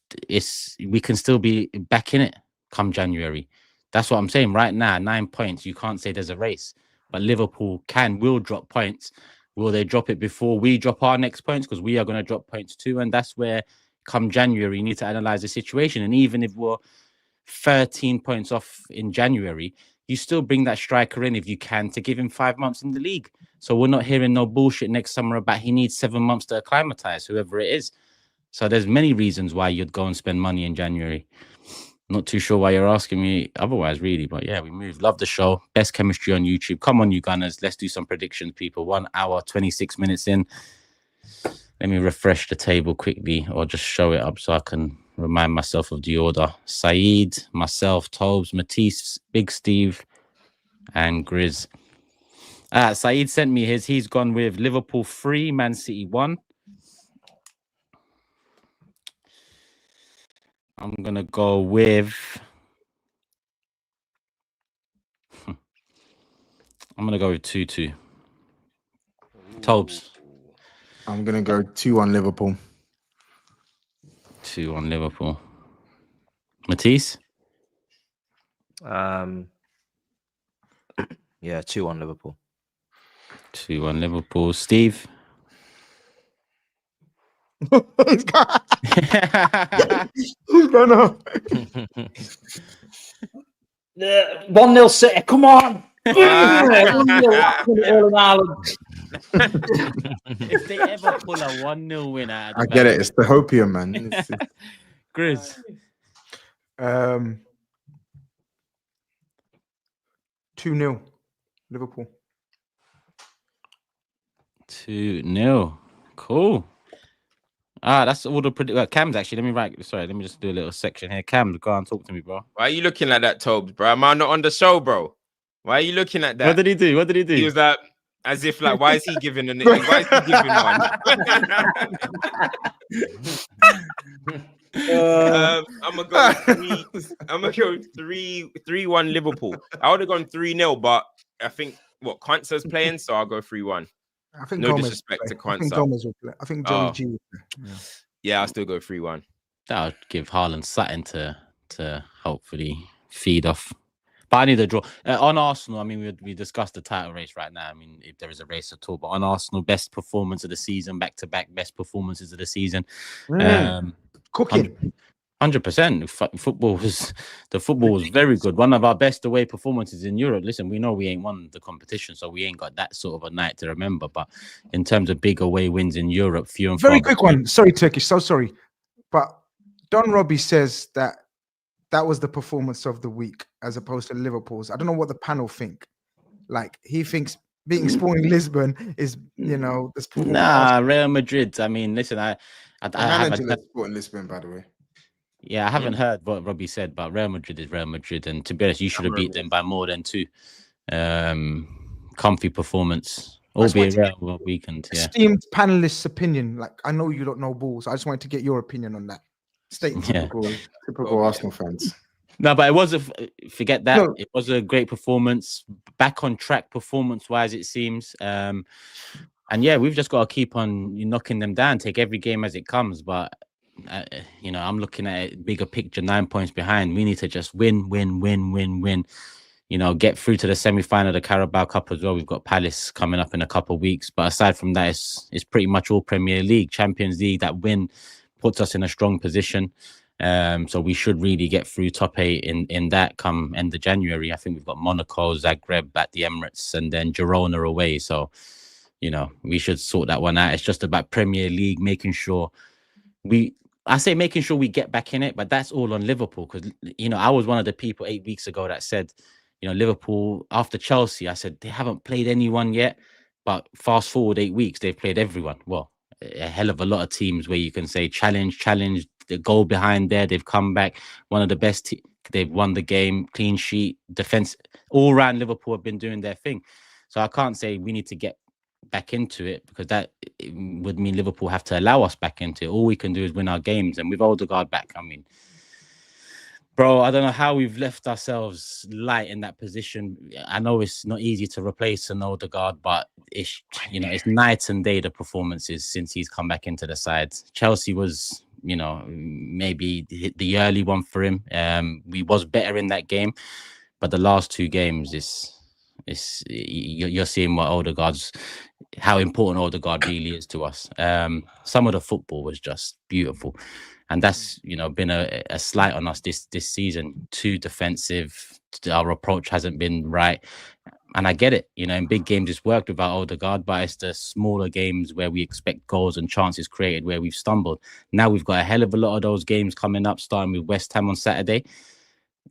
Speaker 1: we can still be back in it come January. That's what I'm saying right now. 9 points. You can't say there's a race. But Liverpool will drop points. Will they drop it before we drop our next points? Because we are going to drop points too. And that's where come January, you need to analyze the situation. And even if we're 13 points off in January, you still bring that striker in if you can to give him 5 months in the league. So we're not hearing no bullshit next summer about he needs 7 months to acclimatize, whoever it is. So there's many reasons why you'd go and spend money in January. Not too sure why you're asking me otherwise, really. But yeah, we move. Love the show. Best chemistry on YouTube. Come on, you Gunners. Let's do some predictions, people. 1 hour, 26 minutes in. Let me refresh the table quickly or just show it up so I can remind myself of the order. SAEED, myself, TOBS, Matisse, Big Steve, and GRIZZ. SAEED sent me his. He's gone with Liverpool 3, Man City 1. I'm going to go with... I'm going to go with 2-2. TOBS.
Speaker 5: I'm going to go 2-1 Liverpool.
Speaker 1: 2-1 Liverpool. Matisse?
Speaker 2: Yeah, 2-1 Liverpool.
Speaker 1: 2-1 Liverpool. Steve?
Speaker 3: Who's going on?
Speaker 6: 1-0 City. Come on. 1-0
Speaker 1: If they ever pull a 1-0 win out of
Speaker 5: I get it. It's the hopium, man.
Speaker 1: GRIZZ.
Speaker 3: 2-0 Liverpool.
Speaker 1: 2-0. Cool. That's all the Cam's actually. Let me just do a little section here. Cam, go on, talk to me, bro.
Speaker 4: Why are you looking like that, Tobes, bro? Am I not on the show, bro? Why are you looking at that?
Speaker 1: What did he do?
Speaker 4: He was like, as if like, why is he giving one? I'm gonna go 3-1 Liverpool. I would have gone 3-0, but I think Kwanzaa's playing, so I'll go 3-1.
Speaker 3: I think
Speaker 4: no
Speaker 3: Gomez
Speaker 4: disrespect to
Speaker 3: I think
Speaker 4: Kwanzaa.
Speaker 3: Gomez will play. I think Joey G will play.
Speaker 4: Yeah, I'll still go 3-1.
Speaker 1: That would give Haaland something to hopefully feed off. But I need a draw. On Arsenal, I mean, we discussed the title race right now. I mean, if there is a race at all. But on Arsenal, best performance of the season, back-to-back best performances of the season.
Speaker 3: Cooking.
Speaker 1: 100%. Football was very good. One of our best away performances in Europe. Listen, we know we ain't won the competition, so we ain't got that sort of a night to remember. But in terms of big away wins in Europe, few and
Speaker 3: very
Speaker 1: far
Speaker 3: quick one. Sorry, Turkish. So sorry, but Don Robbie says that was the performance of the week as opposed to Liverpool's. I don't know what the panel think. Like he thinks beating Sporting Lisbon is, this performance.
Speaker 1: Nah, Real Madrid. I mean, listen, I haven't heard
Speaker 5: Sporting Lisbon, by the way.
Speaker 1: Yeah, I haven't heard what Robbie said, but Real Madrid is Real Madrid, and to be honest, you should have beat them by more than 2. Comfy performance, albeit Real weekend. Yeah.
Speaker 3: Esteemed panelists' opinion. Like I know you don't know balls. I just wanted to get your opinion on that statement.
Speaker 5: Typical Arsenal fans.
Speaker 1: No, but it was forget that. No. It was a great performance, back on track performance-wise, it seems. And And yeah, we've just got to keep on knocking them down, take every game as it comes. But you know, I'm looking at it bigger picture, 9 points behind. We need to just win. You know, get through to the semi-final of the Carabao Cup as well. We've got Palace coming up in a couple of weeks. But aside from that, it's pretty much all Premier League, Champions League. That win puts us in a strong position. So we should really get through top 8 in that come end of January. I think we've got Monaco, Zagreb at the Emirates, and then Girona away. So, you know, we should sort that one out. It's just about Premier League, making sure we get back in it, but that's all on Liverpool. Because, you know, I was one of the people 8 weeks ago that said, you know, Liverpool after Chelsea, I said they haven't played anyone yet, but fast forward 8 weeks, they've played everyone. Well, a hell of a lot of teams where you can say challenge, the goal behind there. They've come back, one of the best. They've won the game, clean sheet, defense. All round Liverpool have been doing their thing. So I can't say we need to get back into it, because that would mean Liverpool have to allow us back into it. All we can do is win our games, and with Odegaard back, I mean, bro, I don't know how we've left ourselves light in that position. I know it's not easy to replace an Odegaard, but it's, you know, it's night and day, the performances since he's come back into the side. Chelsea was, you know, maybe the early one for him. We was better in that game, but the last 2 games you're seeing how important Odegaard really is to us. Some of the football was just beautiful. And that's, you know, been a slight on us this season. Too defensive. Our approach hasn't been right. And I get it. You know, in big games it's worked without Odegaard, but it's the smaller games where we expect goals and chances created where we've stumbled. Now we've got a hell of a lot of those games coming up, starting with West Ham on Saturday.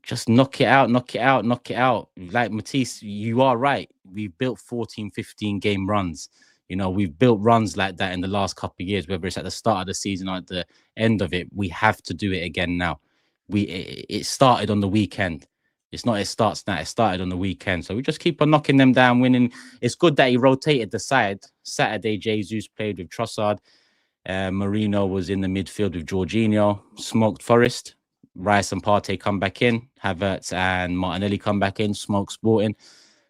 Speaker 1: Just knock it out. Like Matisse, you are right. We've built 14, 15 game runs. You know, we've built runs like that in the last couple of years, whether it's at the start of the season or at the end of it. We have to do it again now. It started on the weekend. It's not, it starts now. It started on the weekend. So we just keep on knocking them down, winning. It's good that he rotated the side. Saturday, Jesus played with Trossard. Marino was in the midfield with Jorginho. Smoked Forest. Rice and Partey come back in. Havertz and Martinelli come back in. Smoked Sporting.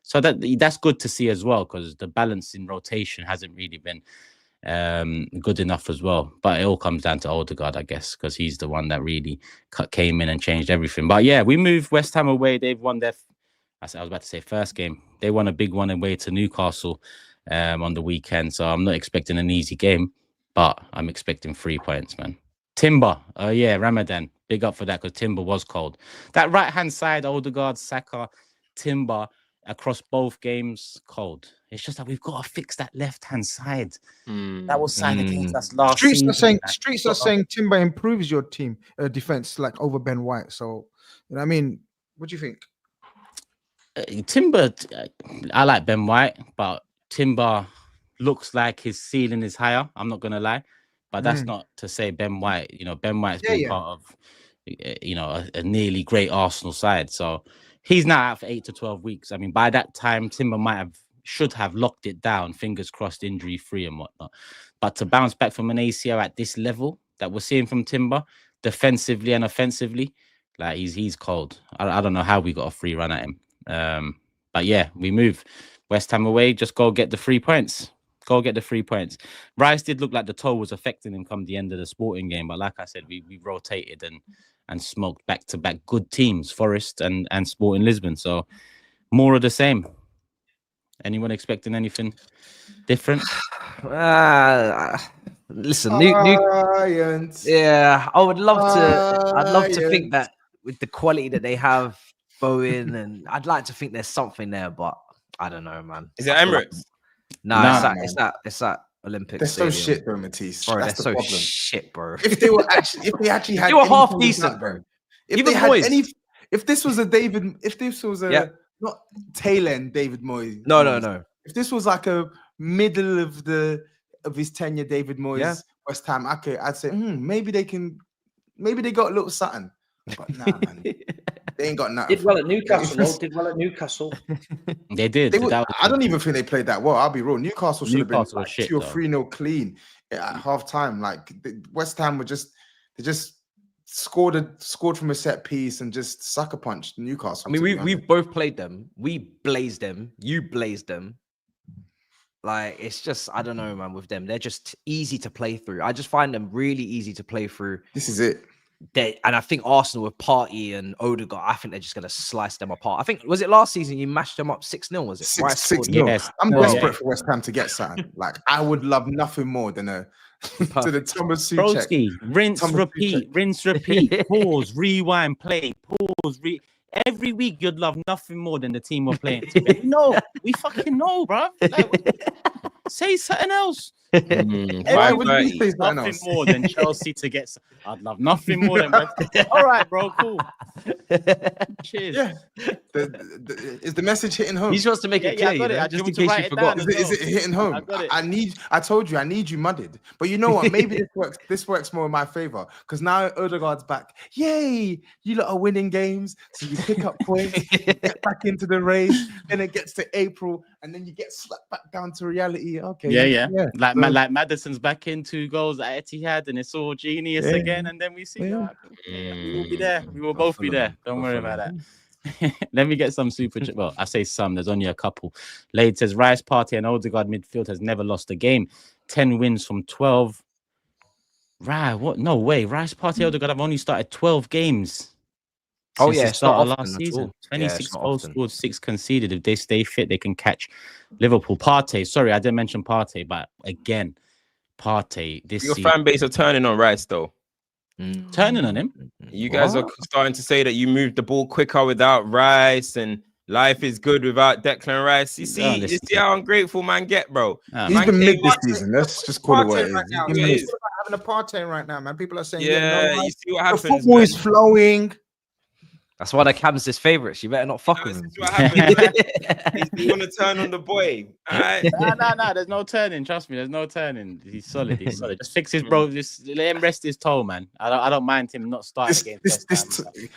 Speaker 1: So that's good to see as well, because the balance in rotation hasn't really been good enough as well. But it all comes down to Odegaard, I guess, because he's the one that really came in and changed everything. But yeah, we moved West Ham away. They've won their, I was about to say first game. They won a big one away to Newcastle on the weekend. So I'm not expecting an easy game, but I'm expecting 3 points, man. Timber, yeah, Ramadan, big up for that, because Timber was cold. That right-hand side, Odegaard, Saka, Timber, across both games, cold. It's just that we've got to fix that left-hand side. That was signed against us last season.
Speaker 3: Streets are saying Timber improves your team defense, like over Ben White. So, you know what I mean? What do you think?
Speaker 1: Timber, I like Ben White, but Timber looks like his ceiling is higher. I'm not going to lie. But that's not to say Ben White, you know, Ben White's been part of, you know, a nearly great Arsenal side. So he's now out for 8 to 12 weeks. I mean, by that time, Timber should have locked it down, fingers crossed, injury free and whatnot. But to bounce back from an ACL at this level that we're seeing from Timber, defensively and offensively, like he's cold. I don't know how we got a free run at him. But yeah, we move West Ham away. Just go get the 3 points. Go get the 3 points. Rice did look like the toe was affecting him come the end of the Sporting game, but like I said, we rotated and smoked back-to-back good teams, Forest and Sporting Lisbon. So more of the same. Anyone expecting anything different?
Speaker 2: Listen, yeah, I would love to. I'd love to think that with the quality that they have, Bowen, and I'd like to think there's something there, but I don't know, man.
Speaker 4: Is it Emirates?
Speaker 2: No, it's that Olympic.
Speaker 5: They're
Speaker 2: Stadium.
Speaker 5: so shit, though, Matisse.
Speaker 2: Bro,
Speaker 5: that's
Speaker 2: they're so
Speaker 5: problem.
Speaker 2: shit, bro.
Speaker 5: If they actually had,
Speaker 2: they were half decent,
Speaker 5: bro. If this was a not tail end David Moyes.
Speaker 2: No.
Speaker 5: If this was like a middle of his tenure, David Moyes, West Ham, okay, I'd say maybe they got a little something. But nah, man. They ain't got nothing.
Speaker 6: Did well at Newcastle.
Speaker 1: They did.
Speaker 5: I don't even think they played that well. I'll be real. Newcastle should have been like 2 or 3-0 clean at half time. Like West Ham were they just scored from a set piece and just sucker punched Newcastle.
Speaker 2: I mean, we've both played them. We blazed them. You blazed them. Like, it's just, I don't know, man, with them. They're just easy to play through. I just find them really easy to play through.
Speaker 5: This is it.
Speaker 2: And I think Arsenal with Partey and Odegaard, I think they're just going to slice them apart. I think, was it last season you mashed them up 6-0, was it?
Speaker 5: 6-0.
Speaker 1: Yes.
Speaker 5: I'm desperate for West Ham to get something. Like, I would love nothing more than to the Thomas Suchek.
Speaker 1: Broski, rinse,
Speaker 5: Thomas
Speaker 1: repeat, rinse, repeat, pause, rewind, play, pause, every week you'd love nothing more than the team we're playing today. No, we fucking know, bro. Like, say something else.
Speaker 5: Why would you say something
Speaker 1: Nothing
Speaker 5: else?
Speaker 1: more than Chelsea to get. I'd love nothing more than. All right, bro. Cool. Cheers.
Speaker 5: Yeah. Is the message hitting home?
Speaker 2: He just wants to make it
Speaker 1: Yeah,
Speaker 2: clear,
Speaker 1: I got
Speaker 2: you
Speaker 1: it.
Speaker 2: know,
Speaker 1: I
Speaker 2: just
Speaker 1: just
Speaker 2: in
Speaker 1: want to
Speaker 2: case you
Speaker 1: write it
Speaker 2: forgot.
Speaker 1: down.
Speaker 5: Is it hitting home?
Speaker 1: I got it.
Speaker 5: I told you, I need you mudded. But you know what? Maybe this works more in my favor because now Odegaard's back. Yay! You lot are winning games, so you pick up points, you get back into the race, then it gets to April, and then you get slapped back down to reality. Okay.
Speaker 1: Yeah. Like
Speaker 5: So-
Speaker 1: like Maddison's back in 2 goals at Etihad, and it's all genius
Speaker 5: Yeah.
Speaker 1: again. And then we see,
Speaker 5: Yeah.
Speaker 1: we will be there. We will both be there. Don't worry about that. Let me get some super. Well, I say some. There's only a couple. Lade says Rice, Partey, and Odegaard midfield has never lost a game. 10 wins from 12. Right? What? No way. Rice, Partey, Odegaard have only started 12 games.
Speaker 2: Oh,
Speaker 1: since
Speaker 2: yeah,
Speaker 1: the
Speaker 2: it's not
Speaker 1: start of
Speaker 2: often
Speaker 1: last
Speaker 2: at
Speaker 1: season.
Speaker 2: all. Yeah, it's
Speaker 1: 26
Speaker 2: not
Speaker 1: goals
Speaker 2: often.
Speaker 1: scored, 6 conceded. If they stay fit, they can catch Liverpool. Partey. Sorry, I didn't mention Partey, but again, Partey. This
Speaker 4: Your
Speaker 1: season,
Speaker 4: fan base are turning on Rice though.
Speaker 1: turning on him.
Speaker 4: You guys are starting to say that you moved the ball quicker without Rice and life is good without Declan Rice. You see, you see how ungrateful man get, bro.
Speaker 5: He's been mid this season. Let's just call it what it is.
Speaker 3: Right now.
Speaker 5: He's been mid.
Speaker 3: People are having a party right now, man. People are saying,
Speaker 4: Yeah,
Speaker 3: no,
Speaker 4: you see what
Speaker 3: the
Speaker 4: happens.
Speaker 3: football
Speaker 4: Man.
Speaker 3: is flowing.
Speaker 2: That's why the Cam's his favourites. You better not fuck with
Speaker 4: This
Speaker 2: him.
Speaker 4: is what happens. Man. You want to turn on the boy. All right.
Speaker 1: No. There's no turning. Trust me. There's no turning. He's solid. He's solid. Just fix his bro. Just let him rest his toe, man. I don't mind him not starting against West Ham.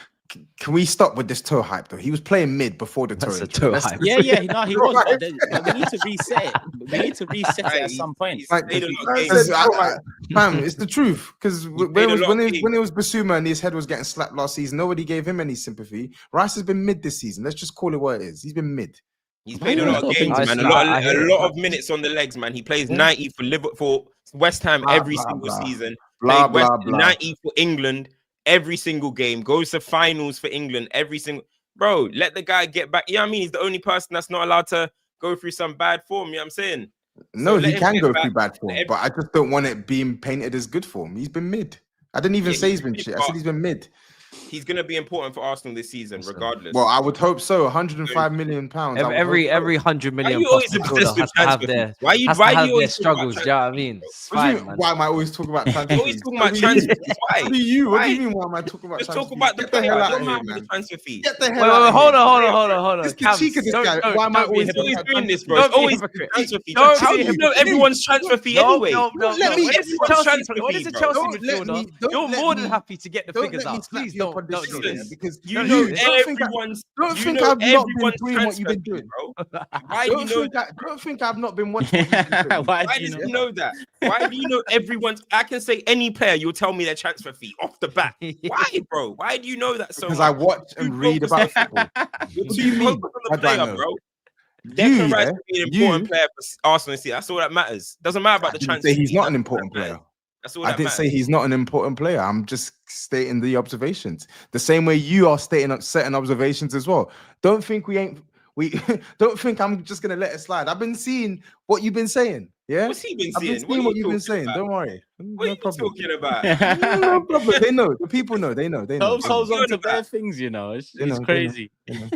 Speaker 5: Can we stop with this toe hype though? He was playing mid before the toe.
Speaker 2: That's a
Speaker 5: injury.
Speaker 2: toe
Speaker 5: Let's-
Speaker 2: hype.
Speaker 1: Yeah. No, he was. But we need to reset it. We need to reset it at some point.
Speaker 5: Like,
Speaker 4: Played a lot of games.
Speaker 5: because fam, it's the truth. Because when
Speaker 4: played a
Speaker 5: it
Speaker 4: lot of games.
Speaker 5: was Basuma and his head was getting slapped last season, nobody gave him any sympathy. Rice has been mid this season. Let's just call it what it is. He's been mid.
Speaker 4: He's played a lot of games, man. A lot of minutes on the legs, man. He plays 90 for Liverpool, West Ham every single season.
Speaker 5: Blah,
Speaker 4: Played
Speaker 5: blah, blah.
Speaker 4: 90 for England every single game. Goes to finals for England every single. Bro, let the guy get back. You know what I mean? He's the only person that's not allowed to go through some bad form. You know what I'm saying?
Speaker 5: No,
Speaker 4: let
Speaker 5: he
Speaker 4: him
Speaker 5: can
Speaker 4: get
Speaker 5: go
Speaker 4: back.
Speaker 5: through bad form, but I just don't want it being painted as good form. He's been mid. I didn't even
Speaker 4: Yeah,
Speaker 5: say
Speaker 4: he's
Speaker 5: he's been
Speaker 4: mid,
Speaker 5: shit. I
Speaker 4: but-
Speaker 5: said he's been mid.
Speaker 4: He's going to be important for Arsenal this season, regardless.
Speaker 5: Well, I would hope so. 105 million pounds. I would
Speaker 2: Every
Speaker 5: hope so.
Speaker 2: 100
Speaker 4: why
Speaker 2: million
Speaker 4: you always
Speaker 2: plus midfielder
Speaker 4: obsessed with
Speaker 2: has to have
Speaker 4: transfer
Speaker 2: their
Speaker 4: fees? Why you
Speaker 2: has to
Speaker 4: why
Speaker 2: have
Speaker 4: you
Speaker 2: their
Speaker 4: always talk about
Speaker 2: struggles. Do you know what I mean? It's
Speaker 5: What do you
Speaker 2: fine,
Speaker 5: mean,
Speaker 2: man.
Speaker 5: why am I always talking about transfer
Speaker 4: You always
Speaker 5: fees?
Speaker 4: talking about
Speaker 5: What do you
Speaker 4: transfer
Speaker 5: mean?
Speaker 4: fees. Why?
Speaker 5: What do you? What do
Speaker 4: Why?
Speaker 5: you mean? Why am I talking about
Speaker 4: Just
Speaker 5: transfer
Speaker 4: talk about the
Speaker 5: fees? Get the
Speaker 4: player.
Speaker 5: hell out
Speaker 4: Don't
Speaker 5: of here,
Speaker 4: mind the
Speaker 5: man.
Speaker 4: transfer fee.
Speaker 5: Get the hell
Speaker 2: Wait,
Speaker 5: out of
Speaker 2: hold
Speaker 5: here.
Speaker 2: on.
Speaker 5: It's the
Speaker 2: Cam,
Speaker 5: cheek of this
Speaker 2: don't-
Speaker 5: guy.
Speaker 2: don't-
Speaker 5: Why am I
Speaker 2: don't be
Speaker 5: always
Speaker 4: He's
Speaker 5: talking
Speaker 4: always
Speaker 5: about
Speaker 4: doing this,
Speaker 5: transfer
Speaker 4: bro.
Speaker 5: fees?
Speaker 4: It's always
Speaker 2: hypocrite.
Speaker 4: transfer fee.
Speaker 2: Don't
Speaker 4: How
Speaker 2: be
Speaker 4: do you know
Speaker 2: hypocrite.
Speaker 4: everyone's transfer fee anyway?
Speaker 2: No.
Speaker 5: let me-
Speaker 2: When it's a
Speaker 4: everyone's
Speaker 2: Chelsea,
Speaker 4: transfer
Speaker 2: when it's a
Speaker 4: fee, bro.
Speaker 2: Chelsea
Speaker 5: Don't let
Speaker 2: midfielder,
Speaker 5: me- don't
Speaker 2: you're
Speaker 5: let
Speaker 2: more than
Speaker 5: me-
Speaker 2: happy to get the
Speaker 5: Don't
Speaker 2: figures
Speaker 5: let me
Speaker 2: out.
Speaker 5: slap
Speaker 2: Please
Speaker 5: your
Speaker 2: don't do
Speaker 5: condition
Speaker 2: this.
Speaker 5: here, because
Speaker 4: You
Speaker 5: don't
Speaker 4: know
Speaker 5: think I-
Speaker 4: everyone's.
Speaker 5: don't
Speaker 4: You
Speaker 5: think
Speaker 4: know
Speaker 5: I've not been
Speaker 4: everyone's
Speaker 5: doing what you've been
Speaker 4: transfer fee,
Speaker 5: doing.
Speaker 4: bro. Why do you know that?
Speaker 5: Don't think I've not been watching what you've been doing.
Speaker 1: Why
Speaker 4: Why
Speaker 1: do you
Speaker 4: does
Speaker 1: know?
Speaker 4: he know that? Why do you know everyone's? I can say any player. You'll tell me their transfer fee off the bat. Why, bro? Why do you know that so
Speaker 5: Because
Speaker 4: much?
Speaker 5: I watch and
Speaker 4: You
Speaker 5: read
Speaker 4: focus
Speaker 5: about football.
Speaker 4: You're
Speaker 5: What
Speaker 4: too
Speaker 5: do you mean?
Speaker 4: focused on
Speaker 5: How
Speaker 4: the
Speaker 5: do I
Speaker 4: player,
Speaker 5: know?
Speaker 4: bro.
Speaker 5: You,
Speaker 4: Declan Rice
Speaker 5: yeah,
Speaker 4: could be an
Speaker 5: you-
Speaker 4: important player for Arsenal. See, that's all that matters. Doesn't matter about
Speaker 5: I
Speaker 4: the
Speaker 5: didn't
Speaker 4: transfer.
Speaker 5: say he's
Speaker 4: fee,
Speaker 5: not
Speaker 4: that's
Speaker 5: an
Speaker 4: all
Speaker 5: important
Speaker 4: that matters.
Speaker 5: player.
Speaker 4: That's all
Speaker 5: I
Speaker 4: that
Speaker 5: didn't
Speaker 4: matters.
Speaker 5: say he's not an important player. I'm just stating the observations. The same way you are stating up certain observations as well. Don't think don't think I'm just gonna let it slide. I've been seeing what you've been saying. Yeah,
Speaker 4: What's he been
Speaker 5: I've been
Speaker 4: seeing?
Speaker 5: seeing what you've been
Speaker 4: talking
Speaker 5: saying.
Speaker 4: about?
Speaker 5: Don't worry.
Speaker 4: What are
Speaker 5: No
Speaker 4: you
Speaker 5: problem.
Speaker 4: talking about?
Speaker 5: No problem. They know. The people know. They know. They know.
Speaker 1: Tobes holds on to
Speaker 4: About-
Speaker 1: bare things, you know. It's
Speaker 5: They know, they know,
Speaker 1: crazy.
Speaker 5: they know.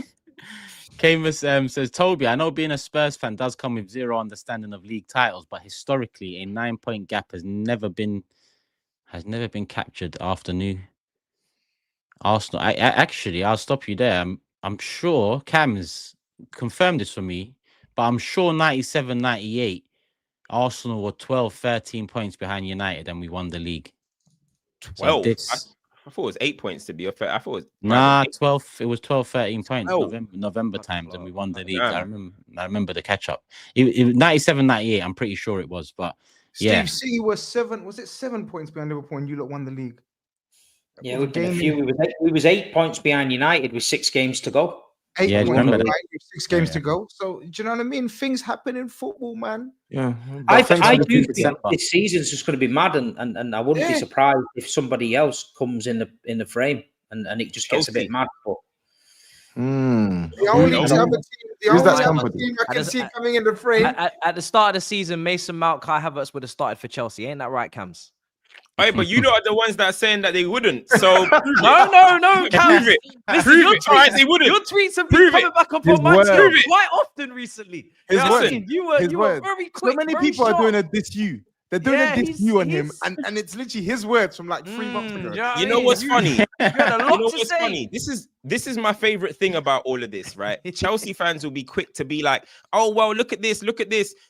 Speaker 1: Camus says, Toby, I know being a Spurs fan does come with zero understanding of league titles, but historically, a 9-point gap has never been captured after new Arsenal. Actually, I'll stop you there. I'm sure Cam's confirmed this for me, but I'm sure 97, 98, Arsenal were 12, 13 points behind United and we won the league.
Speaker 4: 12.
Speaker 1: This,
Speaker 4: I thought it was 8 points to be a fair. I thought it was
Speaker 1: nah, 12. It was 12, 13 points.
Speaker 4: 12.
Speaker 1: November times, and we won the league.
Speaker 4: Yeah.
Speaker 1: I remember the catch up. It 97, 98. I'm pretty sure it was, but yeah.
Speaker 3: Steve City was 7. Was it 7 points behind Liverpool and you lot won the league?
Speaker 6: Yeah,
Speaker 3: With
Speaker 6: we've been a
Speaker 3: game
Speaker 6: few. We was 8 points behind United with 6 games to go.
Speaker 3: 8
Speaker 1: Yeah,
Speaker 3: points
Speaker 1: remember that.
Speaker 3: behind with 6 games to go. So, do you know what I mean? Things happen in football, man.
Speaker 5: Yeah.
Speaker 6: I
Speaker 5: But thanks
Speaker 6: do
Speaker 5: for the
Speaker 6: think
Speaker 5: December.
Speaker 6: this season's just going to be mad, and I wouldn't be
Speaker 3: Yeah.
Speaker 6: surprised if somebody else comes in the frame and it just gets a bit
Speaker 4: Chelsea.
Speaker 6: mad. But
Speaker 5: Mm.
Speaker 3: The only
Speaker 4: Who's
Speaker 3: other
Speaker 4: that?
Speaker 3: team, the
Speaker 5: Who's that
Speaker 3: only other
Speaker 5: somebody?
Speaker 3: team I can
Speaker 2: just-
Speaker 3: see coming in the frame.
Speaker 2: At the start of the season, Mason Mount, Kai Havertz would have started for Chelsea. Ain't that right, Cams?
Speaker 4: Hey, but you lot are the ones that are saying that they wouldn't. So prove it.
Speaker 2: No,
Speaker 4: Prove
Speaker 2: Cams.
Speaker 4: it.
Speaker 2: Listen,
Speaker 4: Prove
Speaker 2: your
Speaker 4: it. All right, they
Speaker 2: tweets,
Speaker 4: wouldn't.
Speaker 2: your tweets have been
Speaker 4: Prove
Speaker 2: coming
Speaker 4: it.
Speaker 2: back up
Speaker 5: His
Speaker 2: on my
Speaker 5: word.
Speaker 2: Twitter
Speaker 4: Prove it.
Speaker 2: quite often recently.
Speaker 5: His
Speaker 2: Yeah,
Speaker 5: word.
Speaker 2: you
Speaker 5: His
Speaker 2: were
Speaker 5: word.
Speaker 2: very quick.
Speaker 5: So many
Speaker 2: very
Speaker 5: people are doing
Speaker 2: sharp.
Speaker 5: a diss you. They're doing
Speaker 2: Yeah,
Speaker 5: a diss
Speaker 2: he's-
Speaker 5: you on him,
Speaker 2: he's-
Speaker 5: and it's literally his words from like 3 months ago.
Speaker 4: You know what's funny?
Speaker 2: You had a
Speaker 4: You
Speaker 2: lot
Speaker 4: know
Speaker 2: to
Speaker 4: what's
Speaker 2: say.
Speaker 4: funny? This is my favorite thing about all of this, right? Chelsea fans will be quick to be like, "Oh well, look at this.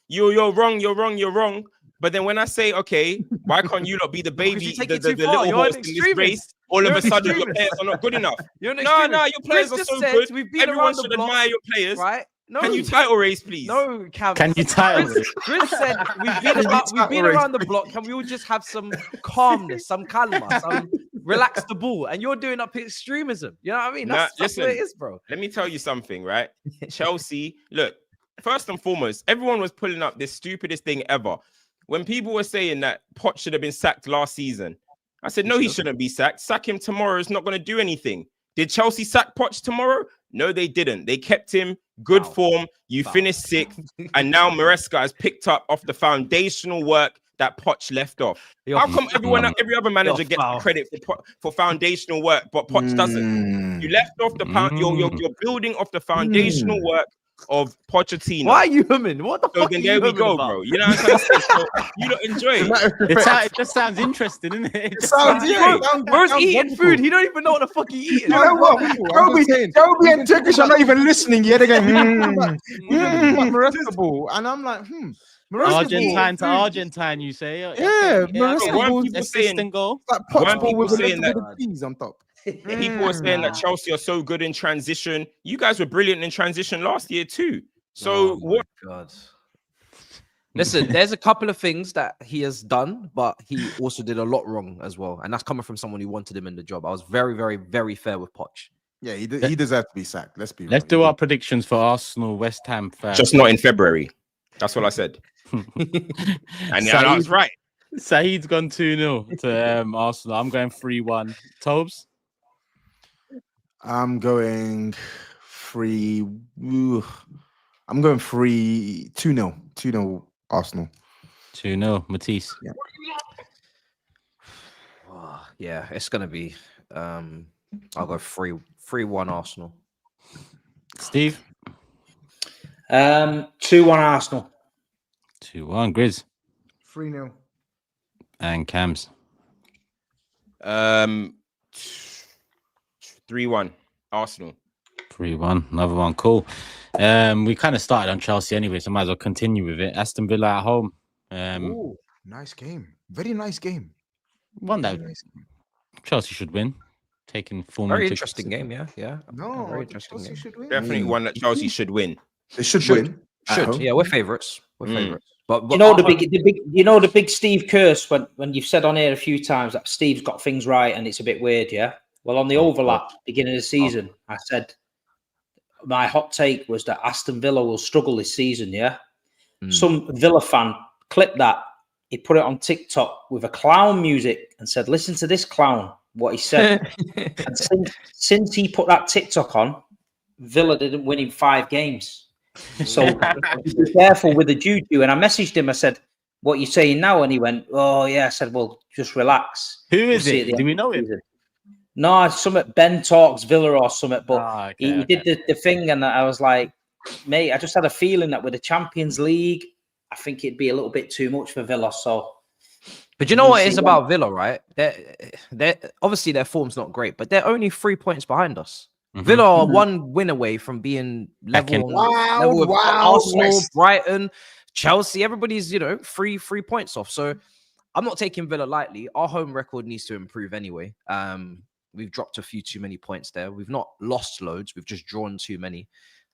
Speaker 4: You're wrong." But then when I say, "Okay, why can't you not be the
Speaker 2: Because
Speaker 4: baby,
Speaker 2: you take
Speaker 4: the
Speaker 2: it too
Speaker 4: little
Speaker 2: far. You're
Speaker 4: horse
Speaker 2: an
Speaker 4: in this
Speaker 2: extremist.
Speaker 4: race?" All
Speaker 2: You're
Speaker 4: of a
Speaker 2: an
Speaker 4: sudden, your
Speaker 2: extremist.
Speaker 4: players are not good enough.
Speaker 2: You're an
Speaker 4: No,
Speaker 2: extremist.
Speaker 4: your players
Speaker 2: Grizz
Speaker 4: are
Speaker 2: just
Speaker 4: so
Speaker 2: said
Speaker 4: good.
Speaker 2: we've been
Speaker 4: Everyone
Speaker 2: around the
Speaker 4: should
Speaker 2: block,
Speaker 4: admire your players.
Speaker 2: right? No,
Speaker 4: Can you title race, please?
Speaker 2: no, Cam.
Speaker 1: Can you title it?
Speaker 2: Grizz said we've been around the block. Can we all just have some calmness, some calma, some relax the ball? And you're doing up extremism. You know what I mean? That's
Speaker 4: Listen,
Speaker 2: what it is, bro.
Speaker 4: Let me tell you something, right? Chelsea, look, first and foremost, everyone was pulling up this stupidest thing ever. When people were saying that Poch should have been sacked last season, I said, no, he shouldn't be sacked. Sack him tomorrow. It's not going to do anything. Did Chelsea sack Poch tomorrow? No, they didn't. They kept him good form. You finished 6th. And now Maresca has picked up off the foundational work that Poch left off. How come every other manager gets credit for foundational work, but Poch doesn't? You left off the you're building off the foundational work of Pochettino.
Speaker 2: Why are you humming? What the
Speaker 4: So
Speaker 2: fuck
Speaker 4: then
Speaker 2: are
Speaker 4: there
Speaker 2: you
Speaker 4: we
Speaker 2: humming
Speaker 4: go,
Speaker 2: about?
Speaker 4: bro. You know what I'm saying? So you don't enjoy it.
Speaker 1: It just sounds interesting, isn't it? It just
Speaker 3: Sounds,
Speaker 1: sounds
Speaker 3: yeah,
Speaker 1: great.
Speaker 2: Bro's eating food. He don't even know what the fuck he eating.
Speaker 3: You know what? Toby and Turkish are not even listening yet. They're going,
Speaker 5: Maresca ball, and I'm like, Maresca
Speaker 1: Argentine to
Speaker 5: ball.
Speaker 1: Argentine, you say?
Speaker 5: Yeah, Maresca
Speaker 4: weren't
Speaker 5: ball.
Speaker 4: people
Speaker 1: assist
Speaker 4: saying-
Speaker 1: and goal.
Speaker 5: Like
Speaker 4: Weren't
Speaker 5: Poch ball
Speaker 4: people
Speaker 5: with a
Speaker 4: saying
Speaker 5: little bit of cheese on top.
Speaker 4: People were saying that Chelsea are so good in transition. You guys were brilliant in transition last year too. So what?
Speaker 2: God. Listen, there's a couple of things that he has done, but he also did a lot wrong as well. And that's coming from someone who wanted him in the job. I was very, very, very fair with Poch.
Speaker 5: Yeah, he deserves to be sacked. Let's be.
Speaker 1: Let's do our predictions for Arsenal, West Ham first.
Speaker 4: Just not in February. That's what I said. And I was right.
Speaker 1: Saeed's gone 2-0 to Arsenal. I'm going 3-1. Tobes?
Speaker 5: I'm going 3. I'm going 2-0. 2-0 Arsenal.
Speaker 1: 2-0. Matisse?
Speaker 2: Yeah, it's gonna be. I'll go 3-1 Arsenal.
Speaker 1: Steve?
Speaker 6: 2-1 Arsenal.
Speaker 1: 2-1. Grizz?
Speaker 3: 3-0.
Speaker 1: And Cams?
Speaker 4: 3-1 Arsenal.
Speaker 1: 3-1. Another one. Cool. We kind of started on Chelsea anyway, so might as well continue with it. Aston Villa at home.
Speaker 3: Ooh, nice game. Very nice game.
Speaker 1: One that
Speaker 3: Very nice game.
Speaker 1: Chelsea should win. Taking form.
Speaker 2: Very
Speaker 1: into
Speaker 2: interesting game, yeah.
Speaker 3: No,
Speaker 2: very
Speaker 3: I think
Speaker 2: interesting
Speaker 3: Chelsea
Speaker 2: game.
Speaker 3: should win.
Speaker 4: Definitely one that Chelsea should win.
Speaker 5: They should win. at
Speaker 2: Should,
Speaker 5: home.
Speaker 2: yeah, we're favourites. We're favourites. But
Speaker 6: You know the big Steve curse when you've said on here a few times that Steve's got things right and it's a bit weird, yeah. Well, on the overlap beginning of the season, I said my hot take was that Aston Villa will struggle this season, yeah. Some Villa fan clipped that. He put it on TikTok with a clown music and said, "Listen to this clown." What he said. And since he put that TikTok on, Villa didn't win in 5 games. So be careful with the juju. And I messaged him. I said, "What are you saying now?" And he went, "Oh yeah." I said, "Well, just relax."
Speaker 1: Who is
Speaker 6: We'll see
Speaker 1: it?
Speaker 6: at the
Speaker 1: Do
Speaker 6: end
Speaker 1: we
Speaker 6: of
Speaker 1: know
Speaker 6: the
Speaker 1: him?
Speaker 6: season. No, something Ben Talks Villa or something. But he did the thing, and I was like, mate, I just had a feeling that with the Champions League, I think it'd be a little bit too much for Villa. So,
Speaker 2: you know what it is about Villa, right? They're obviously their form's not great, but they're only 3 points behind us. Villa are 1 win away from being level with Arsenal, Brighton, Chelsea. Everybody's 3 points off. So I'm not taking Villa lightly. Our home record needs to improve anyway. We've dropped a few too many points there. We've not lost loads. We've just drawn too many.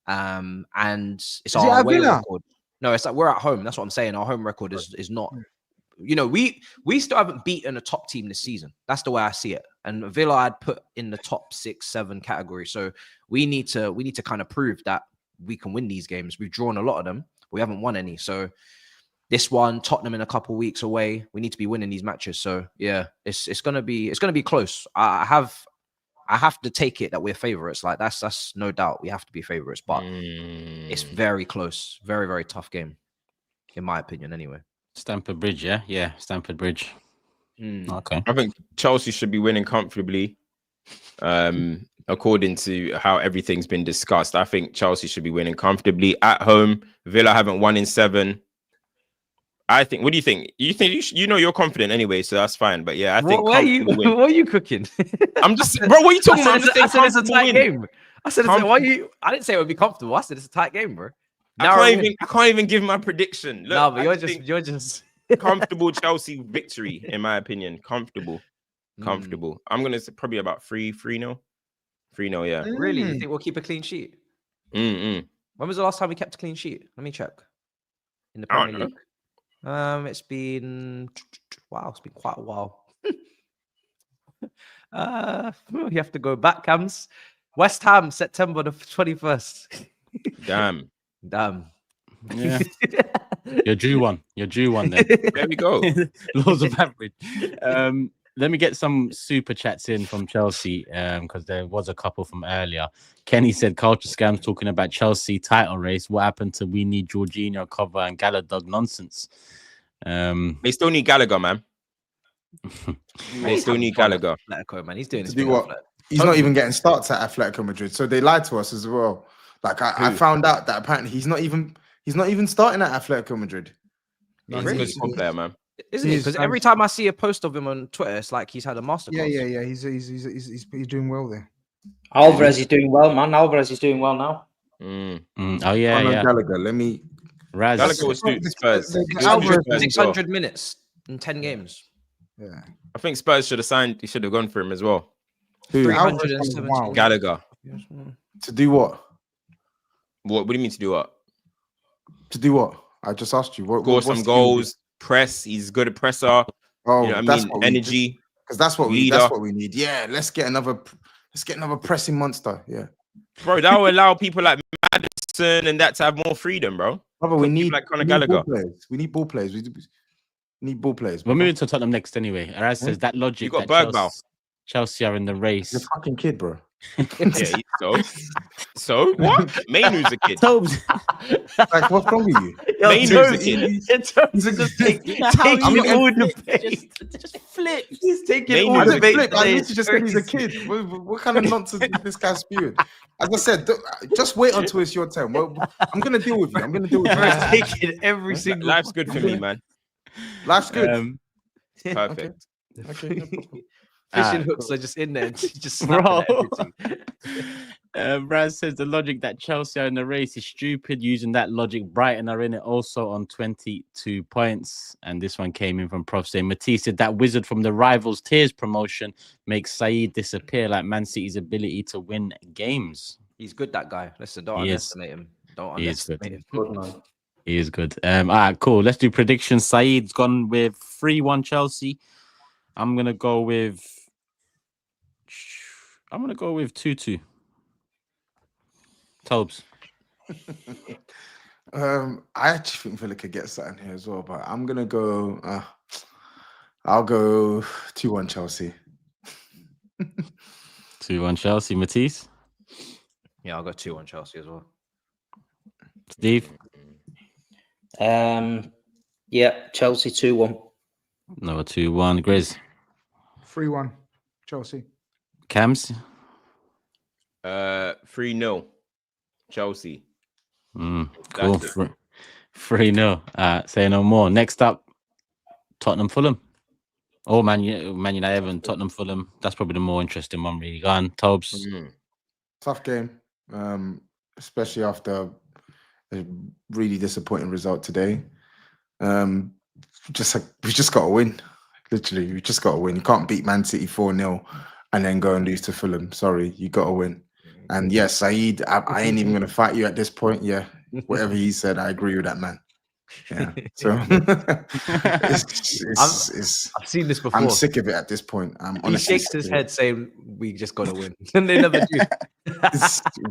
Speaker 2: And it's our away record. No, it's like we're at home. That's what I'm saying. Our home record is not you know, we still haven't beaten a top team this season. That's the way I see it. And Villa I'd put in the top 6, 7 category. So we need to kind of prove that we can win these games. We've drawn a lot of them, but we haven't won any. So this one, Tottenham in a couple of weeks away, we need to be winning these matches. So yeah, it's gonna be close. I have to take it that we're favorites. Like that's no doubt. We have to be favorites, but it's very close. Very, very tough game, in my opinion, anyway.
Speaker 1: Stamford Bridge, yeah, Stamford Bridge. Okay.
Speaker 4: I think Chelsea should be winning comfortably. According to how everything's been discussed, I think Chelsea should be winning comfortably at home. Villa haven't won in 7. I think. What do you think? You know you're confident anyway, so that's fine. But yeah, I think.
Speaker 2: What are you cooking?
Speaker 4: I'm just, bro. What are you talking about?
Speaker 2: I said it's a tight game. I said, why you? I didn't say it would be comfortable. I said it's a tight game, bro.
Speaker 4: I can't even give my prediction. Look,
Speaker 2: no, but you're just
Speaker 4: comfortable Chelsea victory, in my opinion. Comfortable. I'm gonna say probably about 3-0. 3-0, yeah.
Speaker 2: Really? You think we'll keep a clean sheet? When was the last time we kept a clean sheet? Let me check. In the Premier League. It's been quite a while. You have to go back, Cams. West Ham, September the 21st.
Speaker 4: Damn.
Speaker 1: Yeah. You're due one then.
Speaker 4: There we go.
Speaker 1: Laws of average. Let me get some super chats in from Chelsea because there was a couple from earlier. Kenny said culture scams talking about Chelsea title race. What happened to we need Jorginho cover and Gallagher nonsense?
Speaker 4: They still need Gallagher, man. They still need Gallagher.
Speaker 2: Atletico, man. He's doing this.
Speaker 5: Do what? He's not even getting starts at Atletico Madrid, so they lied to us as well. Like I found out that apparently he's not even starting at Atletico Madrid.
Speaker 4: He's a good squad player, man.
Speaker 2: Isn't he? Because every time I see a post of him on Twitter, it's like he's had a masterclass.
Speaker 3: Yeah. He's doing well there.
Speaker 6: Alvarez is doing well, man. Alvarez is doing well now.
Speaker 1: Oh yeah.
Speaker 5: Gallagher, let me.
Speaker 4: Gallagher was Spurs.
Speaker 2: 600 minutes in 10 games.
Speaker 3: Yeah,
Speaker 4: I think Spurs should have signed. He should have gone for him as well.
Speaker 2: 370.
Speaker 4: Gallagher.
Speaker 5: To do what?
Speaker 4: What do you mean to do what?
Speaker 5: To do what? I just asked you.
Speaker 4: Score some goals. Press. He's good at presser.
Speaker 5: Oh,
Speaker 4: you know what I mean? Energy.
Speaker 5: Because that's what we need. Yeah, let's get another pressing monster. Yeah,
Speaker 4: bro, that will allow people like Maddison and that to have more freedom, bro.
Speaker 5: Brother, we need
Speaker 4: like Conor Gallagher.
Speaker 5: We need ball players. We need ball players.
Speaker 1: We're moving to Tottenham next anyway. Araz says that logic.
Speaker 4: You got Bergvall.
Speaker 1: Chelsea are in the race.
Speaker 5: You're a fucking kid, bro.
Speaker 4: Yeah, so what? Mainu's a kid.
Speaker 1: Tobes.
Speaker 5: Like, what's wrong with you?
Speaker 4: Mainu's a kid.
Speaker 1: Just flip.
Speaker 2: He's taking
Speaker 4: Mainu's
Speaker 2: all
Speaker 4: a
Speaker 2: the bait.
Speaker 5: Flip, I literally just said he's a kid. What kind of nonsense is this guy spewing? As I said, just wait until it's your turn. Well, I'm gonna deal with you.
Speaker 2: Taking every single.
Speaker 4: Life's good for me, man.
Speaker 5: Life's good.
Speaker 4: Perfect.
Speaker 5: Okay.
Speaker 2: Fishing hooks are just in there, just snapping at everything.
Speaker 1: Raz says the logic that Chelsea are in the race is stupid. Using that logic, Brighton are in it also on 22 points. And this one came in from Prof saying Matisse said that wizard from the rivals tiers promotion makes SAEED disappear like Man City's ability to win games.
Speaker 2: He's good, that guy. Listen, don't underestimate him. Don't underestimate him.
Speaker 1: He is good. All right, cool. Let's do predictions. SAEED's gone with 3-1 Chelsea. I'm gonna go with 2-2. Tobes.
Speaker 5: I actually think Villa could get something here as well, but I'm gonna go. I'll go 2-1 Chelsea.
Speaker 1: 2-1 Chelsea. Matisse.
Speaker 2: Yeah, I'll go 2-1 Chelsea as well.
Speaker 1: Steve.
Speaker 6: Yeah, Chelsea 2-1.
Speaker 1: No, 2-1. GRIZZ.
Speaker 3: 3-1 Chelsea.
Speaker 1: Cams.
Speaker 4: 3-0 Chelsea.
Speaker 1: Cool. 3-0. Say no more. Next up, Tottenham Fulham. Oh, Man United, Tottenham Fulham. That's probably the more interesting one, really. Go on, Tobes.
Speaker 5: Tough game, especially after a really disappointing result today. We just got to win. Literally, we just got to win. You can't beat Man City 4-0 and then go and lose to Fulham. Sorry, you got to win. And yes, SAEED, I ain't even going to fight you at this point. Yeah, whatever he said, I agree with that, man. Yeah. So
Speaker 2: I've seen this before.
Speaker 5: I'm sick of it at this point. I'm
Speaker 2: He
Speaker 5: honestly
Speaker 2: shakes his
Speaker 5: sick of it.
Speaker 2: head saying, "We just got to win," and they never do.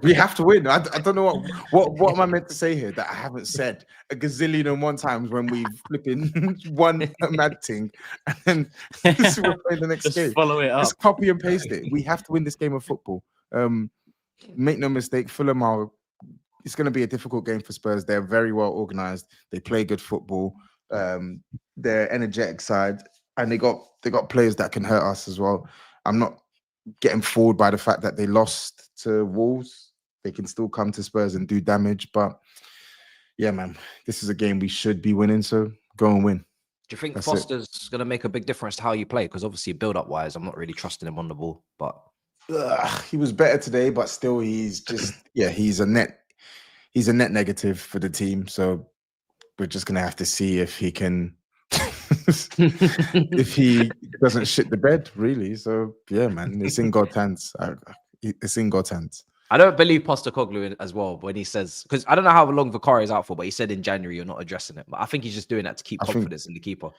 Speaker 5: We have to win. I don't know what am I meant to say here that I haven't said a gazillion and one times when we've flipping won a mad thing, and then we're playing the next
Speaker 1: Just
Speaker 5: game.
Speaker 1: follow it up.
Speaker 5: Just copy and paste it. We have to win this game of football. Make no mistake, Fulham are. It's going to be a difficult game for Spurs. They're very well organized. They play good football. They're energetic side, and they got players that can hurt us as well. I'm not getting fooled by the fact that they lost to Wolves. They can still come to Spurs and do damage. But yeah, man, this is a game we should be winning. So go and win.
Speaker 2: Do you think
Speaker 5: That's
Speaker 2: Foster's going to make a big difference to how you play? Because obviously, build-up wise, I'm not really trusting him on the ball. But
Speaker 5: He was better today, but still, he's just he's a net negative for the team. So we're just gonna have to see if he can, if he doesn't shit the bed, really. So yeah, man, it's in God's hands. It's in God's hands.
Speaker 2: I don't believe Postecoglou as well when he says, because I don't know how long Vicario is out for, but he said in January you're not addressing it. But I think he's just doing that to keep confidence in the keeper.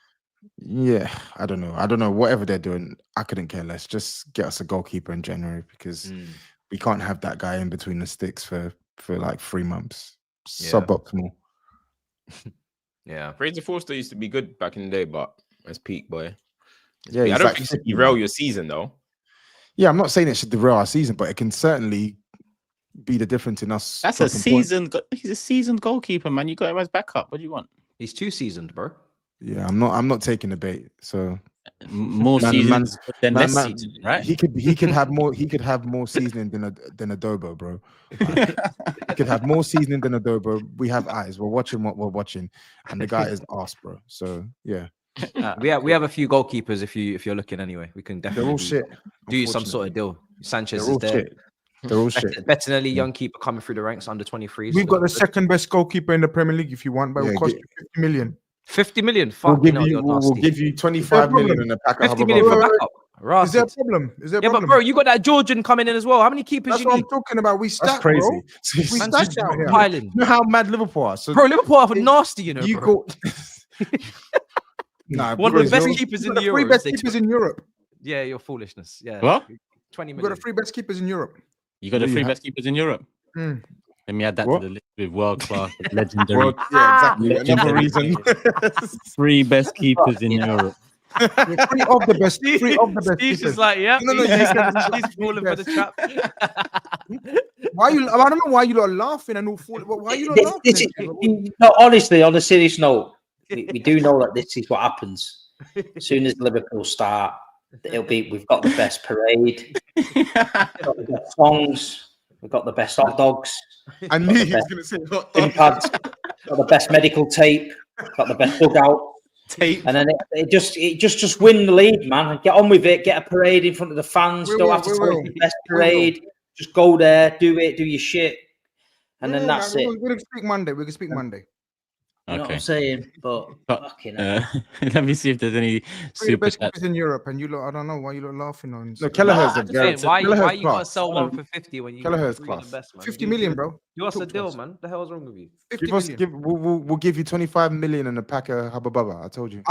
Speaker 5: Yeah, I don't know. Whatever they're doing, I couldn't care less. Just get us a goalkeeper in January because we can't have that guy in between the sticks for like 3 months. Suboptimal.
Speaker 2: Yeah,
Speaker 4: Fraser Forster used to be good back in the day, but that's peak, boy.
Speaker 5: Yeah,
Speaker 4: I don't think it should derail your season though.
Speaker 5: Yeah, I'm not saying it should derail our season, but it can certainly be the difference in us.
Speaker 1: That's a seasoned. He's a seasoned goalkeeper, man. You got him as backup. What do you want?
Speaker 2: he's too seasoned, bro.
Speaker 5: Yeah, I'm not taking the bait. So
Speaker 1: More seasons than less season, right?
Speaker 5: He could have more seasoning than Adobo, bro. He could have more seasoning than Adobo. We have eyes. We're watching what we're watching, and the guy is arse, bro. So yeah.
Speaker 2: We have a few goalkeepers if you're looking anyway. We can definitely
Speaker 5: They're all shit.
Speaker 2: do some sort of deal. Sanchez
Speaker 5: They're all
Speaker 2: is there.
Speaker 5: shit. They're all shit.
Speaker 2: Bettinelli, young keeper coming through the ranks under 23.
Speaker 3: We've got the second best goalkeeper in the Premier League if you want, but it will cost you 50 million.
Speaker 2: 50 million.
Speaker 5: We'll
Speaker 2: Fucking
Speaker 5: give you 25 million in a pack of
Speaker 2: 50 million for backup.
Speaker 3: Is there a problem?
Speaker 2: Yeah, but bro, you got that Georgian coming in as well. How many keepers
Speaker 3: That's
Speaker 2: you
Speaker 3: what
Speaker 2: need?
Speaker 3: I'm talking about. We stack,
Speaker 5: That's crazy.
Speaker 3: bro. We
Speaker 2: Man,
Speaker 3: stack
Speaker 2: just
Speaker 3: out here.
Speaker 2: piling.
Speaker 5: You know how mad Liverpool are. So
Speaker 2: Bro, Liverpool are nasty, you know.
Speaker 5: you
Speaker 2: Bro.
Speaker 5: Nah,
Speaker 2: One
Speaker 5: bro,
Speaker 2: of the best
Speaker 5: you're-
Speaker 2: keepers in
Speaker 3: We've
Speaker 2: the
Speaker 3: got the three
Speaker 2: Euros.
Speaker 3: best
Speaker 2: They
Speaker 3: keepers
Speaker 2: took-
Speaker 3: in Europe.
Speaker 2: Yeah, your foolishness. Yeah.
Speaker 1: What?
Speaker 2: 20
Speaker 3: We've got
Speaker 2: million.
Speaker 3: the three best keepers in Europe.
Speaker 1: You got the
Speaker 5: Yeah,
Speaker 1: three
Speaker 5: you
Speaker 1: best keepers in Europe.
Speaker 3: Mm.
Speaker 1: Let me add that
Speaker 5: What?
Speaker 1: to the list with world class, legendary.
Speaker 5: Well, yeah, exactly. Another
Speaker 1: Legendary.
Speaker 5: reason.
Speaker 1: Three best keepers in Europe.
Speaker 3: We're three of the best. Three of the best
Speaker 2: Steve's
Speaker 3: keepers.
Speaker 2: just like, yeah,
Speaker 3: No, you said
Speaker 2: he's falling for the trap.
Speaker 3: Why you? I don't know why you lot laughing and all falling. Why are you lot laughing?
Speaker 6: No, honestly, on a serious note, we do know that this is what happens. As soon as Liverpool start, we've got the best parade, we've got the best songs, we've got the best hot dogs,
Speaker 5: I knew he was going to say hot dog.
Speaker 6: pads, got the best medical tape, got the best dugout.
Speaker 5: Tape.
Speaker 6: And then it just win the league, man. Get on with it. Get a parade in front of the fans.
Speaker 3: We
Speaker 6: Don't
Speaker 3: will,
Speaker 6: have to
Speaker 3: we
Speaker 6: tell
Speaker 3: will.
Speaker 6: us the best
Speaker 3: We will.
Speaker 6: parade. Just go there, do your shit, and then that's it.
Speaker 3: We can speak Monday. We can speak Monday.
Speaker 6: You know what
Speaker 1: Okay.
Speaker 6: I'm saying? But fucking hell.
Speaker 1: Let me see if there's any
Speaker 3: Three
Speaker 1: super
Speaker 3: best
Speaker 1: chats.
Speaker 3: keepers in Europe, and you lot. I don't know why you lot laughing on.
Speaker 5: No, Kelleher's
Speaker 2: I'm
Speaker 5: a
Speaker 2: just
Speaker 5: very.
Speaker 2: saying, why
Speaker 5: Kelleher's
Speaker 2: you gotta
Speaker 5: class.
Speaker 2: sell one for 50 when you
Speaker 5: Kelleher's
Speaker 2: got three of
Speaker 5: class.
Speaker 2: the best, man?
Speaker 3: 50 million, bro.
Speaker 2: You us a
Speaker 3: Talk to
Speaker 2: deal,
Speaker 3: us.
Speaker 2: man. The hell's wrong with you?
Speaker 3: 50
Speaker 5: Give us,
Speaker 3: million.
Speaker 5: we'll give you 25 million and a pack of Hubba Bubba. I told you.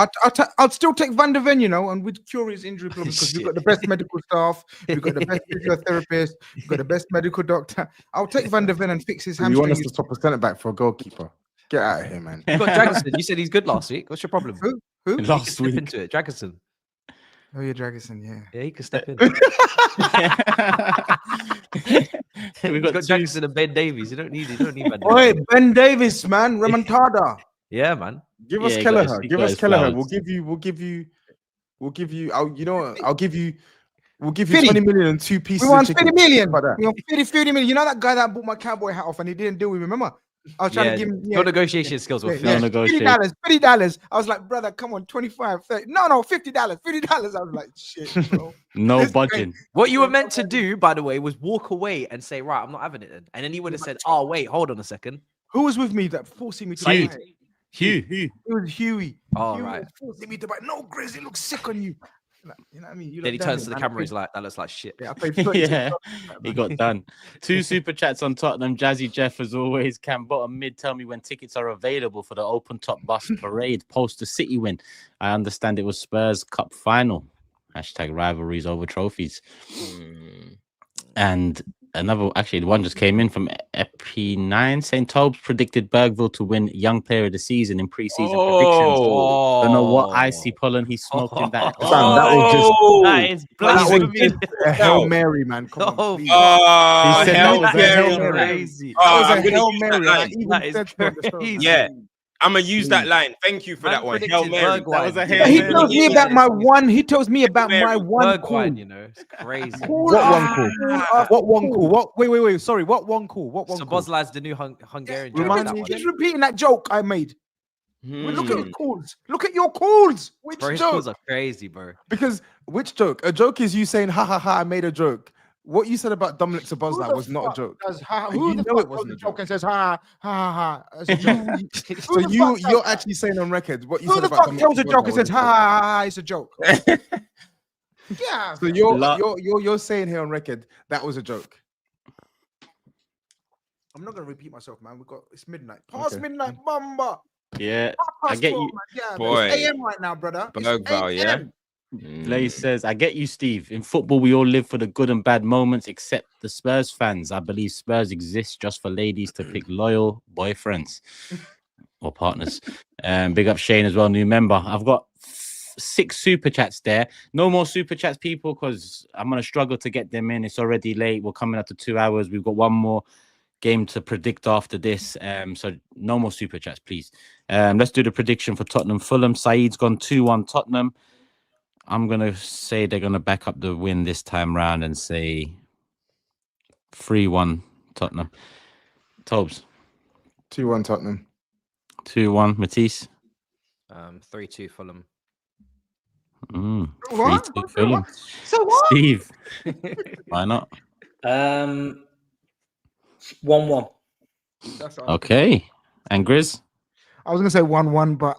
Speaker 3: I'll still take Van der Ven, you know, and with curious injury problems because we've got the best medical staff, we've got the best physiotherapist, we've got the best medical doctor. I'll take Van der Ven and fix his
Speaker 5: You
Speaker 3: hamstring.
Speaker 5: want us to stop a centre back for a goalkeeper? Get out of here, man.
Speaker 2: You got Dragonson. You said he's good last week. What's your problem?
Speaker 3: Who?
Speaker 2: You can
Speaker 1: Last
Speaker 2: step
Speaker 1: week.
Speaker 2: into it. Dragonson.
Speaker 3: Oh, yeah, Dragonson, yeah.
Speaker 2: Yeah, he could step in.
Speaker 1: We've
Speaker 2: You've
Speaker 1: got
Speaker 2: got
Speaker 1: two.
Speaker 2: Dragonson and Ben Davies. You don't need Ben Davies.
Speaker 3: Oi, Ben Davis, man, Remontada.
Speaker 2: Yeah, man.
Speaker 5: Give us
Speaker 1: Yeah, he
Speaker 5: Kelleher.
Speaker 1: got his-
Speaker 5: Give
Speaker 1: he
Speaker 5: us
Speaker 1: got his
Speaker 5: Kelleher.
Speaker 1: flowers.
Speaker 5: We'll give you. You know what? I'll give you. We'll give you
Speaker 3: 50.
Speaker 5: 20 million and two pieces
Speaker 3: We want
Speaker 5: of
Speaker 3: 50
Speaker 5: chicken.
Speaker 3: million.
Speaker 5: How about
Speaker 3: We want 50 million. You know that guy that bought my cowboy hat off and he didn't deal with me, remember? I was trying to give him
Speaker 2: Your negotiation skills were
Speaker 1: No negotiation.
Speaker 3: $50. I was like, brother, come on, 25, 30. No, $50. $50. I was like, shit, bro.
Speaker 1: No
Speaker 3: This
Speaker 1: budging.
Speaker 2: What you were meant to do, by the way, was walk away and say, right, I'm not having it then. And then he would have said, oh, wait, hold on a second.
Speaker 3: Who was with me that forcing me to
Speaker 1: Hugh.
Speaker 3: buy it?
Speaker 1: Hugh.
Speaker 3: It was Huey.
Speaker 2: Oh,
Speaker 3: Huey
Speaker 2: right.
Speaker 3: was forcing me to buy. No, Grizz, it looks sick on you. You know what I mean? You
Speaker 2: Then he
Speaker 3: look
Speaker 2: turns
Speaker 3: damn
Speaker 2: to the
Speaker 3: it, man.
Speaker 2: camera. He's like, "That looks like shit."
Speaker 3: Yeah, I paid 36
Speaker 1: Yeah,
Speaker 3: for that,
Speaker 1: he
Speaker 3: man.
Speaker 1: got done. 2 super chats on Tottenham. Jazzy Jeff, as always. Cam Bottom Mid, tell me when tickets are available for the open top bus parade post the City win. I understand it was Spurs Cup final. Hashtag rivalries over trophies. And another, actually, the one just came in from EP9 saying TOBS predicted Bergville to win Young Player of the Season in preseason predictions. Don't know what icy pollen he smoked in that.
Speaker 5: Fam, that was just
Speaker 2: that is
Speaker 3: That was
Speaker 2: blasphemy.
Speaker 3: just a Hail Mary, man. Come on, please.
Speaker 1: He said that
Speaker 4: hell
Speaker 1: was a
Speaker 4: yeah.
Speaker 1: Hail
Speaker 3: Mary.
Speaker 2: Crazy.
Speaker 3: That was
Speaker 4: I'm
Speaker 3: a
Speaker 4: gonna
Speaker 3: Hail
Speaker 4: use that
Speaker 3: Mary. I
Speaker 4: line.
Speaker 3: even
Speaker 2: That is
Speaker 3: said so on the show,
Speaker 2: crazy.
Speaker 3: man.
Speaker 4: Yeah, I'm gonna use that
Speaker 3: Please.
Speaker 4: line. Thank you for that one. Hail Mary.
Speaker 1: That was a Hail
Speaker 3: Yeah, he
Speaker 1: Mary.
Speaker 3: tells me about my one. He tells me about my
Speaker 4: Mary.
Speaker 3: one call.
Speaker 2: Bergwijn, you know, it's crazy.
Speaker 3: Call
Speaker 5: what one
Speaker 3: after
Speaker 5: call?
Speaker 3: after
Speaker 5: What one
Speaker 3: call.
Speaker 5: call? What? Wait. Sorry. What one call? What one
Speaker 2: So
Speaker 5: call?
Speaker 2: Bozlai's the new Hungarian.
Speaker 3: Yeah,
Speaker 2: joke,
Speaker 5: remind
Speaker 2: that
Speaker 5: me
Speaker 2: one.
Speaker 3: He's repeating that joke I made. Well, look at his calls. Look at your calls. Which
Speaker 2: Bro, his
Speaker 3: joke?
Speaker 2: calls are crazy, bro.
Speaker 5: Because which joke? A joke is you saying ha ha ha. I made a joke. What you said about Dominic
Speaker 3: Who
Speaker 5: Szoboszlai
Speaker 3: the
Speaker 5: was not a
Speaker 3: fuck
Speaker 5: joke.
Speaker 3: does ha-
Speaker 5: You
Speaker 3: Who the
Speaker 5: know
Speaker 3: fuck
Speaker 5: it
Speaker 3: goes
Speaker 5: wasn't
Speaker 3: a
Speaker 5: a
Speaker 3: joke
Speaker 5: joke.
Speaker 3: and says ha ha ha? That's a joke.
Speaker 5: So
Speaker 3: Who the fuck does
Speaker 5: you're
Speaker 3: that?
Speaker 5: actually saying on record what you
Speaker 3: Who
Speaker 5: said
Speaker 3: the
Speaker 5: about
Speaker 3: fuck
Speaker 5: Dominic
Speaker 3: tells a joke and
Speaker 5: Szoboszlai
Speaker 3: says ha
Speaker 5: was
Speaker 3: ha ha? It's a joke. Yeah.
Speaker 5: So you're saying here on record that was a joke.
Speaker 3: I'm not gonna repeat myself, man. It's midnight. Past
Speaker 5: Okay.
Speaker 3: midnight, bamba.
Speaker 1: Yeah, I
Speaker 3: Past
Speaker 1: get
Speaker 3: 12,
Speaker 1: you.
Speaker 3: man. Yeah,
Speaker 4: Boy.
Speaker 3: man. It's AM right now, brother. It's
Speaker 4: Bergvall, yeah?
Speaker 3: AM.
Speaker 1: Blaze says, I get you, Steve. In football, we all live for the good and bad moments, except the Spurs fans. I believe Spurs exist just for ladies to pick loyal boyfriends or partners. Big up Shane as well, new member. I've got 6 super chats there. No more super chats, people, because I'm going to struggle to get them in. It's already late. We're coming up to 2 hours. We've got one more game to predict after this. So no more super chats, please. Let's do the prediction for Tottenham Fulham. Saeed's gone 2-1 Tottenham. I'm going to say they're going to back up the win this time round and say 3-1 Tottenham. Tobes.
Speaker 5: 2-1 Tottenham.
Speaker 1: 2-1 Matisse.
Speaker 2: 3-2 Fulham.
Speaker 1: 3-2 Fulham.
Speaker 3: So what?
Speaker 1: Steve. Why not?
Speaker 6: 1-1.
Speaker 3: That's all.
Speaker 1: Okay. And Grizz?
Speaker 3: I was gonna say 1-1, but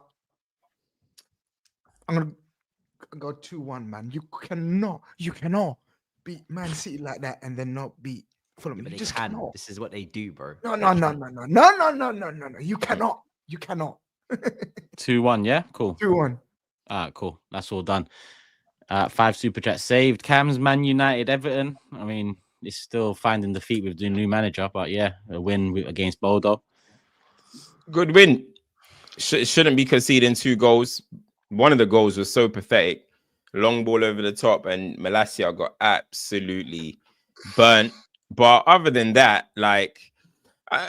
Speaker 3: I'm gonna go 2-1, man. You cannot beat Man City like that and then not beat Fulham.
Speaker 2: But
Speaker 3: You
Speaker 2: they
Speaker 3: just
Speaker 2: can.
Speaker 3: cannot.
Speaker 2: This is what they do, bro.
Speaker 3: No. You cannot.
Speaker 1: 2-1, yeah? Cool.
Speaker 3: 2-1.
Speaker 1: Cool. That's all done. 5 super chats saved. Cams, Man United, Everton. I mean, it's still finding the feet with the new manager, but yeah, a win against Bodo.
Speaker 4: Good win. Shouldn't be conceding 2 goals. One of the goals was so pathetic. Long ball over the top, and Malacia got absolutely burnt. But other than that, like,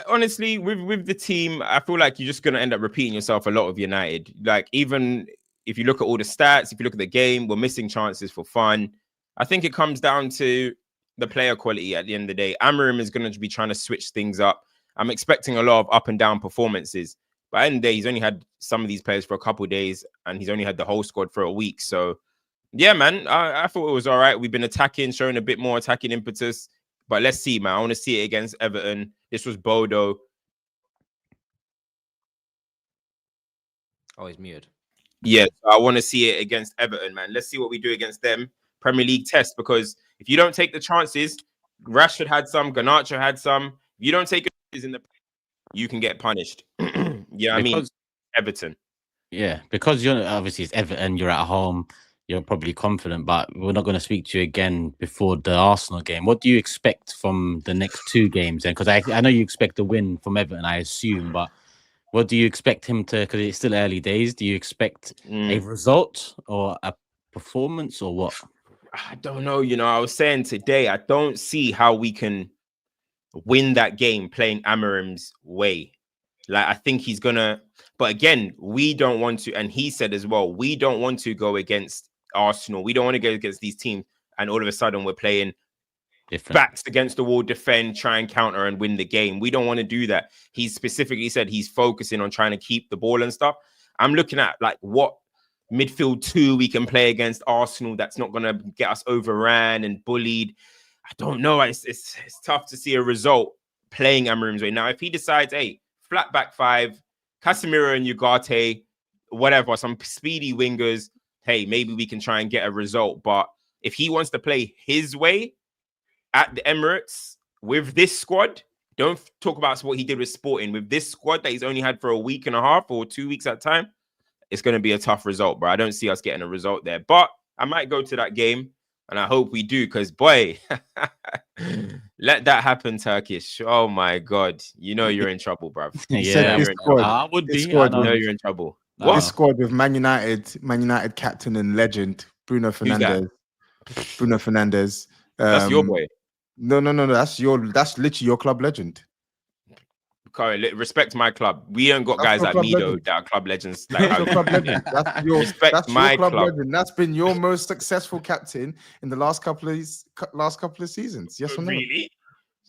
Speaker 4: honestly, with the team, I feel like you're just going to end up repeating yourself a lot of United. Like, even if you look at all the stats, if you look at the game, we're missing chances for fun. I think it comes down to the player quality at the end of the day. Amorim is going to be trying to switch things up. I'm expecting a lot of up and down performances. But at the end of the day, he's only had some of these players for a couple of days, and he's only had the whole squad for a week. So, yeah, man, I thought it was all right. We've been attacking, showing a bit more attacking impetus. But let's see, man. I want to see it against Everton. This was Bodo.
Speaker 2: Oh, he's muted.
Speaker 4: Yeah, I want to see it against Everton, man. Let's see what we do against them. Premier League test, because if you don't take the chances, Rashford had some, Garnacho had some. If you don't take it in the, you can get punished. Yeah, I mean, Everton.
Speaker 1: Yeah, because you're obviously it's Everton, you're at home, you're probably confident, but we're not going to speak to you again before the Arsenal game. What do you expect from the next 2 games then? Because I know you expect a win from Everton, I assume, but what do you expect him to, because it's still early days, do you expect a result or a performance or what?
Speaker 4: I don't know. You know, I was saying today, I don't see how we can win that game playing Amorim's way. Like, I think he's gonna, but again, we don't want to, and he said as well, we don't want to go against Arsenal. We don't want to go against these teams, and all of a sudden we're playing backs against the wall, defend, try and counter and win the game. We don't want to do that. He specifically said he's focusing on trying to keep the ball and stuff. I'm looking at like what midfield 2 we can play against Arsenal that's not going to get us overran and bullied. I don't know. It's tough to see a result playing Amorim's way. Now, if he decides, hey, flat back 5, Casemiro and Ugarte, whatever, some speedy wingers, hey, maybe we can try and get a result. But if he wants to play his way at the Emirates with this squad, don't talk about what he did with Sporting. With this squad that he's only had for a week and a half or 2 weeks at a time, it's going to be a tough result, bro. I don't see us getting a result there. But I might go to that game, and I hope we do, because, boy, let that happen, Turkish. Oh, my God. You know you're in trouble, bro.
Speaker 1: Yeah,
Speaker 5: this squad,
Speaker 1: I would
Speaker 5: this
Speaker 1: be.
Speaker 5: squad
Speaker 1: I
Speaker 4: You
Speaker 1: know.
Speaker 4: know you're in trouble.
Speaker 1: What?
Speaker 5: This squad with Man United captain and legend Bruno
Speaker 4: that?
Speaker 5: Fernandes.
Speaker 4: That's your boy.
Speaker 5: No. That's literally your club legend.
Speaker 4: Corey, respect my club. We don't got
Speaker 5: That's
Speaker 4: guys
Speaker 5: your
Speaker 4: like
Speaker 5: club
Speaker 4: Mido
Speaker 5: legend.
Speaker 4: that are club legends. Like,
Speaker 5: That's your club legend. That's your
Speaker 4: Respect my
Speaker 5: club
Speaker 4: club.
Speaker 5: legend. That's been your most successful captain in the last couple of seasons. Yes or no?
Speaker 4: Really?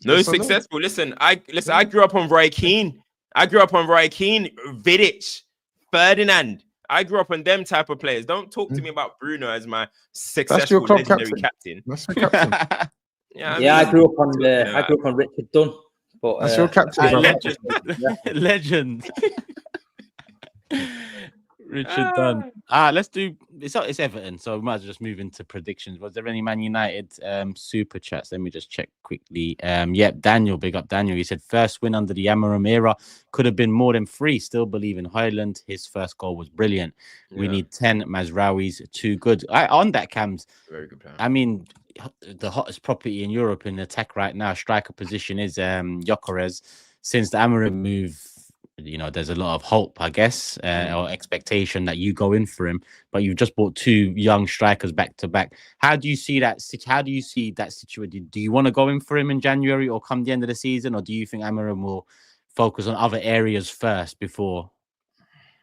Speaker 4: No
Speaker 5: Yes or no?
Speaker 4: successful. Listen. I grew up on Roy Keane. Vidic, Ferdinand. I grew up on them type of players. Don't talk to me about Bruno as my successful
Speaker 5: club
Speaker 4: legendary captain.
Speaker 5: That's your captain.
Speaker 6: I grew up on Richard Dunn. But
Speaker 5: That's your captain. bro.
Speaker 1: Legend. Richard Dunn. Let's do it's Everton, so we might as well just move into predictions. Was there any Man United super chats? Let me just check quickly. Yep, Daniel, big up Daniel. He said first win under the Amarim era, could have been more than 3. Still believe in Haaland. His first goal was brilliant. We need 10 Mazraouis, too good. On that, Cams.
Speaker 4: Very good plan.
Speaker 1: I mean, the hottest property in Europe in attack right now, striker position, is Gyökeres. Since the Amarim move, you know, there's a lot of hope, I guess, or expectation that you go in for him. But you've just bought 2 young strikers back to back. How do you see that? How do you see that situation? Do you want to go in for him in January or come the end of the season, or do you think Amarim will focus on other areas first before?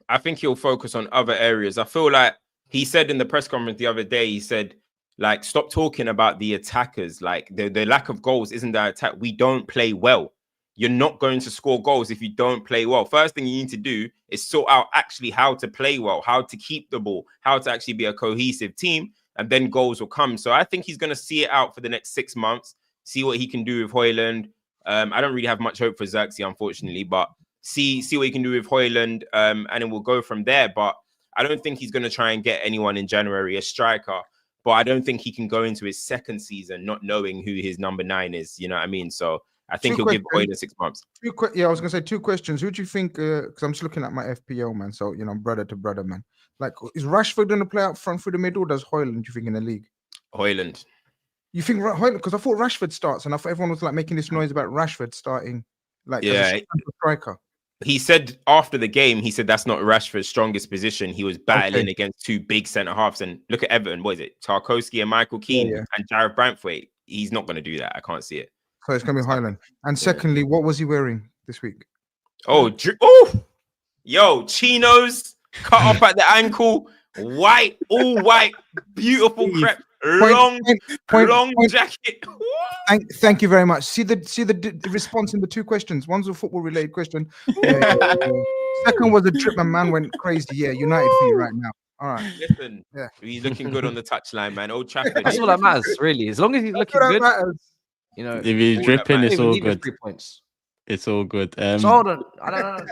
Speaker 4: I think he'll focus on other areas. I feel like he said in the press conference the other day, he said, like, stop talking about the attackers. Like, the lack of goals isn't the attack. We don't play well. You're not going to score goals if you don't play well. First thing you need to do is sort out actually how to play well, how to keep the ball, how to actually be a cohesive team, and then goals will come. So I think he's going to see it out for the next 6 months, see what he can do with Haaland. I don't really have much hope for Xerxes, unfortunately, but see what he can do with Haaland, and then we'll go from there. But I don't think he's going to try and get anyone in January, a striker. But I don't think he can go into his second season not knowing who his number 9 is. You know what I mean? So I think he'll give Owen 6 months.
Speaker 3: I was gonna say 2 questions. Who do you think? Because I'm just looking at my FPL, man. So you know, brother to brother, man. Like, is Rashford gonna play up front through the middle? Or does Haaland? Do you think in the league?
Speaker 4: Haaland.
Speaker 3: You think Haaland? Because I thought Rashford starts, and I thought everyone was like making this noise about Rashford starting, like, as a striker.
Speaker 4: He said after the game, he said that's not Rashford's strongest position. He was battling against 2 big centre halves, and look at Everton. What is it? Tarkowski and Michael Keane and Jared Brantwaite. He's not going to do that. I can't see it.
Speaker 3: So it's going to be Haaland. And secondly, what was he wearing this week?
Speaker 4: Yo, chinos cut off at the ankle, white, all white, beautiful crepe, long jacket.
Speaker 3: Thank you very much. See the response in the 2 questions. One's a football related question. Second was a trip. My man went crazy. Yeah, United for you right now. All right.
Speaker 4: Listen, he's looking good on the touchline, man. Old Trafford.
Speaker 2: That's all that matters, really. As long as he's looking good. You know,
Speaker 1: if he's dripping, it's all good.
Speaker 2: 3 points.
Speaker 1: It's all good.
Speaker 2: So hold on. I don't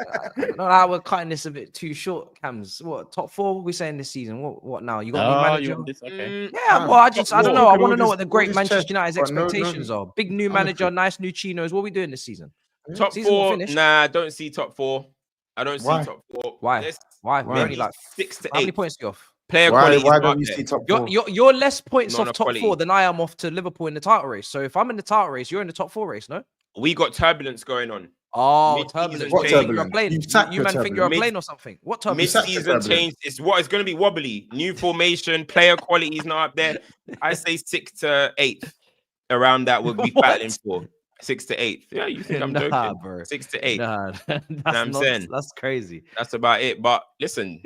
Speaker 2: know how we're cutting this a bit too short, Cams. What top 4 we saying this season? What now? You got new manager?
Speaker 1: Okay.
Speaker 2: Yeah, well, I don't know. I want to know what the great Manchester United's expectations are. Big new manager, nice new chinos. What are we doing this season?
Speaker 4: Top 4? Nah, I don't see top 4. I don't see top 4.
Speaker 2: Why? We're only like
Speaker 4: 6 to 8.
Speaker 2: How many points are you off?
Speaker 4: Player quality.
Speaker 5: Why don't you see top 4?
Speaker 2: You're less points
Speaker 4: Not
Speaker 2: off top 4 than I am off to Liverpool in the title race. So if I'm in the title race, you're in the top 4 race, no?
Speaker 4: We got turbulence going on.
Speaker 2: Oh, turbulence.
Speaker 4: What
Speaker 2: turbulence? You man think you're a
Speaker 4: Mid-
Speaker 2: plane or something? What turbulence?
Speaker 4: Mid-season change is what it's going to be wobbly. New formation, player quality is not up there. I say 6 to 8. Around that we'll be battling for. 6 to 8. Yeah, you think I'm joking?
Speaker 2: Bro.
Speaker 4: 6 to 8.
Speaker 2: That's crazy.
Speaker 4: That's about it. But listen,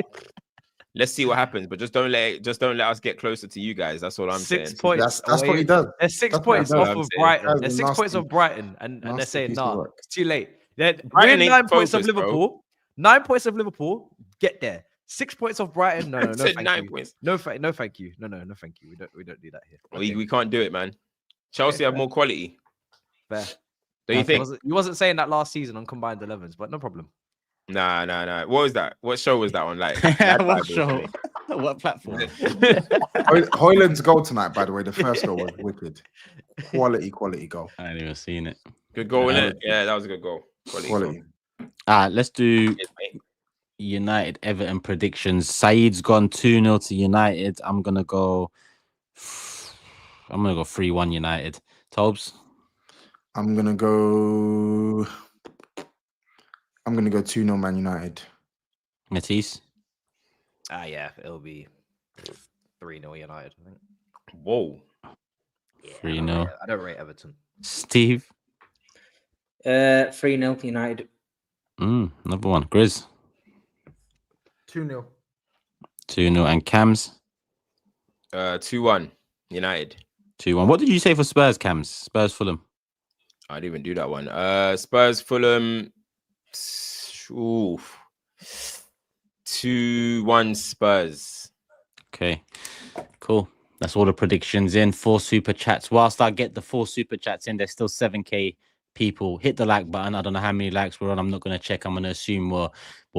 Speaker 4: let's see what happens. But just don't let us get closer to you guys. That's all I'm saying.
Speaker 2: 6 points.
Speaker 5: That's what he does.
Speaker 2: There's 6 points off of Brighton. There's 6 points of Brighton, and they're saying, nah, it's too late. We're 9 points of Liverpool. 9 points of Liverpool. Get there. 6 points of Brighton. No, thank you. No, thank you. No, thank you. We don't do that here. Okay.
Speaker 4: We can't do it, man. Chelsea have more quality.
Speaker 2: Fair.
Speaker 4: Don't you think?
Speaker 2: You wasn't saying that last season on combined 11s, but no problem.
Speaker 4: Nah. What was that? What show was that on? Like
Speaker 1: what show? What platform?
Speaker 5: Højlund's goal tonight, by the way, the first goal was wicked. Quality goal.
Speaker 1: I ain't even seen it.
Speaker 4: Good goal, innit? Yeah, that was a good goal.
Speaker 5: Quality.
Speaker 1: Let's do United Everton predictions. Saeed's gone 2-0 to United. I'm gonna go 3-1 United. Tobs?
Speaker 5: I'm gonna go 2-0 Man United.
Speaker 1: Matisse?
Speaker 2: Yeah, it'll be 3-0 United, I think.
Speaker 4: Whoa.
Speaker 2: Yeah,
Speaker 1: 3-0.
Speaker 2: I don't rate Everton.
Speaker 1: Steve?
Speaker 6: 3-0 United.
Speaker 1: Another one. Grizz?
Speaker 3: 2-0.
Speaker 1: 2-0. And Cams?
Speaker 4: 2-1 United.
Speaker 1: 2-1. What did you say for Spurs, Cams? Spurs Fulham?
Speaker 4: I didn't even do that one. Spurs Fulham. 2-1 Spurs.
Speaker 1: Okay, cool. That's all the predictions in. 4 super chats. Whilst I get the 4 super chats in, there's still 7K people. Hit the like button. I don't know how many likes we're on. I'm not going to check. I'm going to assume we'll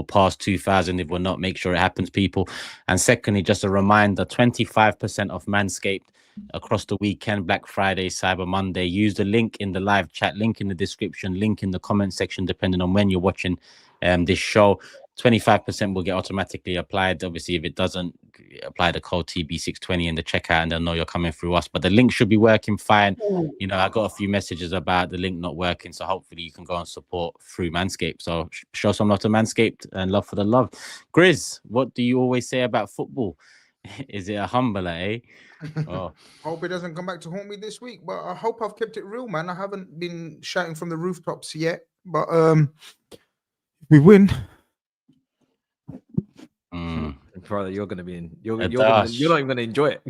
Speaker 1: pass 2,000. If we're not, make sure it happens, people. And secondly, just a reminder, 25% off Manscaped across the weekend, Black Friday, Cyber Monday. Use the link in the live chat, link in the description, link in the comment section, depending on when you're watching this show. 25% will get automatically applied. Obviously, if it doesn't, apply the code TB620 in the checkout and they'll know you're coming through us. But the link should be working fine. You know, I got a few messages about the link not working. So hopefully you can go and support through Manscaped. So show some love to Manscaped and love for the love. Grizz, what do you always say about football? Is it a humbler, eh? Oh.
Speaker 3: Hope it doesn't come back to haunt me this week, but I hope I've kept it real, man. I haven't been shouting from the rooftops yet, but we win.
Speaker 2: Brother, you're gonna be in. You're not even gonna enjoy it.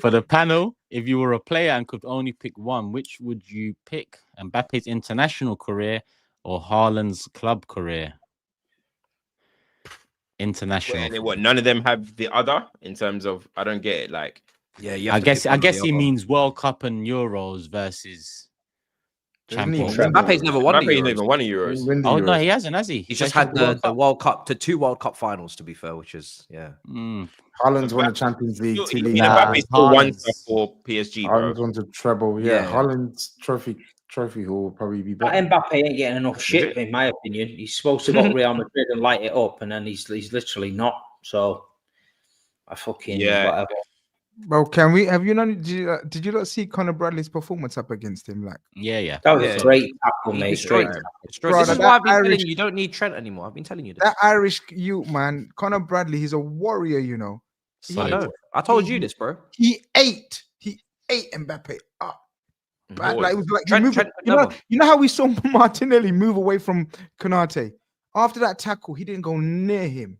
Speaker 1: For the panel, if you were a player and could only pick one, which would you pick? Mbappe's international career or Haaland's club career? International.
Speaker 4: Wait, what? None of them have the other in terms of. I don't get it. Like,
Speaker 2: yeah,
Speaker 1: I guess he means World Cup and Euros versus.
Speaker 2: Mbappe's never won.
Speaker 4: Mbappe's never won Euros.
Speaker 1: Oh no, he hasn't, has he?
Speaker 2: He's just had the World Cup to 2 World Cup finals, to be fair, which is
Speaker 5: Haaland's won the Champions League.
Speaker 4: Mbappe's still won stuff for PSG.
Speaker 5: Haaland's won the treble. Yeah, Haaland's trophy will probably be better.
Speaker 6: Mbappe ain't getting enough shit, in my opinion. He's supposed to go to Real Madrid and light it up, and then he's literally not. So I fucking whatever.
Speaker 3: Bro, can we have you not? Did you not see Conor Bradley's performance up against him? Like,
Speaker 1: yeah,
Speaker 6: that was a great tackle, mate. Straight.
Speaker 2: Bro, this is why I've been telling you, you don't need Trent anymore. I've been telling you this.
Speaker 3: That Irish youth, man, Conor Bradley, he's a warrior, you know.
Speaker 2: I know. I told you this, bro.
Speaker 3: He ate Mbappe up. Like, it was like
Speaker 2: Trent,
Speaker 3: you know how we saw Martinelli move away from Konate after that tackle. He didn't go near him.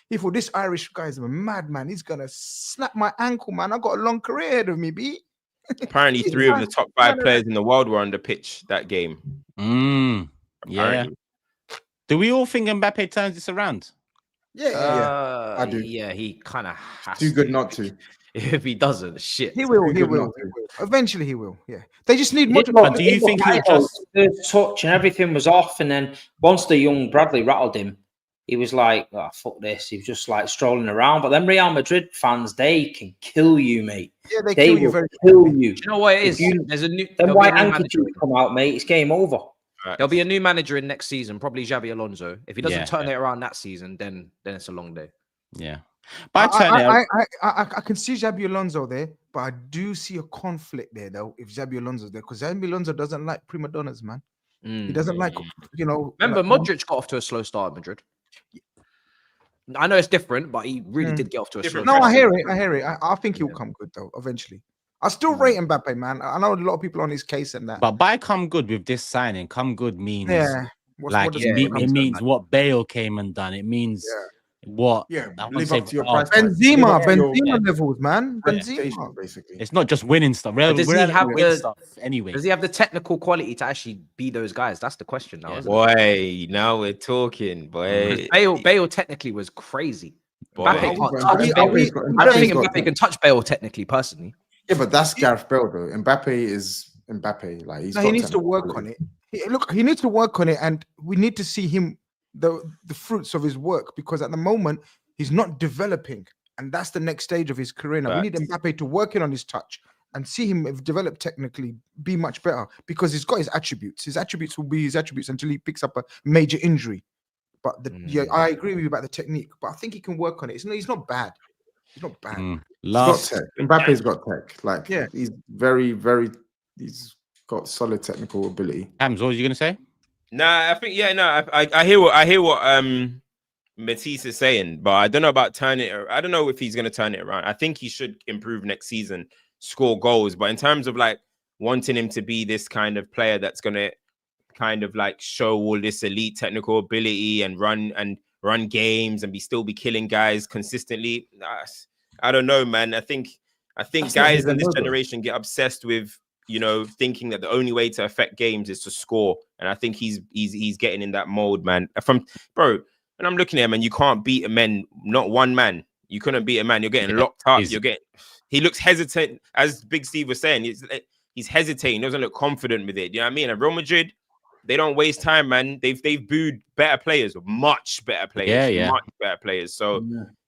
Speaker 3: He thought, this Irish guy is a madman. He's gonna snap my ankle, man. I got a long career ahead of me, B.
Speaker 4: Apparently, 3 of the top 5 players in the world were on the pitch that game.
Speaker 1: Yeah. Do we all think Mbappe turns this around?
Speaker 3: Yeah,
Speaker 5: I do.
Speaker 2: Yeah, he kind of has.
Speaker 5: Too good not to.
Speaker 2: If he doesn't, shit.
Speaker 3: He will. Eventually, he will. Yeah. They just need much.
Speaker 1: But do you think he just
Speaker 6: the touch and everything was off, and then once the young Bradley rattled him, he was like, "Oh, fuck this." He was just like strolling around. But then Real Madrid fans, they can kill you, mate.
Speaker 3: Yeah, they
Speaker 6: kill you.
Speaker 2: Do you know what it is? There's a new.
Speaker 6: Then white handkerchief come out, mate. It's game over.
Speaker 4: Right.
Speaker 2: There'll be a new manager in next season, probably Xabi Alonso. If he doesn't turn it around that season, then it's a long day.
Speaker 1: Yeah.
Speaker 3: But I can see Xabi Alonso there, but I do see a conflict there though if Xabi Alonso's there, because Xabi Alonso doesn't like prima donnas, man. He doesn't like, you know.
Speaker 2: Remember, Modric got off to a slow start at Madrid. I know it's different, but he really did get off to a slow start.
Speaker 3: No, I hear it. I think he'll come good though eventually. I still rate Mbappe, man. I know a lot of people on his case and that.
Speaker 1: But by come good with this signing, come good means
Speaker 3: it
Speaker 1: means what Bale came and done. It means what
Speaker 5: live up to your price.
Speaker 3: Benzema levels, man. Benzema,
Speaker 5: basically.
Speaker 1: It's not just winning stuff.
Speaker 2: Does he have the
Speaker 1: stuff anyway?
Speaker 2: Does he have the technical quality to actually be those guys? That's the question now.
Speaker 4: Boy, now we're talking, boy.
Speaker 2: Bale technically was crazy.
Speaker 4: Boy.
Speaker 2: I don't think Mbappe can touch Bale technically, personally.
Speaker 5: Yeah, but that's Gareth Bale though. Mbappe is Mbappe. Like he
Speaker 3: needs to work on it. He needs to work on it, and we need to see him the fruits of his work, because at the moment he's not developing, and that's the next stage of his career. Now we need Mbappe to work in on his touch and see him develop technically, be much better, because he's got his attributes. His attributes will be his attributes until he picks up a major injury. But yeah, I agree with you about the technique, but I think he can work on it. He's not bad. He's not bad.
Speaker 5: He's got tech. Mbappe's got tech. Like, yeah, he's very, very. He's got solid technical ability.
Speaker 1: Hams, what was you gonna say?
Speaker 4: Nah, I think I hear what Matisse is saying, but I don't know about turning it. I don't know if he's gonna turn it around. I think he should improve next season, score goals. But in terms of like wanting him to be this kind of player that's gonna kind of like show all this elite technical ability and run games and still be killing guys consistently, I don't know, man. I think that's guys in this generation get obsessed with, you know, thinking that the only way to affect games is to score. And I think he's getting in that mode, man. And I'm looking at him, and you can't beat a man, not one man. You couldn't beat a man. You're getting locked up. He looks hesitant, as Big Steve was saying. He's hesitating. He doesn't look confident with it. You know what I mean? And Real Madrid, they don't waste time, man. They've booed better players, much better players, much better players. So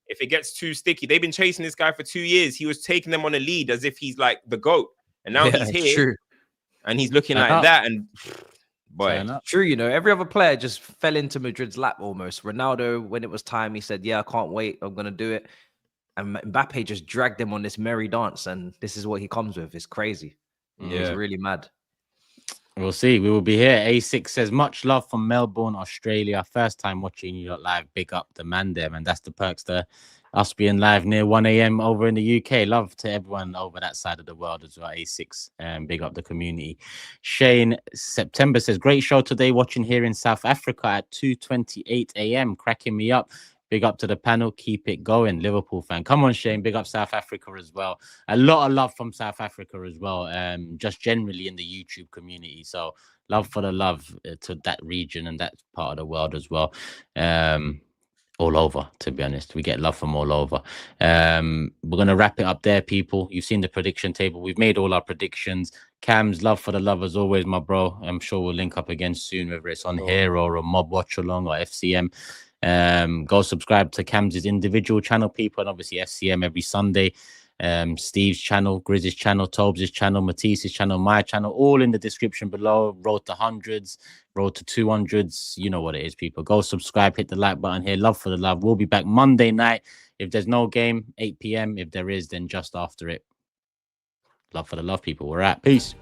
Speaker 4: if it gets too sticky, they've been chasing this guy for 2 years. He was taking them on a lead as if he's like the GOAT. And now he's here, and he's looking like that. And boy,
Speaker 2: true, you know, every other player just fell into Madrid's lap almost. Ronaldo, when it was time, he said, "Yeah, I can't wait. I'm gonna do it." And Mbappe just dragged him on this merry dance, and this is what he comes with. It's crazy. Yeah, it's really mad.
Speaker 1: We'll see. We will be here. A6 says, much love from Melbourne, Australia. First time watching you live. Big up the man there, man. That's the perks there. Us being live near 1 a.m. over in the UK. Love to everyone over that side of the world as well. A6, big up the community. Shane September says, great show today. Watching here in South Africa at 2:28 a.m. Cracking me up. Big up to the panel. Keep it going. Liverpool fan. Come on, Shane. Big up South Africa as well. A lot of love from South Africa as well. Just generally in the YouTube community. So love for the love to that region and that part of the world as well. All over, to be honest. We get love from all over. We're going to wrap it up there, people. You've seen the prediction table. We've made all our predictions. Cam's love for the love as always, my bro. I'm sure we'll link up again soon, whether it's on here or a mob watch along or FCM. Go subscribe to Cam's individual channel, people, and obviously FCM every Sunday. Steve's channel, GRIZZ's channel, TOBS' channel, Matisse's channel, my channel, all in the description below. Road to hundreds, road to 200s. You know what it is, people. Go subscribe, hit the like button here. Love for the love. We'll be back Monday night. If there's no game, 8 p.m. If there is, then just after it. Love for the love, people. We're out. Peace.